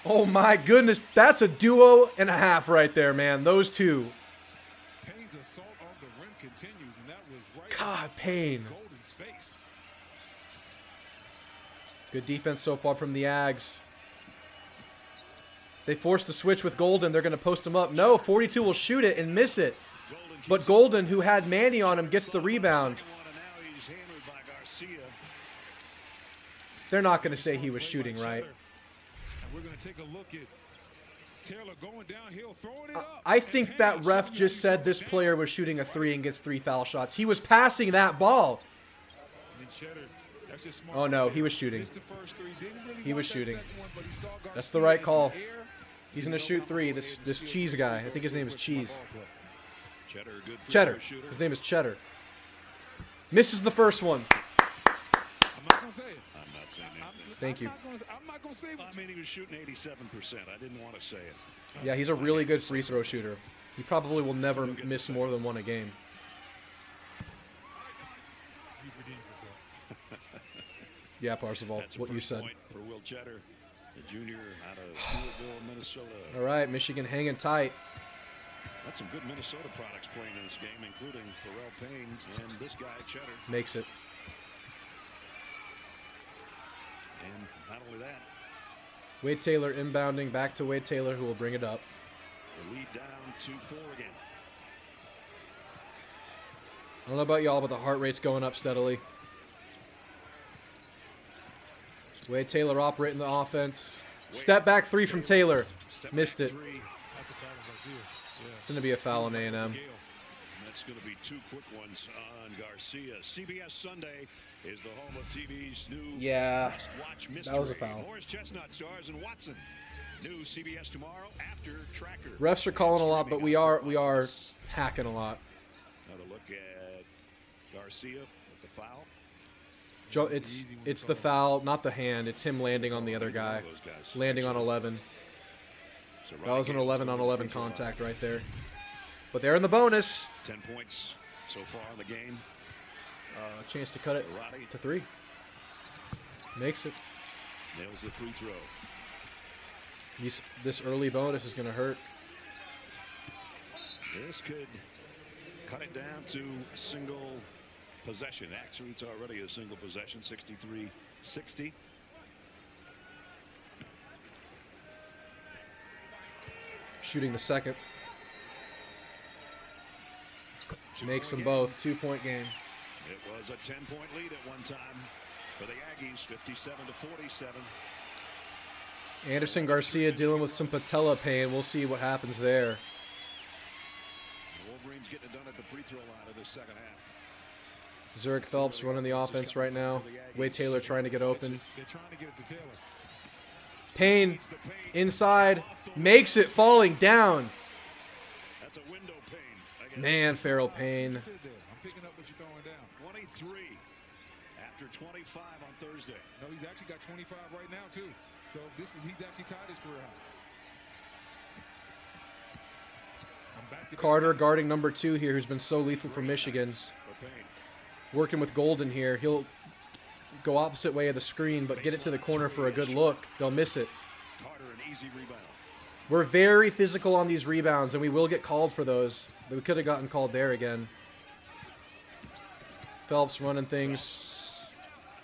Oh my goodness. That's a duo and a half right there, man. Those two. Payne's assault on the rim continues, and that was right. God, Payne. Golden's face. Good defense so far from the Ags. They forced the switch with Golden. They're going to post him up. No, 42 will shoot it and miss it. But Golden, who had Manny on him, gets the rebound. They're not going to say he was shooting, right? And we're going to take a look at Taylor going downhill, throwing it up. I think that ref just said this player was shooting a 3 and gets 3 foul shots. He was passing that ball. Oh, no, he was shooting. He was shooting. That's the right call. He's going to shoot 3. This Cheese guy. I think his name is Cheese. Cheddar. His name is Cheddar. Misses the first one. I'm not going to say it. I'm not saying anything. Thank you. I'm not going to say it. I mean, he was shooting 87%. I didn't want to say it. Yeah, he's a really good free throw shooter. He probably will never miss more than 1 a game. Yeah, Parzival, what you said. For Will Cheddar, the junior out of Steelville, Minnesota. All right, Michigan hanging tight. That's some good Minnesota products playing in this game, including Pharrell Payne and this guy, Cheddar. Makes it. And not only that. Wade Taylor inbounding back to Wade Taylor, who will bring it up. The lead down 2-4 again. I don't know about y'all, but the heart rate's going up steadily. Wade Taylor operating the offense. Step back 3 from Taylor. Missed it. It's going to be a foul on A&M. That's going to be 2 quick ones on Garcia. CBS Sunday is the home of TV's new must-watch mystery. That was a foul. Morris Chestnut stars and Watson. New CBS tomorrow after Tracker. Refs are calling a lot, but we are hacking a lot. Another look at Garcia with the foul. Joe, it's the foul, not the hand. It's him landing on the other guy, landing on 11. That was an 11-on-11 contact right there. But they're in the bonus. 10 points so far in the game. Chance to cut it to 3. Makes it. Nails the free throw. This early bonus is going to hurt. This could cut it down to a single possession. Actually, it's already a single possession, 63-60. Shooting the second. Makes them both. 2-point game. It was a 10-point lead at one time for the Aggies, 57-47. Anderson Garcia dealing with some patella pain. We'll see what happens there. The Wolverines getting it done at the free throw line of the second half. Zurich Phelps running the offense right now. Wade Taylor trying to get open. They're trying to get it to Taylor. Payne inside. Makes it, falling down. That's a window Payne. Man, Farrell Payne. I'm picking up what you're throwing down. 23 after 25 on Thursday. No, he's actually got 25 right now, too. So he's actually tied his career high. Carter guarding number 2 here, who's been so lethal for Michigan. Working with Golden here. He'll go opposite way of the screen, but get it to the corner for a good look. They'll miss it. Carter, an easy rebound. We're very physical on these rebounds, and we will get called for those. We could have gotten called there again. Phelps running things.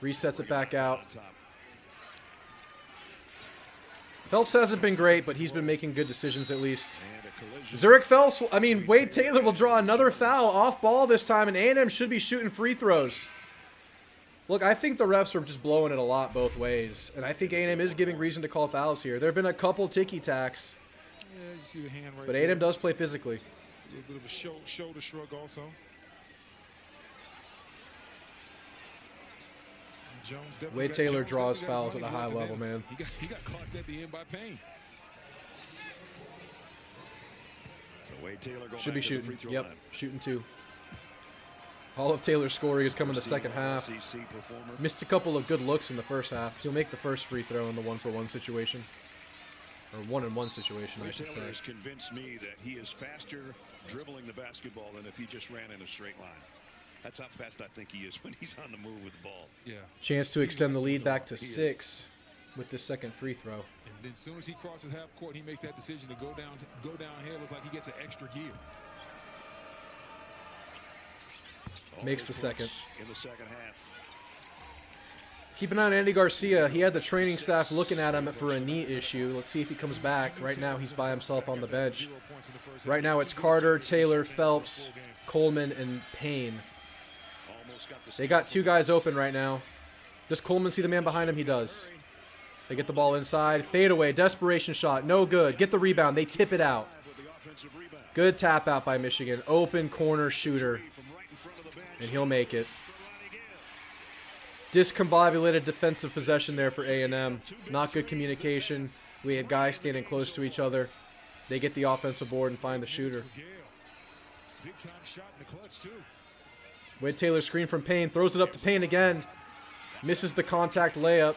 Resets it back out. Phelps hasn't been great, but he's been making good decisions at least. Zurich Phelps, Wade Taylor will draw another foul off ball this time, and A&M should be shooting free throws. Look, I think the refs are just blowing it a lot both ways, and I think A&M is giving reason to call fouls here. There have been a couple ticky-tacks, Yeah, you see the hand right but there. A&M does play physically. A little bit of a shoulder shrug also. Jones Wade Taylor draws fouls at a high level, man. He got clocked at the end by Payne. So Wade Taylor going Should be back to the shooting. free throw Yep, line. shooting 2. All of Taylor's scoring has come in the second half. Missed a couple of good looks in the first half. He'll make the first free throw in the 1-for-1 situation. Or 1-on-1 situation, I Wade should Taylor say. has convinced me that he is faster dribbling the basketball than if he just ran in a straight line. That's how fast I think he is when he's on the move with the ball. Yeah. Chance to extend the lead back to 6 with this second free throw. And then as soon as he crosses half court, he makes that decision to go downhill. It's like he gets an extra gear. Makes the second. In the second half. Keep an eye on Andy Garcia. He had the training staff looking at him for a knee issue. Let's see if he comes back. Right now, he's by himself on the bench. Right now, it's Carter, Taylor, Phelps, Coleman, and Payne. They got 2 guys open right now. Does Coleman see the man behind him? He does. They get the ball inside. Fadeaway, desperation shot. No good. Get the rebound. They tip it out. Good tap out by Michigan. Open corner shooter. And he'll make it. Discombobulated defensive possession there for A&M. Not good communication. We had guys standing close to each other. They get the offensive board and find the shooter. Big time shot in the clutch, too. Wade Taylor screen from Payne. Throws it up to Payne again. Misses the contact layup.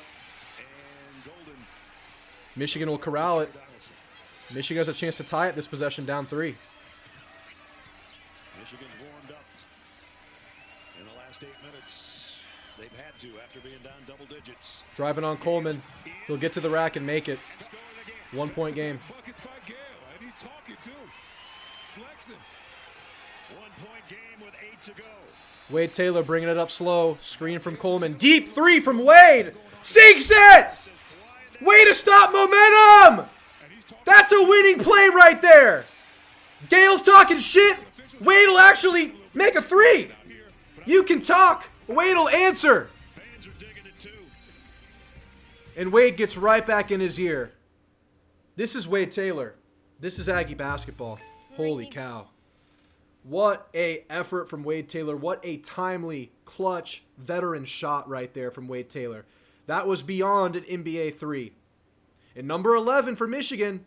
Michigan will corral it. Michigan has a chance to tie it this possession, down 3. Michigan's warmed up in the last 8 minutes. They've had to after being down double digits. Driving on Coleman. He'll get to the rack and make it. 1-point game. Buckets by Gale, and he's talking too. Flexing. 1-point game with 8 to go. Wade Taylor bringing it up slow. Screen from Coleman. Deep 3 from Wade. Sinks it! Way to stop momentum! That's a winning play right there. Gale's talking shit. Wade will actually make a 3. You can talk. Wade will answer. And Wade gets right back in his ear. This is Wade Taylor. This is Aggie basketball. Holy cow. What a effort from Wade Taylor. What a timely, clutch, veteran shot right there from Wade Taylor. That was beyond an NBA 3. And number 11 for Michigan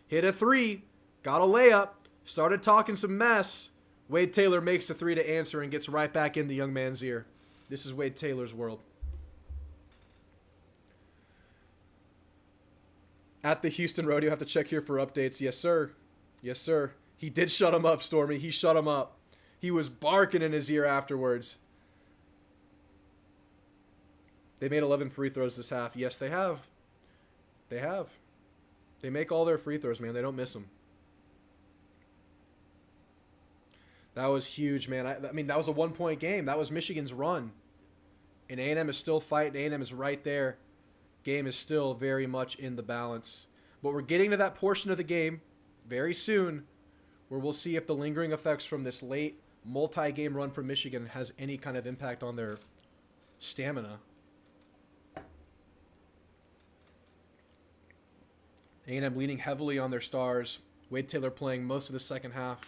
hit a 3, got a layup, started talking some mess. Wade Taylor makes the 3 to answer and gets right back in the young man's ear. This is Wade Taylor's world. At the Houston Rodeo, have to check here for updates. Yes, sir. Yes, sir. He did shut him up, Stormy. He shut him up. He was barking in his ear afterwards. They made 11 free throws this half. Yes, they have. They have. They make all their free throws, man. They don't miss them. That was huge, man. I mean, that was a 1-point game. That was Michigan's run. And A&M is still fighting. A&M is right there. Game is still very much in the balance. But we're getting to that portion of the game very soon where we'll see if the lingering effects from this late multi-game run from Michigan has any kind of impact on their stamina. A&M leaning heavily on their stars. Wade Taylor playing most of the second half.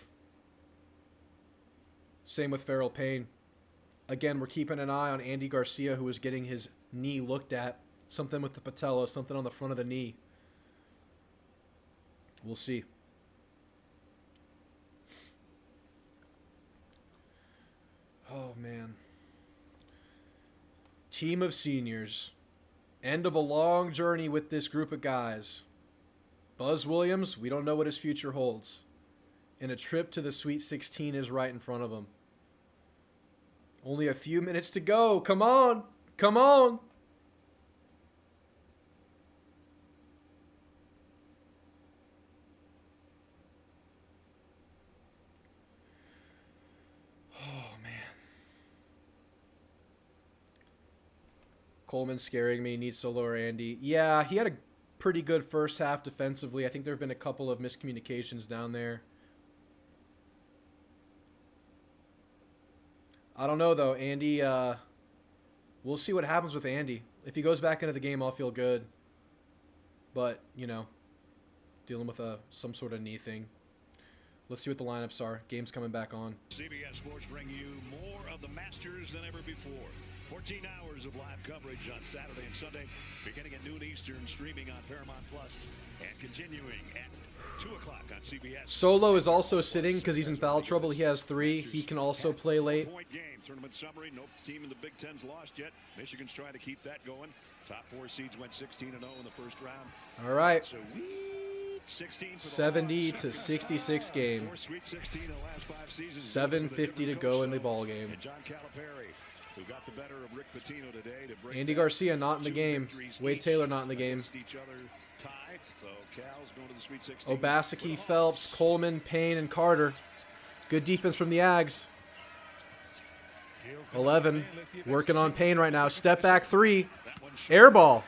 Same with Farrell Payne. Again, we're keeping an eye on Andy Garcia, who is getting his knee looked at. Something with the patella, something on the front of the knee. We'll see. Oh, man. Team of seniors. End of a long journey with this group of guys. Buzz Williams, we don't know what his future holds. And a trip to the Sweet 16 is right in front of him. Only a few minutes to go. Come on. Come on. Coleman scaring me. Needs to lower Andy. Yeah, he had a pretty good first half defensively. I think there have been a couple of miscommunications down there. I don't know, though. Andy, we'll see what happens with Andy. If he goes back into the game, I'll feel good. But, you know, dealing with some sort of knee thing. Let's see what the lineups are. Game's coming back on. CBS Sports bring you more of the Masters than ever before. 14 hours of live coverage on Saturday and Sunday, beginning at noon Eastern, streaming on Paramount Plus, and continuing at 2 o'clock on CBS. Solo is also sitting because he's in foul trouble. He has 3. He can also play late. Point game. Tournament summary. No team in the Big Ten's lost yet. Michigan's trying to keep that going. Top 4 seeds went 16-0 in the first round. All right. So 70 to 66 game. 7:50 to go in the ball game. And John Calipari, who got the better of Rick Pitino today to break Andy Garcia not in the game. Wade Taylor not in the game. Obaseki, Phelps, Coleman, Payne, and Carter. Good defense from the Ags. 11. Working on Payne right now. Step back 3. Air ball.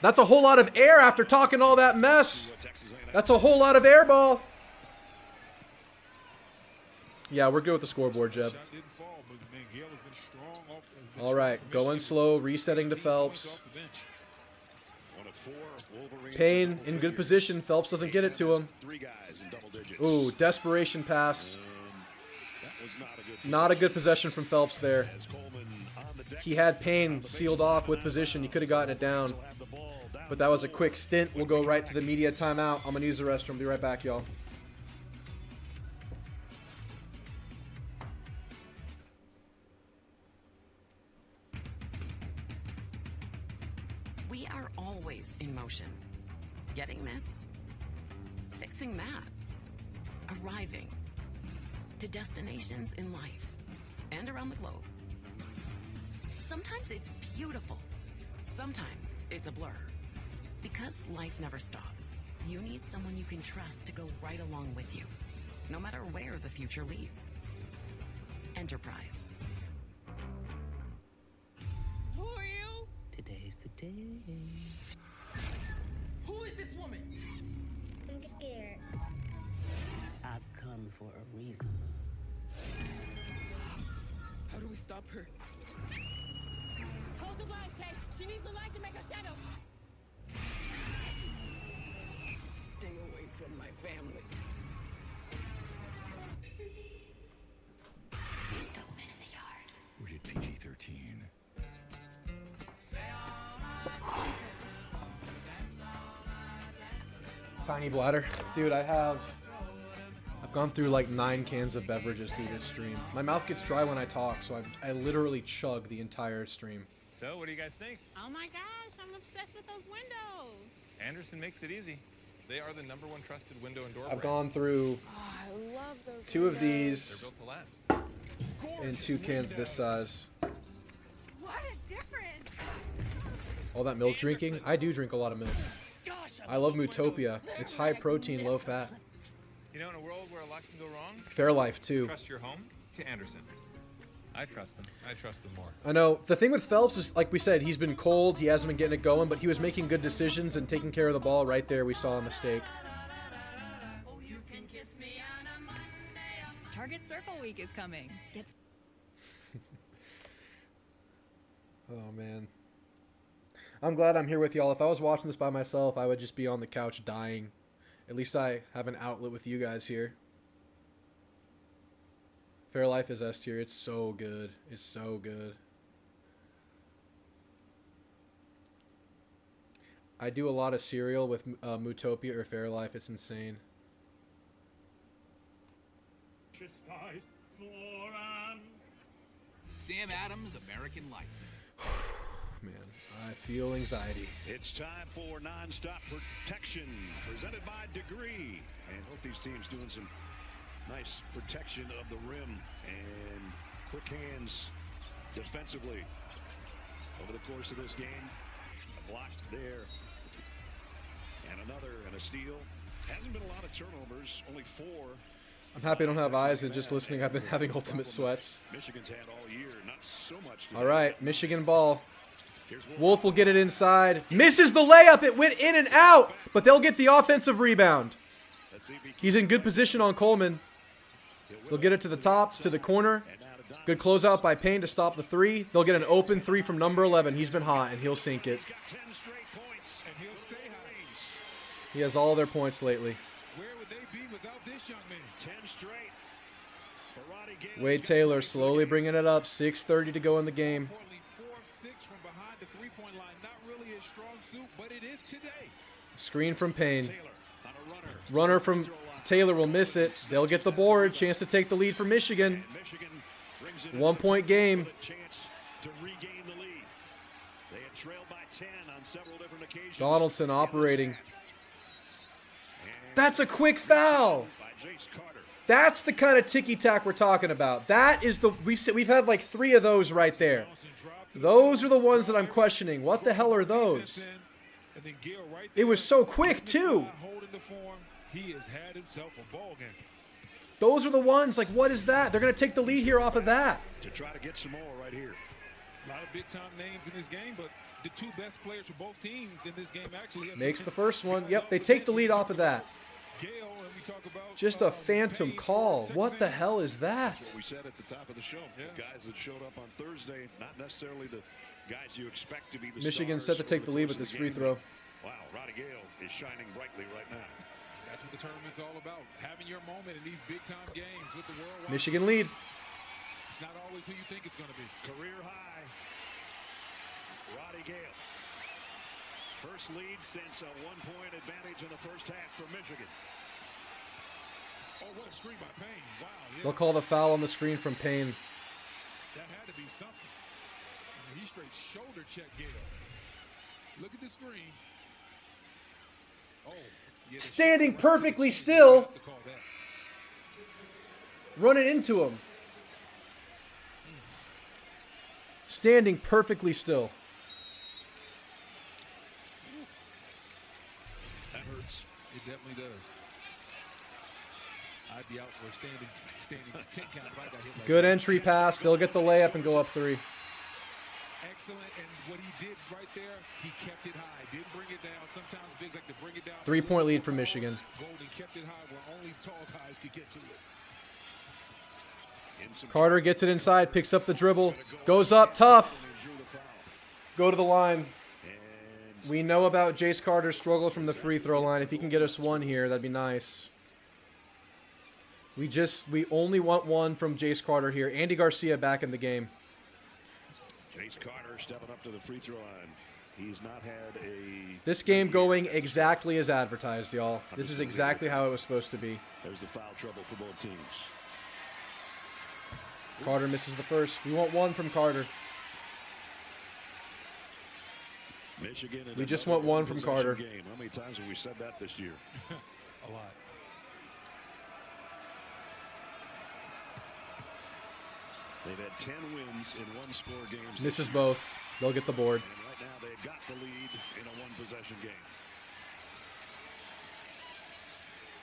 That's a whole lot of air after talking all that mess. That's a whole lot of air ball. Yeah, we're good with the scoreboard, Jeb. All right, going slow, resetting to Phelps. Payne in good position. Phelps doesn't get it to him. Ooh, desperation pass. Not a good possession from Phelps there. He had Payne sealed off with position. He could have gotten it down. But that was a quick stint. We'll go right to the media timeout. I'm going to use the restroom. Be right back, y'all. We are always in motion. Getting this, fixing that, arriving to destinations in life and around the globe. Sometimes it's beautiful. Sometimes it's a blur. Because life never stops, you need someone you can trust to go right along with you, no matter where the future leads. Enterprise. Who are you? Today's the day. Who is this woman? I'm scared. I've come for a reason. How do we stop her? Hold the blind, Tay. She needs the light to make her shadow. Stay away from my family. No men in the yard. Rated PG-13. Tiny bladder. Dude, I've gone through like 9 cans of beverages through this stream. My mouth gets dry when I talk, so I literally chug the entire stream. So, what do you guys think? Oh my gosh, I'm obsessed with those windows. Anderson makes it easy. They are the #1 trusted window and door I've brand. gone through I love those 2 of these They're built to last. and 2 cans this size. What a difference. All that milk drinking? I do drink a lot of milk. I love Mootopia. It's high protein, low fat. You know, in a world where a lot can go wrong, Fairlife too. Trust your home to Anderson. I trust him. I trust him more. I know. The thing with Phelps is, like we said, he's been cold. He hasn't been getting it going, but he was making good decisions and taking care of the ball right there. We saw a mistake. Target Circle Week is coming. Oh, man. I'm glad I'm here with y'all. If I was watching this by myself, I would just be on the couch dying. At least I have an outlet with you guys here. Fairlife is S tier. It's so good. It's so good. I do a lot of cereal with Mootopia or Fairlife. It's insane. Sam Adams, American Life. Man, I feel anxiety. It's time for nonstop protection, presented by Degree. And both these teams doing some nice protection of the rim and quick hands defensively over the course of this game. A block there, and another, and a steal. Hasn't been a lot of turnovers, only 4. I'm happy I don't have eyes and just listening. I've been having ultimate sweats. Michigan's had all year, not so much. All right, Michigan ball. Wolf will get it inside. Misses the layup. It went in and out, but they'll get the offensive rebound. He's in good position on Coleman. They'll get it to the top, to the corner. Good closeout by Payne to stop the three. They'll get an open three from number 11. He's been hot, and he'll sink it. He has all their points lately. Where would they be without this young man? 10 straight. Wade Taylor slowly bringing it up. 6:30 to go in the game. 4-6 from behind the three-point line. Not really his strong suit, but it is today. Screen from Payne. Runner from Taylor will miss it. They'll get the board. Chance to take the lead for Michigan. 1 point game. Donaldson operating. That's a quick foul. That's the kind of ticky-tack we're talking about. That is the we've had like 3 of those right there. Those are the ones that I'm questioning. What the hell are those? It was so quick too. He has had himself a ball game. Those are the ones, like, what is that? They're going to take the lead here off of that. To try to get some more right here. A lot of big-time names in this game, but the 2 best players for both teams in this game actually makes the first one. Yep, they take the lead off of that. Just a phantom call. What the hell is that? What we said at the top of the show. The guys that showed up on Thursday, not necessarily the guys you expect to be the Michigan stars set to take the lead with this free throw. Wow, Roddy Gale is shining brightly right now. That's what the tournament's all about. Having your moment in these big-time games with the world. Michigan lead. It's not always who you think it's going to be. Career high. Roddy Gale. First lead since a 1-point advantage in the first half for Michigan. Oh, what a screen by Payne. Wow. Yeah. They'll call the foul on the screen from Payne. That had to be something. I mean, he straight shoulder checked Gale. Look at the screen. Oh. Standing perfectly still. Running into him. Standing perfectly still. That hurts. It definitely does. I'd be out for a standing 10 count if I got hit like Good that. entry pass. They'll get the layup and go up 3. Excellent, and what he did right there, he kept it high. Didn't bring it down. Sometimes bigs like to bring it down. 3-point lead for Michigan. Golden kept it high where only tall guys could get to it. Carter gets it inside, picks up the dribble, goes up tough. Go to the line. We know about Jace Carter's struggle from the free throw line. If he can get us 1 here, that'd be nice. We only want 1 from Jace Carter here. Andy Garcia back in the game. Jace Carter stepping up to the free throw line. He's not had a... This game going exactly as advertised, y'all. This is exactly how it was supposed to be. There's the foul trouble for both teams. Carter misses the first. We want 1 from Carter. Michigan. We just want 1 from Carter. Game. How many times have we said that this year? A lot. They've had 10 wins in 1-score games. Misses both. They'll get the board. And right now they've got the lead in a 1-possession game.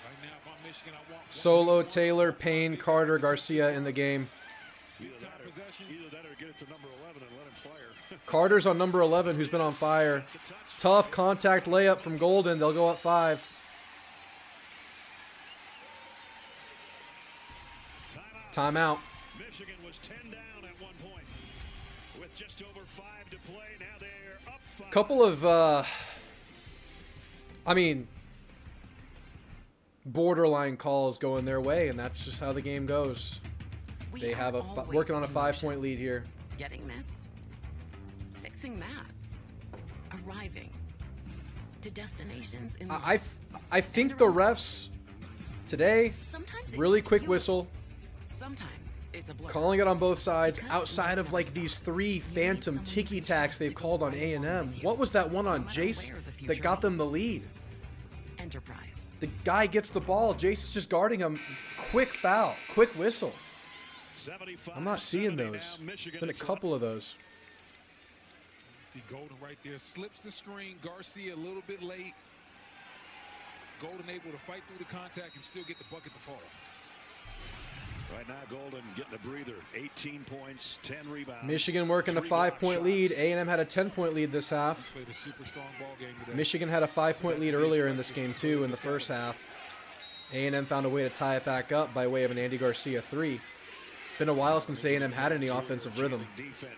Right now, if I'm Michigan, I want Solo, Taylor, Payne, Carter, Garcia in the game. Either that or get it to number 11 and let him fire. Carter's on number 11, who's been on fire. Tough contact layup from Golden. They'll go up 5. Timeout. Michigan was 10 down at 1 point. With just over 5 to play, now they're up 5. Couple of, borderline calls going their way, and that's just how the game goes. They have working on a 5-point lead here. Getting this, fixing that, arriving to destinations in I think the refs today, really quick whistle. Sometimes it's a blur. Calling it on both sides outside of like these 3 phantom ticky-tacks they've called on A&M. What was that one on Jace that got them the lead? Enterprise. The guy gets the ball. Jace is just guarding him. Quick foul. Quick whistle. I'm not seeing those. Been a couple of those. See Golden right there. Slips the screen. Garcia a little bit late. Golden able to fight through the contact and still get the bucket to fall. Right now, Golden getting a breather. 18 points, 10 rebounds. Michigan working a 5-point lead. A&M had a 10-point lead this half. Played a super strong ball game today. Michigan had a 5-point lead earlier in this game, too, in the first half. A&M found a way to tie it back up by way of an Andy Garcia 3. Been a while since A&M had any offensive rhythm. Defense.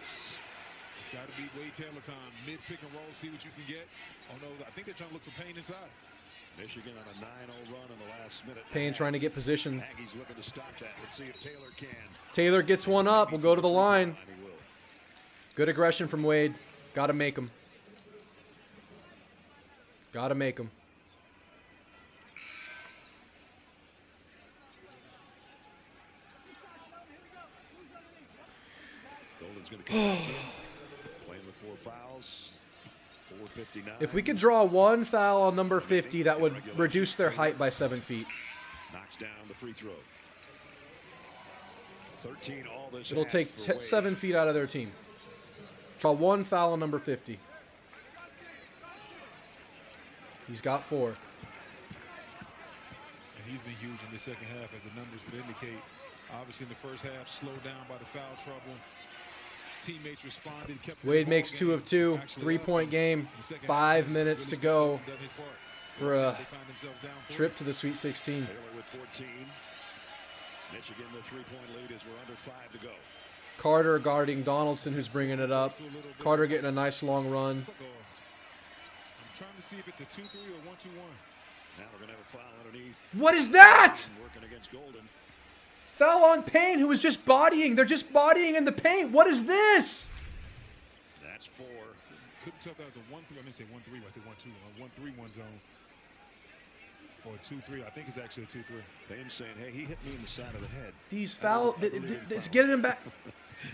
It's got to be Wade Taylor time. Mid pick and roll, see what you can get. Oh no, I think they're trying to look for Payne inside. Michigan on a 9-0 run in the last minute. Payne trying to get position. Aggies looking to stop that. Let's see if Taylor can. Taylor gets one up. We'll go to the line. Good aggression from Wade. Got to make him. Got to make him. Golden's going to come playing with 4 fouls. 4:59. If we could draw one foul on number 50, that would reduce their height by 7 feet. Knocks down the free throw. 13 all this. It'll take 7 feet out of their team. Draw one foul on number 50. He's got 4. And he's been huge in the second half, as the numbers would indicate. Obviously, in the first half, slowed down by the foul trouble. His teammates responded. Wade makes 2 of 2. 3-point game. 5 minutes to go for a trip to the Sweet 16. Taylor with 14. Michigan, the 3-point lead as we're under 5 to go. Carter guarding Donaldson, who's bringing it up. Carter getting a nice long run. I'm trying to see if it's a 2-3 or 1-2-1. Now we're going to have a foul underneath. What is that? Working against Golden. Foul on Payne, who was just bodying. They're just bodying in the paint. What is this? That's 4. Couldn't tell if that was a 1-3. I didn't say 1-3. I said 1-2. 1-3-1 zone. Or a 2-3. I think it's actually a 2-3. Payne saying, hey, he hit me in the side of the head. These foul, it's getting him back.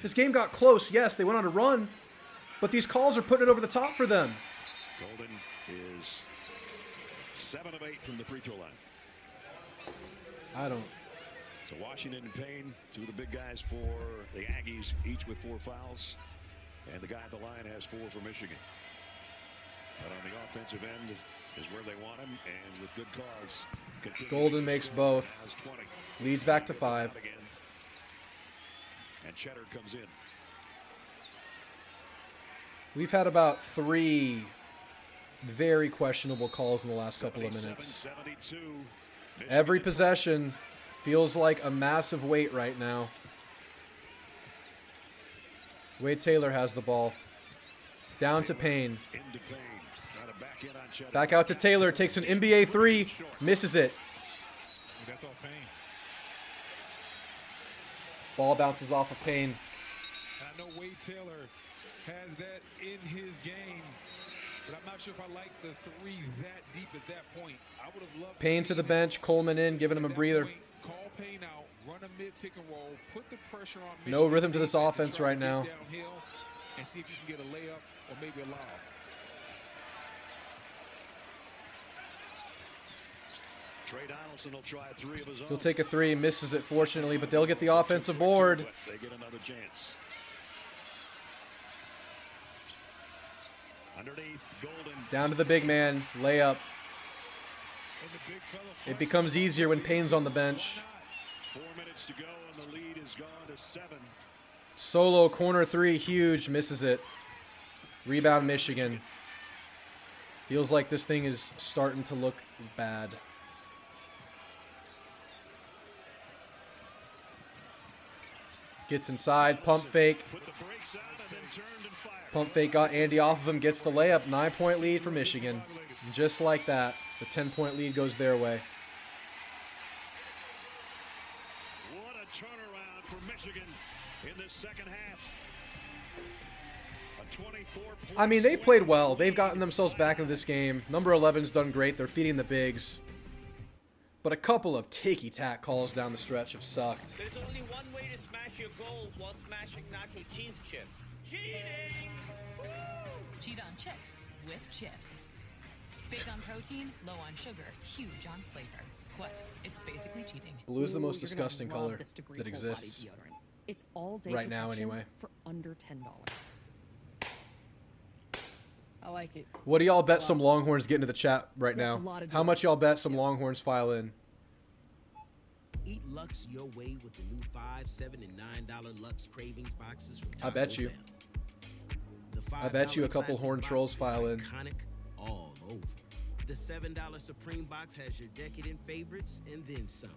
This game got close. Yes, they went on a run, but these calls are putting it over the top for them. Golden is 7 of 8 from the free throw line. I don't. So Washington and Payne, 2 of the big guys for the Aggies, each with 4 fouls. And the guy at the line has 4 for Michigan. But on the offensive end is where they want him, and with good cause. Golden makes both. Leads back to 5. And Cheddar comes in. We've had about 3 very questionable calls in the last couple of minutes. Every possession feels like a massive weight right now. Wade Taylor has the ball. Down to Payne. Back out to Taylor. Takes an NBA 3. Misses it. That's all Payne. Ball bounces off of Payne. I know Wade Taylor has that in his game, but I'm not sure if I like the 3 that deep at that point. I would have loved Payne to the bench. Coleman in, giving him a breather. Call Payne out, run a mid pick and roll, put the pressure on Michigan. No rhythm to this offense right now. Downhill and see if you can get a layup or maybe a lob. Trey Donaldson will try 3 of his own. He'll take a 3, misses it fortunately, but they'll get the offensive board. They get another chance. Underneath, Golden. Down to the big man, layup. It becomes easier when Payne's on the bench. 4 minutes to go, and the lead is gone to 7. Solo corner 3, huge, misses it. Rebound Michigan. Feels like this thing is starting to look bad. Gets inside, pump fake. Pump fake got Andy off of him, gets the layup. 9-point lead for Michigan. And just like that, the 10-point lead goes their way. What a turnaround for Michigan in the second half. A 24-point. I mean, they've played well. They've gotten themselves back into this game. Number 11's done great. They're feeding the bigs. But a couple of ticky-tack calls down the stretch have sucked. There's only one way to smash your goals while smashing nacho cheese chips. Cheating! Woo! Cheat on chips with chips. Big on protein, low on sugar, huge on flavor. Quest, it's basically cheating. Blue is the most disgusting color that exists. It's all day right now, anyway. For under $10. I like it. What do y'all bet some Longhorns get into the chat right now? How much y'all bet some Longhorns file in? Eat Lux your way with the new $5, $7, and $9 Lux Cravings boxes from Taco I bet you. Bell. The I bet you a couple $5 horn classic trolls box file is in. iconic all over. The $7 Supreme box has your decadent favorites and then some.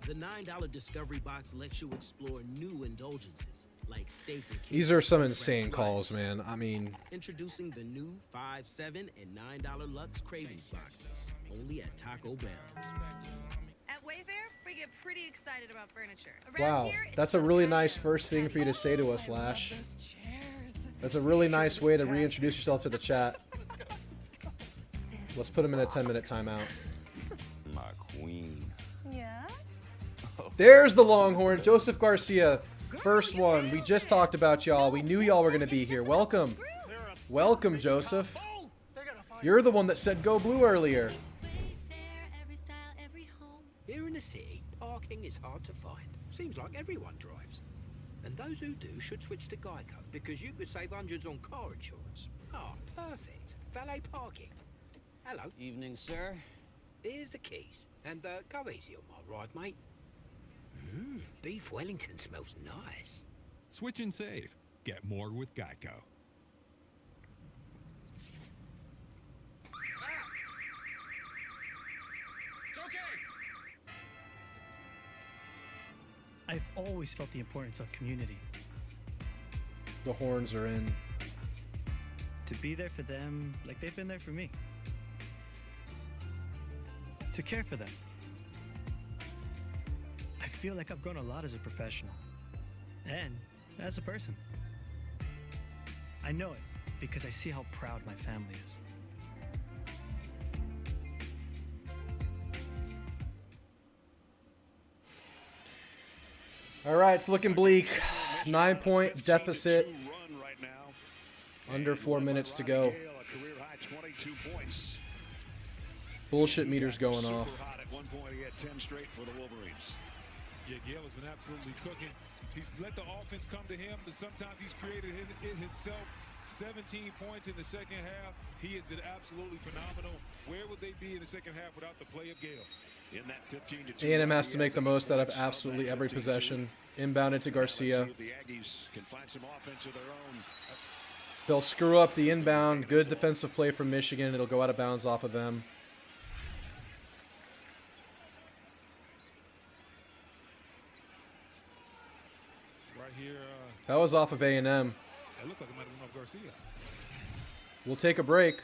The $9 Discovery box lets you explore new indulgences like steak and These are some insane calls, man. I mean, introducing the new $5, $7, and $9 Lux Cravings boxes, only at Taco Bell. At Wayfair, we get pretty excited about furniture. wow, that's a really nice first thing for you to say to us, Lash. That's a really nice way to reintroduce yourself to the chat. Let's put him in a 10-minute timeout. My queen. Yeah? There's the Longhorn, Joseph Garcia. First one. We just talked about y'all. We knew y'all were going to be here. Welcome. Welcome, Joseph. You're the one that said go blue earlier. Here in the city, parking is hard to find. Seems like everyone drives. And those who do should switch to Geico, because you could save hundreds on car insurance. Ah, perfect. Valet parking. Hello. Evening, sir. Here's the keys. And go easy on my ride, mate. Beef Wellington smells nice. Switch and save. Get more with Geico. I've always felt the importance of community. The horns are in. To be there for them like they've been there for me. To care for them. I feel like I've grown a lot as a professional. And as a person. I know it because I see how proud my family is. All right, it's looking bleak. 9-point deficit. Under 4 minutes to go. Bullshit meter's going off. Yeah, Gale has been absolutely cooking. He's let the offense come to him, but sometimes he's created it himself. 17 points in the second half. He has been absolutely phenomenal. Where would they be in the second half without the play of Gale? In that 15-2 A&M has to make the most out of absolutely every possession. Inbounded to Garcia. The Aggies can find some offense of their own. They'll screw up the inbound. Good defensive play from Michigan. It'll go out of bounds off of them. Right here. That was off of A&M. It looks like it might have been off Garcia. We'll take a break.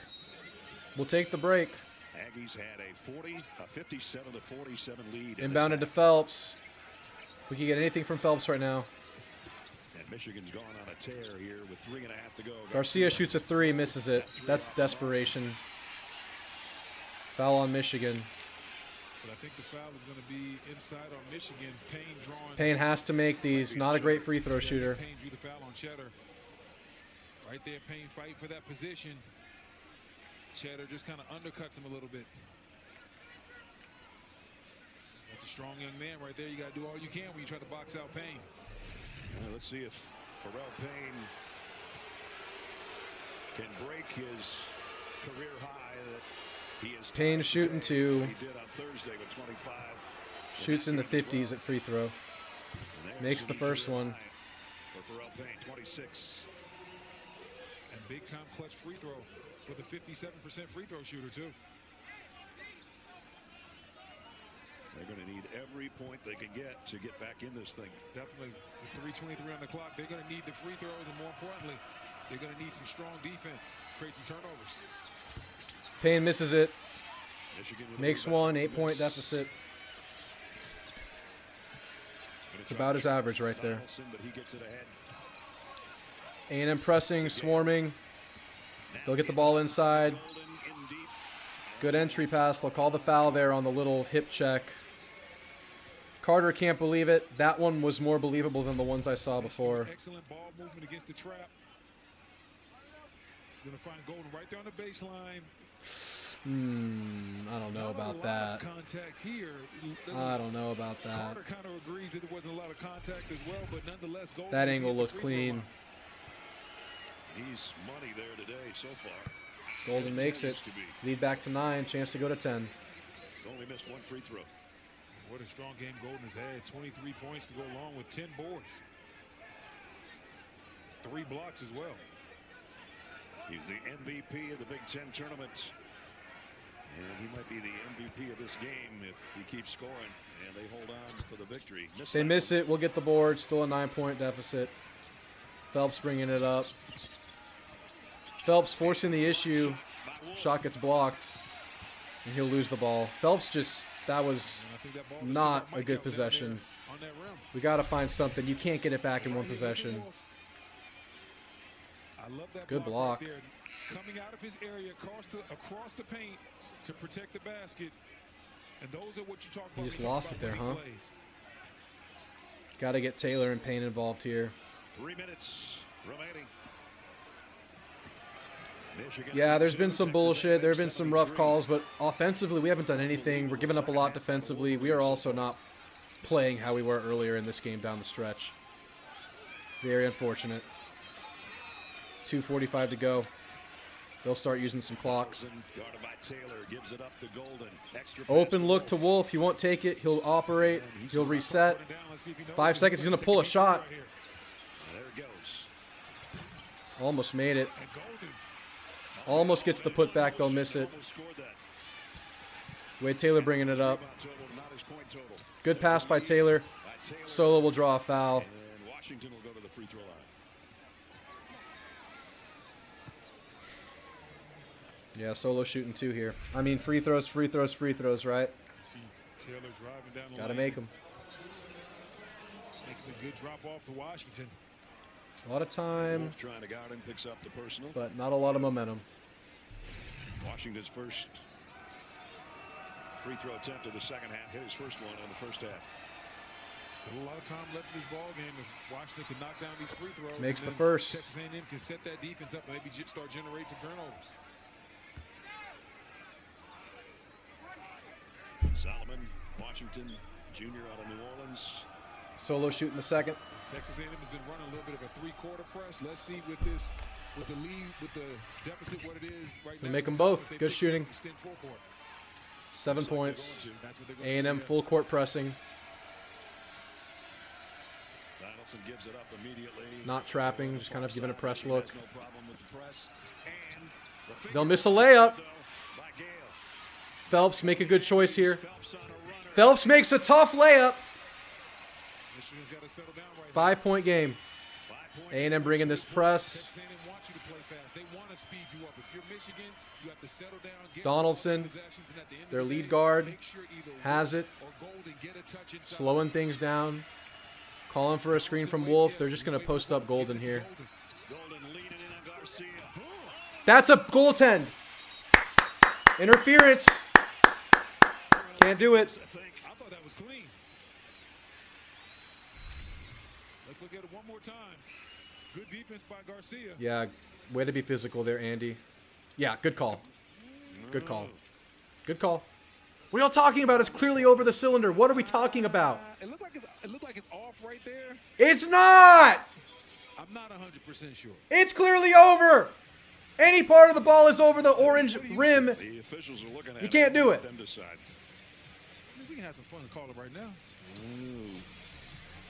We'll take the break. Aggies had a 57-47 lead. Inbounded to Phelps. We can get anything from Phelps right now. And Michigan's gone on a tear here with 3.5 to go. Garcia shoots a 3, misses it. That's desperation. Foul on Michigan. But I think the foul is going to be inside on Michigan. Payne drawing. Payne has to make these. Not a great free throw shooter. Payne drew the foul on Cheddar. Right there, Payne fighting for that position. Cheddar just kind of undercuts him a little bit. That's a strong young man right there. You got to do all you can when you try to box out Payne. Let's see if Pharrell Payne can break his career high that he is. Payne shooting 2. He did on Thursday with 25. Shoots in the 50s at free throw. Makes the first one. For Pharrell Payne, 26. And big time clutch free throw for the 57% free throw shooter too. They're going to need every point they can get to get back in this thing. Definitely. With 3:23 on the clock, they're going to need the free throws, and more importantly, they're going to need some strong defense, create some turnovers. Payne misses it. Michigan Makes one, 8-point deficit. It's about his average right there. But he gets it ahead. A&M pressing, swarming. They'll get the ball inside. Good entry pass. They'll call the foul there on the little hip check. Carter can't believe it. That one was more believable than the ones I saw before. Excellent ball movement against the trap. Going to find Golden right there on the baseline. I don't know about that. Contact here. I don't know about that. Carter kind of agrees that there wasn't a lot of contact as well, but nonetheless, Golden. That angle looked clean. He's money there today so far. Golden makes it. Lead back to 9. Chance to go to 10. He's only missed one free throw. What a strong game Golden has had. 23 points to go along with 10 boards. 3 blocks as well. He's the MVP of the Big Ten tournament. And he might be the MVP of this game if he keeps scoring. And they hold on for the victory. They miss it. We'll get the board. Still a 9-point deficit. Phelps bringing it up. Phelps forcing the issue. Shot gets blocked. And he'll lose the ball. Phelps just, that was not a good possession. We got to find something. You can't get it back in one possession. Good block. Coming out of his area across the paint to protect the basket. And those are what you talk about. He just lost it there, huh? Got to get Taylor and Payne involved here. 3 minutes remaining. Yeah, there's been some bullshit. There have been some rough calls, but offensively, we haven't done anything. We're giving up a lot defensively. We are also not playing how we were earlier in this game down the stretch. Very unfortunate. 2:45 to go. They'll start using some clock. Open look to Wolf. He won't take it. He'll operate. He'll reset. 5 seconds. He's going to pull a shot. Almost made it. Almost gets the putback. They'll miss it. Wade Taylor bringing it up. Good pass by Taylor. Solo will draw a foul. And Washington will go to the free throw line. Yeah, Solo shooting 2 here. I mean, free throws, right? Gotta make them. Making a good drop off to Washington. A lot of time, Wolf trying to guard him, picks up the personal. but not a lot of momentum. Washington's first free throw attempt of the second half. Hit his first one in the first half. Still a lot of time left in this ball game. If Washington can knock down these free throws, Makes and the then first. Texas A&M can set that defense up and maybe start generating some turnovers. Solomon, Washington, junior out of New Orleans. Solo shooting the second. Texas A&M has been running a little bit of a 3-quarter press. Let's see with the lead, with the deficit, what it is right now. They make them both. Good shooting. 7 points. A&M full court pressing. Donaldson gives it up immediately. Not trapping, just kind of giving a press look. No problem with the press. And They'll miss a layup. Phelps make a good choice here. Phelps makes a tough layup. 5-point game. A&M bringing this press. Donaldson, their lead guard, has it. Slowing things down. Calling for a screen from Wolf. They're just going to post up Golden here. That's a goaltend. Interference. Can't do it. I thought that was clean. Let's look at it one more time. Good defense by Garcia. Yeah, way to be physical there, Andy. Yeah, good call. Good call. Good call. What are y'all talking about? It's clearly over the cylinder. What are we talking about? It looked like it's off right there. It's not! I'm not 100% sure. It's clearly over! Any part of the ball is over the orange rim. The officials are looking at You can't do it. Them decide. We can have some fun and call it right now.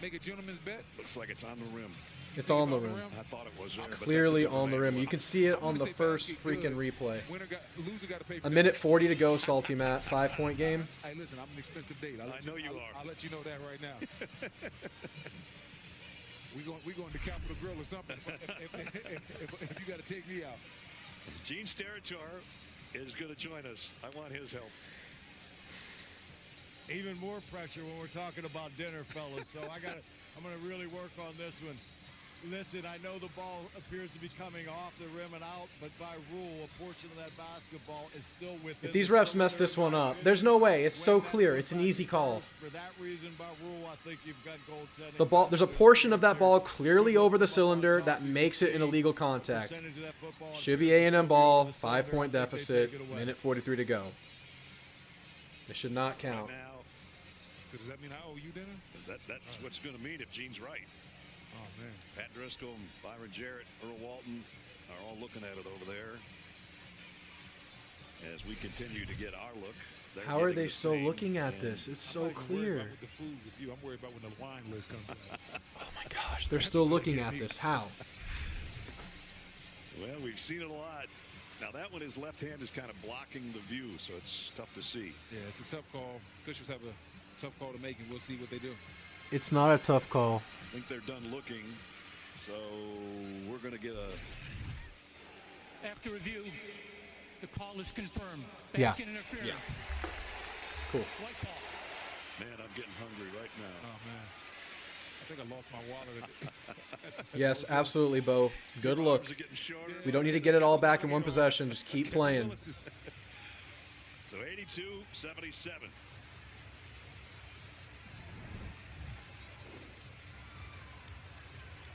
Make a gentleman's bet. Looks like it's on the rim. It's on the rim. I thought it was there, but Clearly that's a on the rim. one. You can see it on the first freaking replay. Loser got to pay for A minute 40 to go, Salty Matt. 5-point game. Hey, listen, I'm an expensive date. I know you are. I'll let you know that right now. we going to Capitol Grill or something if you got to take me out. Gene Steratore is going to join us. I want his help. Even more pressure when we're talking about dinner, fellas. So I'm going to really work on this one. Listen, I know the ball appears to be coming off the rim and out, but by rule, a portion of that basketball is still within. If these refs mess this one up, there's no way. It's so clear. It's an easy call. For that reason, by rule, I think you've got goaltending. The ball, there's a portion of that ball clearly over the cylinder that makes it an illegal contact. Should be A&M ball, 5-point deficit, minute 43 to go. It should not count. So does that mean I owe you dinner? That's what's going to mean if Gene's right. Oh, man. Pat Driscoll, Byron Jarrett, Earl Walton are all looking at it over there as we continue to get our look. they're How are getting they the still same, looking at and this? It's I'm so not even worried clear. about with the food with you. I'm worried about when the wine list comes out. Oh my gosh, they're still looking at this. How? Well, we've seen it a lot. Now that one, his left hand is kind of blocking the view, so it's tough to see. Yeah, it's a tough call. Officials have a tough call to make, and we'll see what they do. It's not a tough call. I think they're done looking, so we're going to get a... After review, the call is confirmed. Yeah. Basket interference. Yeah. Cool. White ball. Man, I'm getting hungry right now. Oh, man. I think I lost my wallet. Yes, absolutely, Bo. Good look. We don't need to get it all back in one possession. Just keep playing. So 82-77.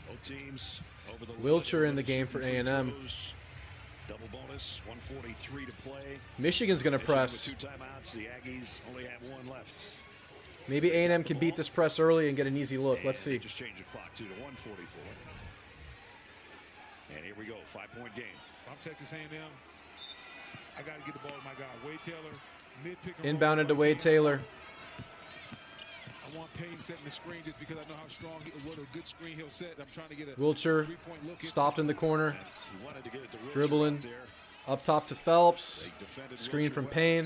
Both teams over the Wiltshire in the game for A&M. Double bonus, 1:43 to play. Michigan's going to press. With 2 timeouts, the Aggies only have 1 left. Maybe A&M can beat this press early and get an easy look. Let's see. Just change the clock to 1:44. And here we go, 5-point game. I'm Texas A&M. I got to get the ball to my guy, Wade Taylor. Mid-pick and Inbound roll. into Wade Taylor. I want Payne setting the screen just because I know how strong, what a good screen he'll set. I'm trying to get a Wiltshire three-point look. stopped in the corner. He wanted to get it to Wiltshire Dribbling. up there. Up top to Phelps. They defended Screen from Wiltshire Payne.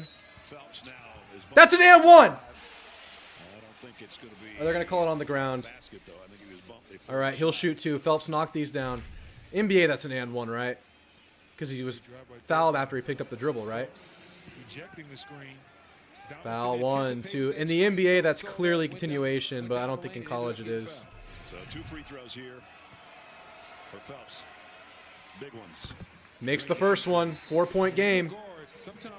well. Phelps now is That's an and one! I don't think it's going to be. Oh, they're going to call it on the ground. Basket, though. I think he was bumped. They All right, he'll shoot 2. Phelps knocked these down. NBA, that's an and one, right? Because he was fouled after he picked up the dribble, right? Rejecting the screen. Foul 1, 2. In the NBA, that's clearly continuation, but I don't think in college it is. So 2 free throws here for Phelps. Big ones. Makes the first one. 4-point game. Sometimes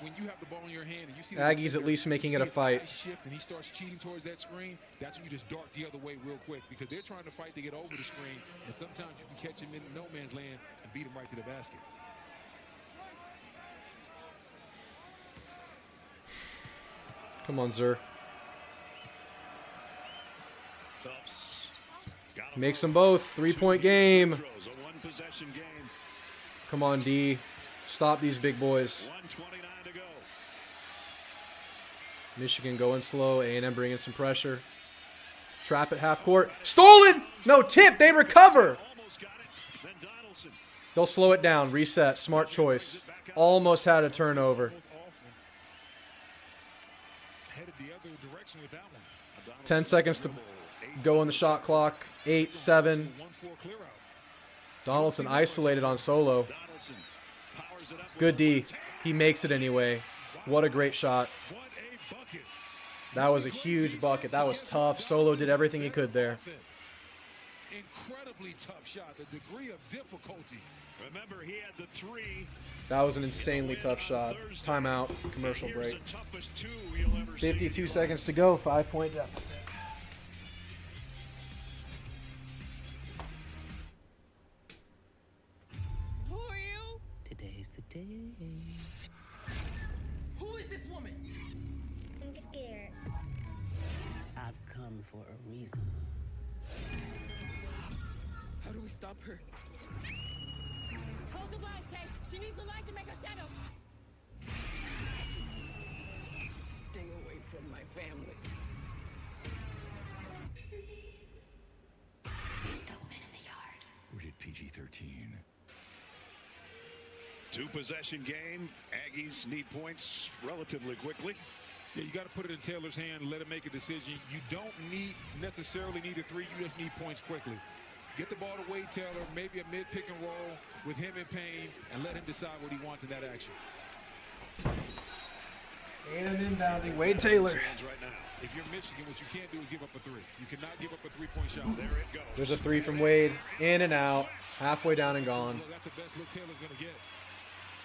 when you have the ball in your hand and you see Aggies at least making it a fight. Shift and he starts cheating towards that screen, that's when you just dart the other way real quick because they're trying to fight to get over the screen, and sometimes you can catch him in no man's land and beat him right to the basket. Come on, Zer. Phelps Makes them both. 3-point game. throws, a 1-possession game. Come on, D. Stop these big boys. 1:29 to go. Michigan going slow. A&M bringing some pressure. Trap at half court. Stolen! No, tip. They recover. Almost got it. Then Donaldson. They'll slow it down. Reset. Smart choice. Almost had a turnover. Headed the other direction with that one. 10 seconds to go on the shot clock. 8, 7. 1-4 clear out. Donaldson isolated on solo. Donaldson powers it up. Good D. He makes it anyway. What a great shot. What a bucket. That was a huge bucket. That was tough. Solo did everything he could there. Incredibly tough shot. The degree of difficulty. Remember, he had the 3. That was an insanely tough shot. Timeout. Commercial Here's break. the toughest 2 you'll ever see. 52 seconds to go. 5-point deficit. Who are you? Today's the day. Who is this woman? I'm scared. I've come for a reason. How do we stop her? Hold the line, Tay. She needs the light to make her shadow. Stay away from my family. Rated PG-13. 2-possession game. Aggies need points relatively quickly. Yeah, you got to put it in Taylor's hand and let him make a decision. You don't necessarily need a 3. You just need points quickly. Get the ball to Wade Taylor, maybe a mid-pick and roll with him in Payne, and let him decide what he wants in that action. And inbounding Wade Taylor. Right now. If you're Michigan, what you can't do is give up a 3. You cannot give up a 3-point shot. There it goes. There's a 3 from Wade. In and out. Halfway down and gone. That's the best look Taylor's going to get.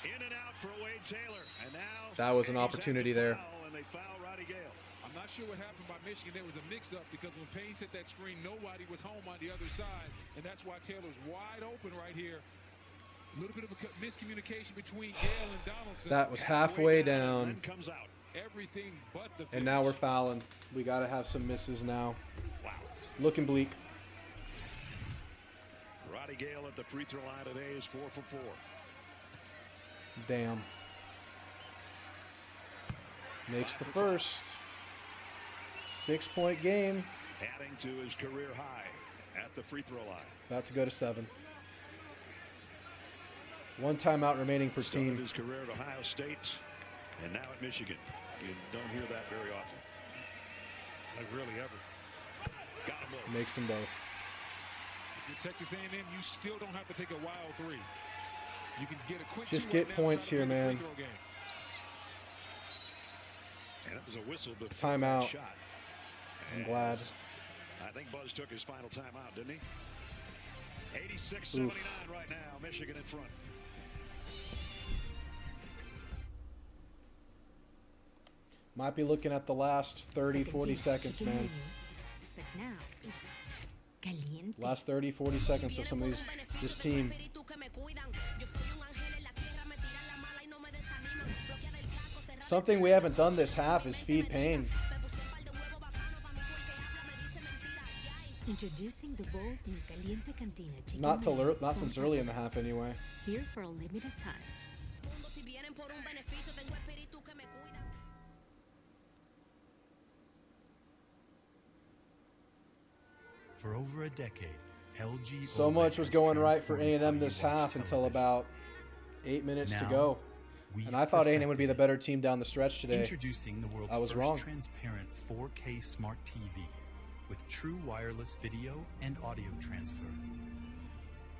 In and out for Wade Taylor. And now That was an opportunity there. And they foul Roddy Gale. I'm not sure what happened by Michigan. There was a mix-up because when Payne set that screen, nobody was home on the other side, and that's why Taylor's wide open right here. A little bit of a miscommunication between Gale and Donaldson. That was halfway down. Then comes out. Everything but the finish. And now we're fouling. We got to have some misses now. Wow. Looking bleak. Roddy Gale at the free throw line today is 4 for 4. Damn. Makes the first. 6-point game. Adding to his career high at the free throw line. About to go to 7. 1 timeout remaining per Started team. his career at Ohio State and now at Michigan. You don't hear that very often. Like really ever. Got him both. Makes them both. If you're Texas A&M, you still don't have to take a wild 3. You can get a quick Just 2 get right now points trying to here, play the man. free throw game. And it was a whistle before Timeout. that shot. I'm glad. I think Buzz took his final timeout, didn't he? 86-79 right now. Michigan in front. Might be looking at the last 30, 40 seconds, man. But now it's caliente. Last 30, 40 seconds of some of this team. Something we haven't done this half is feed Payne. Introducing the bold new Caliente Cantina chicken Not menu from since early in the Taco. half anyway. Here for a limited time. For over a decade, LG So OLED much was has going right for transformed A&M how this you watch half until television. about 8 minutes to Now, go. we've And I thought A&M would be the better team down the stretch today. Introducing the world's I was first wrong. transparent 4K smart TV with true wireless video and audio transfer.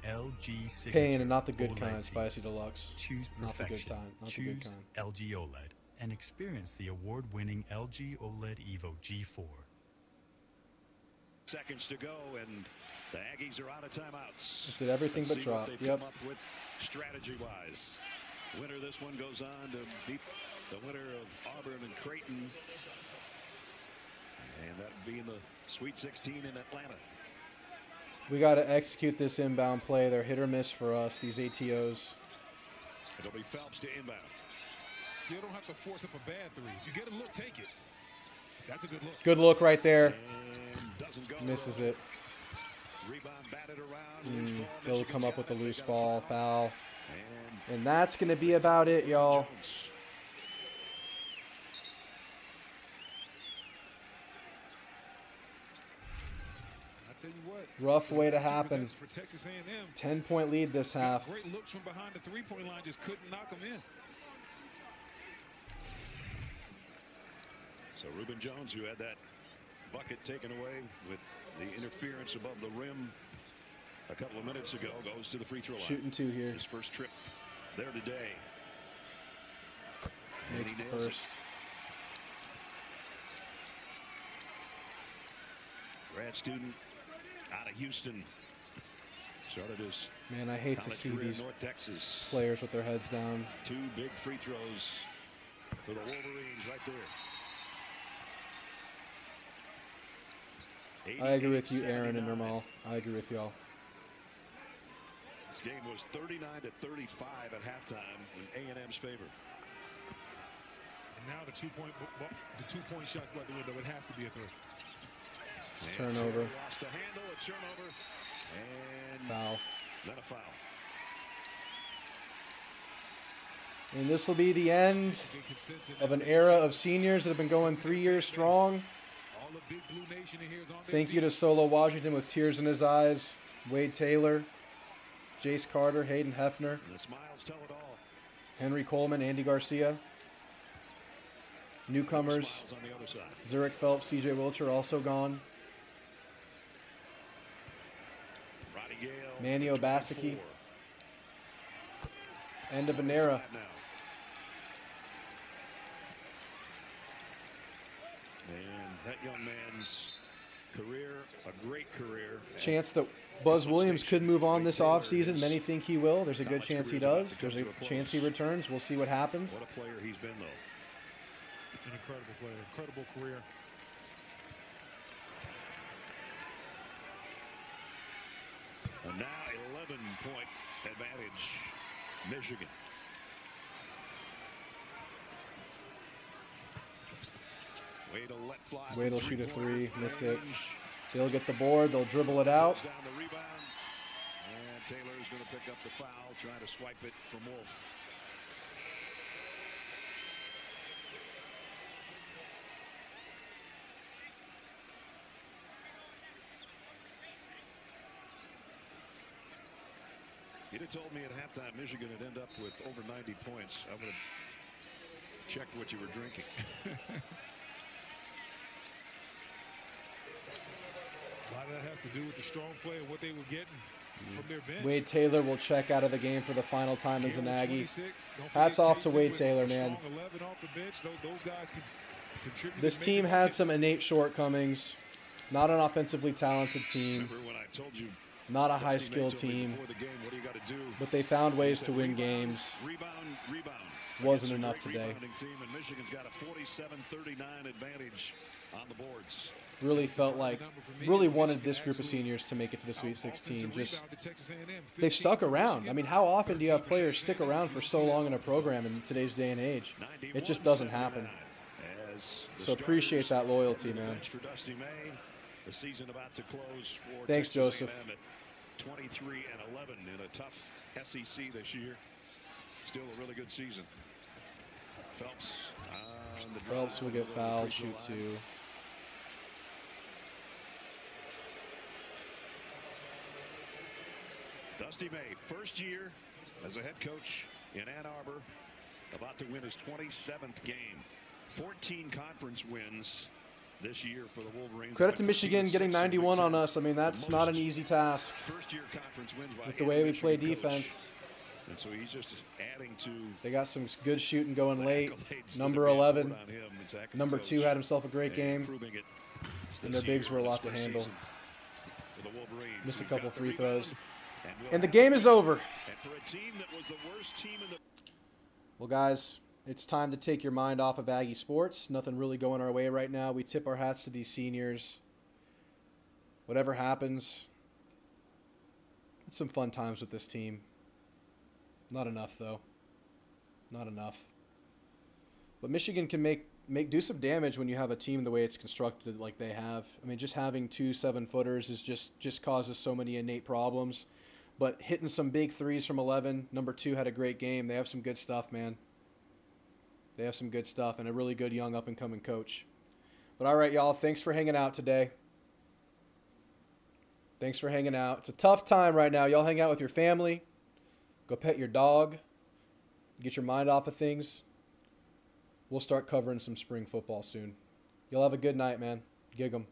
LG Signature Payne and not the good OLED kind, TV. Spicy Deluxe. Choose Not the perfection. good kind. Not the Choose good kind. LG OLED and experience the award-winning LG OLED Evo G4. Seconds to go, and the Aggies are out of timeouts. It did everything Let's but see what drop. they've Yep. come up with strategy-wise. Winner this one goes on to beat the winner of Auburn and Creighton, and that would be in the Sweet 16 in Atlanta. We got to execute this inbound play. They're hit or miss for us, these ATOs. It'll be Phelps to inbound. Still don't have to force up a bad 3. If you get a look, take it. That's a good look. Good look right there. And doesn't go. Misses it. Rebound batted around. Loose ball. They'll come up with a loose ball, foul. And And that's going to be about it, y'all. Jones. I tell you what. Rough way to the last 2 happen. possessions For Texas A&M. 10-point lead this half. Great looks from behind the 3-point line, just couldn't knock them in. So Reuben Jones, who had that bucket taken away with the interference above the rim a couple of minutes ago, goes to the free throw line. Shooting 2 here. His first trip there today. Makes And the he nails it. first. Grad student out of Houston. Started his Man, I hate to college see career in these North Texas. players with their heads down. 2 big free throws for the Wolverines right there. I agree with you, Aaron and 78-79. Nirmal. I agree with y'all. This game was 39-35 at halftime in A&M's favor. And now the 2-point shot's out the window. It has to be a 3. And Turnover. Terry lost the handle, a turnover, and Foul. then a foul. And this will be the end of an era of seniors that have been going 3 years strong. All the big blue nation in here is on their Thank you feet. to Solo Washington with tears in his eyes, Wade Taylor, Jace Carter, Hayden Hefner, And the smiles tell it all. Henry Coleman, Andy Garcia. Newcomers, Smiles on the other side. Zurich Phelps, CJ Wilcher also gone. Roddy Gale. Manny with Obaseki. 24. End of an era. 5 now. And that young man's career, a great career. Chance that Buzz Williams could move on this offseason. Many think he will. There's a good chance he does. There's a chance he returns. We'll see what happens. What a player he's been, though. An incredible player, incredible career. And now 11-point advantage, Michigan. Wade will let fly. from Wade will shoot a 3, three-point miss it. range. They'll get the board. They'll dribble it out. Goes down the rebound. And Taylor's going to pick up the foul, trying to swipe it from Wolf. You'd have told me at halftime Michigan would end up with over 90 points. I would have checked what you were drinking. A lot of that has to do with the strong play and what they were getting from their bench. Wade Taylor will check out of the game for the final time as an Aggie. Hats off to Wade Taylor, man. This team had some innate shortcomings. Not an offensively talented team. Not a high-skill team. But they found ways to win games. Wasn't enough today. Michigan's got a 47-39 advantage on the boards. Really felt like, really wanted this group of seniors to make it to the Sweet 16. Just, they've stuck around. I mean, how often do you have players stick around for so long in a program in today's day and age? It just doesn't happen. So appreciate that loyalty, man. The season about to close for Thanks, Texas Joseph. A&M at 23-11 in a tough SEC this year. Still a really good season. Phelps on the drive. Phelps will get fouled, shoot two. Dusty May, first year as a head coach in Ann Arbor, about to win his 27th game. 14 conference wins this year for the Wolverines. Credit to Michigan getting 91 on us. I mean, that's not an easy task. First-year conference wins by with the way we play Michigan defense. And so he's just adding to. They got some good shooting going late. Number 11, number 2 had himself a great game. And their bigs were a lot to handle. Missed a couple free throws. And the game is over. Well, guys, it's time to take your mind off of Aggie sports. Nothing really going our way right now. We tip our hats to these seniors. Whatever happens, it's some fun times with this team. Not enough, though. Not enough. But Michigan can do some damage when you have a team the way it's constructed like they have. I mean, just having 2 7-footers is just causes so many innate problems. But hitting some big threes from 11, number 2 had a great game. They have some good stuff, man. They have some good stuff and a really good young up-and-coming coach. But all right, y'all, thanks for hanging out today. Thanks for hanging out. It's a tough time right now. Y'all hang out with your family. Go pet your dog. Get your mind off of things. We'll start covering some spring football soon. Y'all have a good night, man. Gig 'em.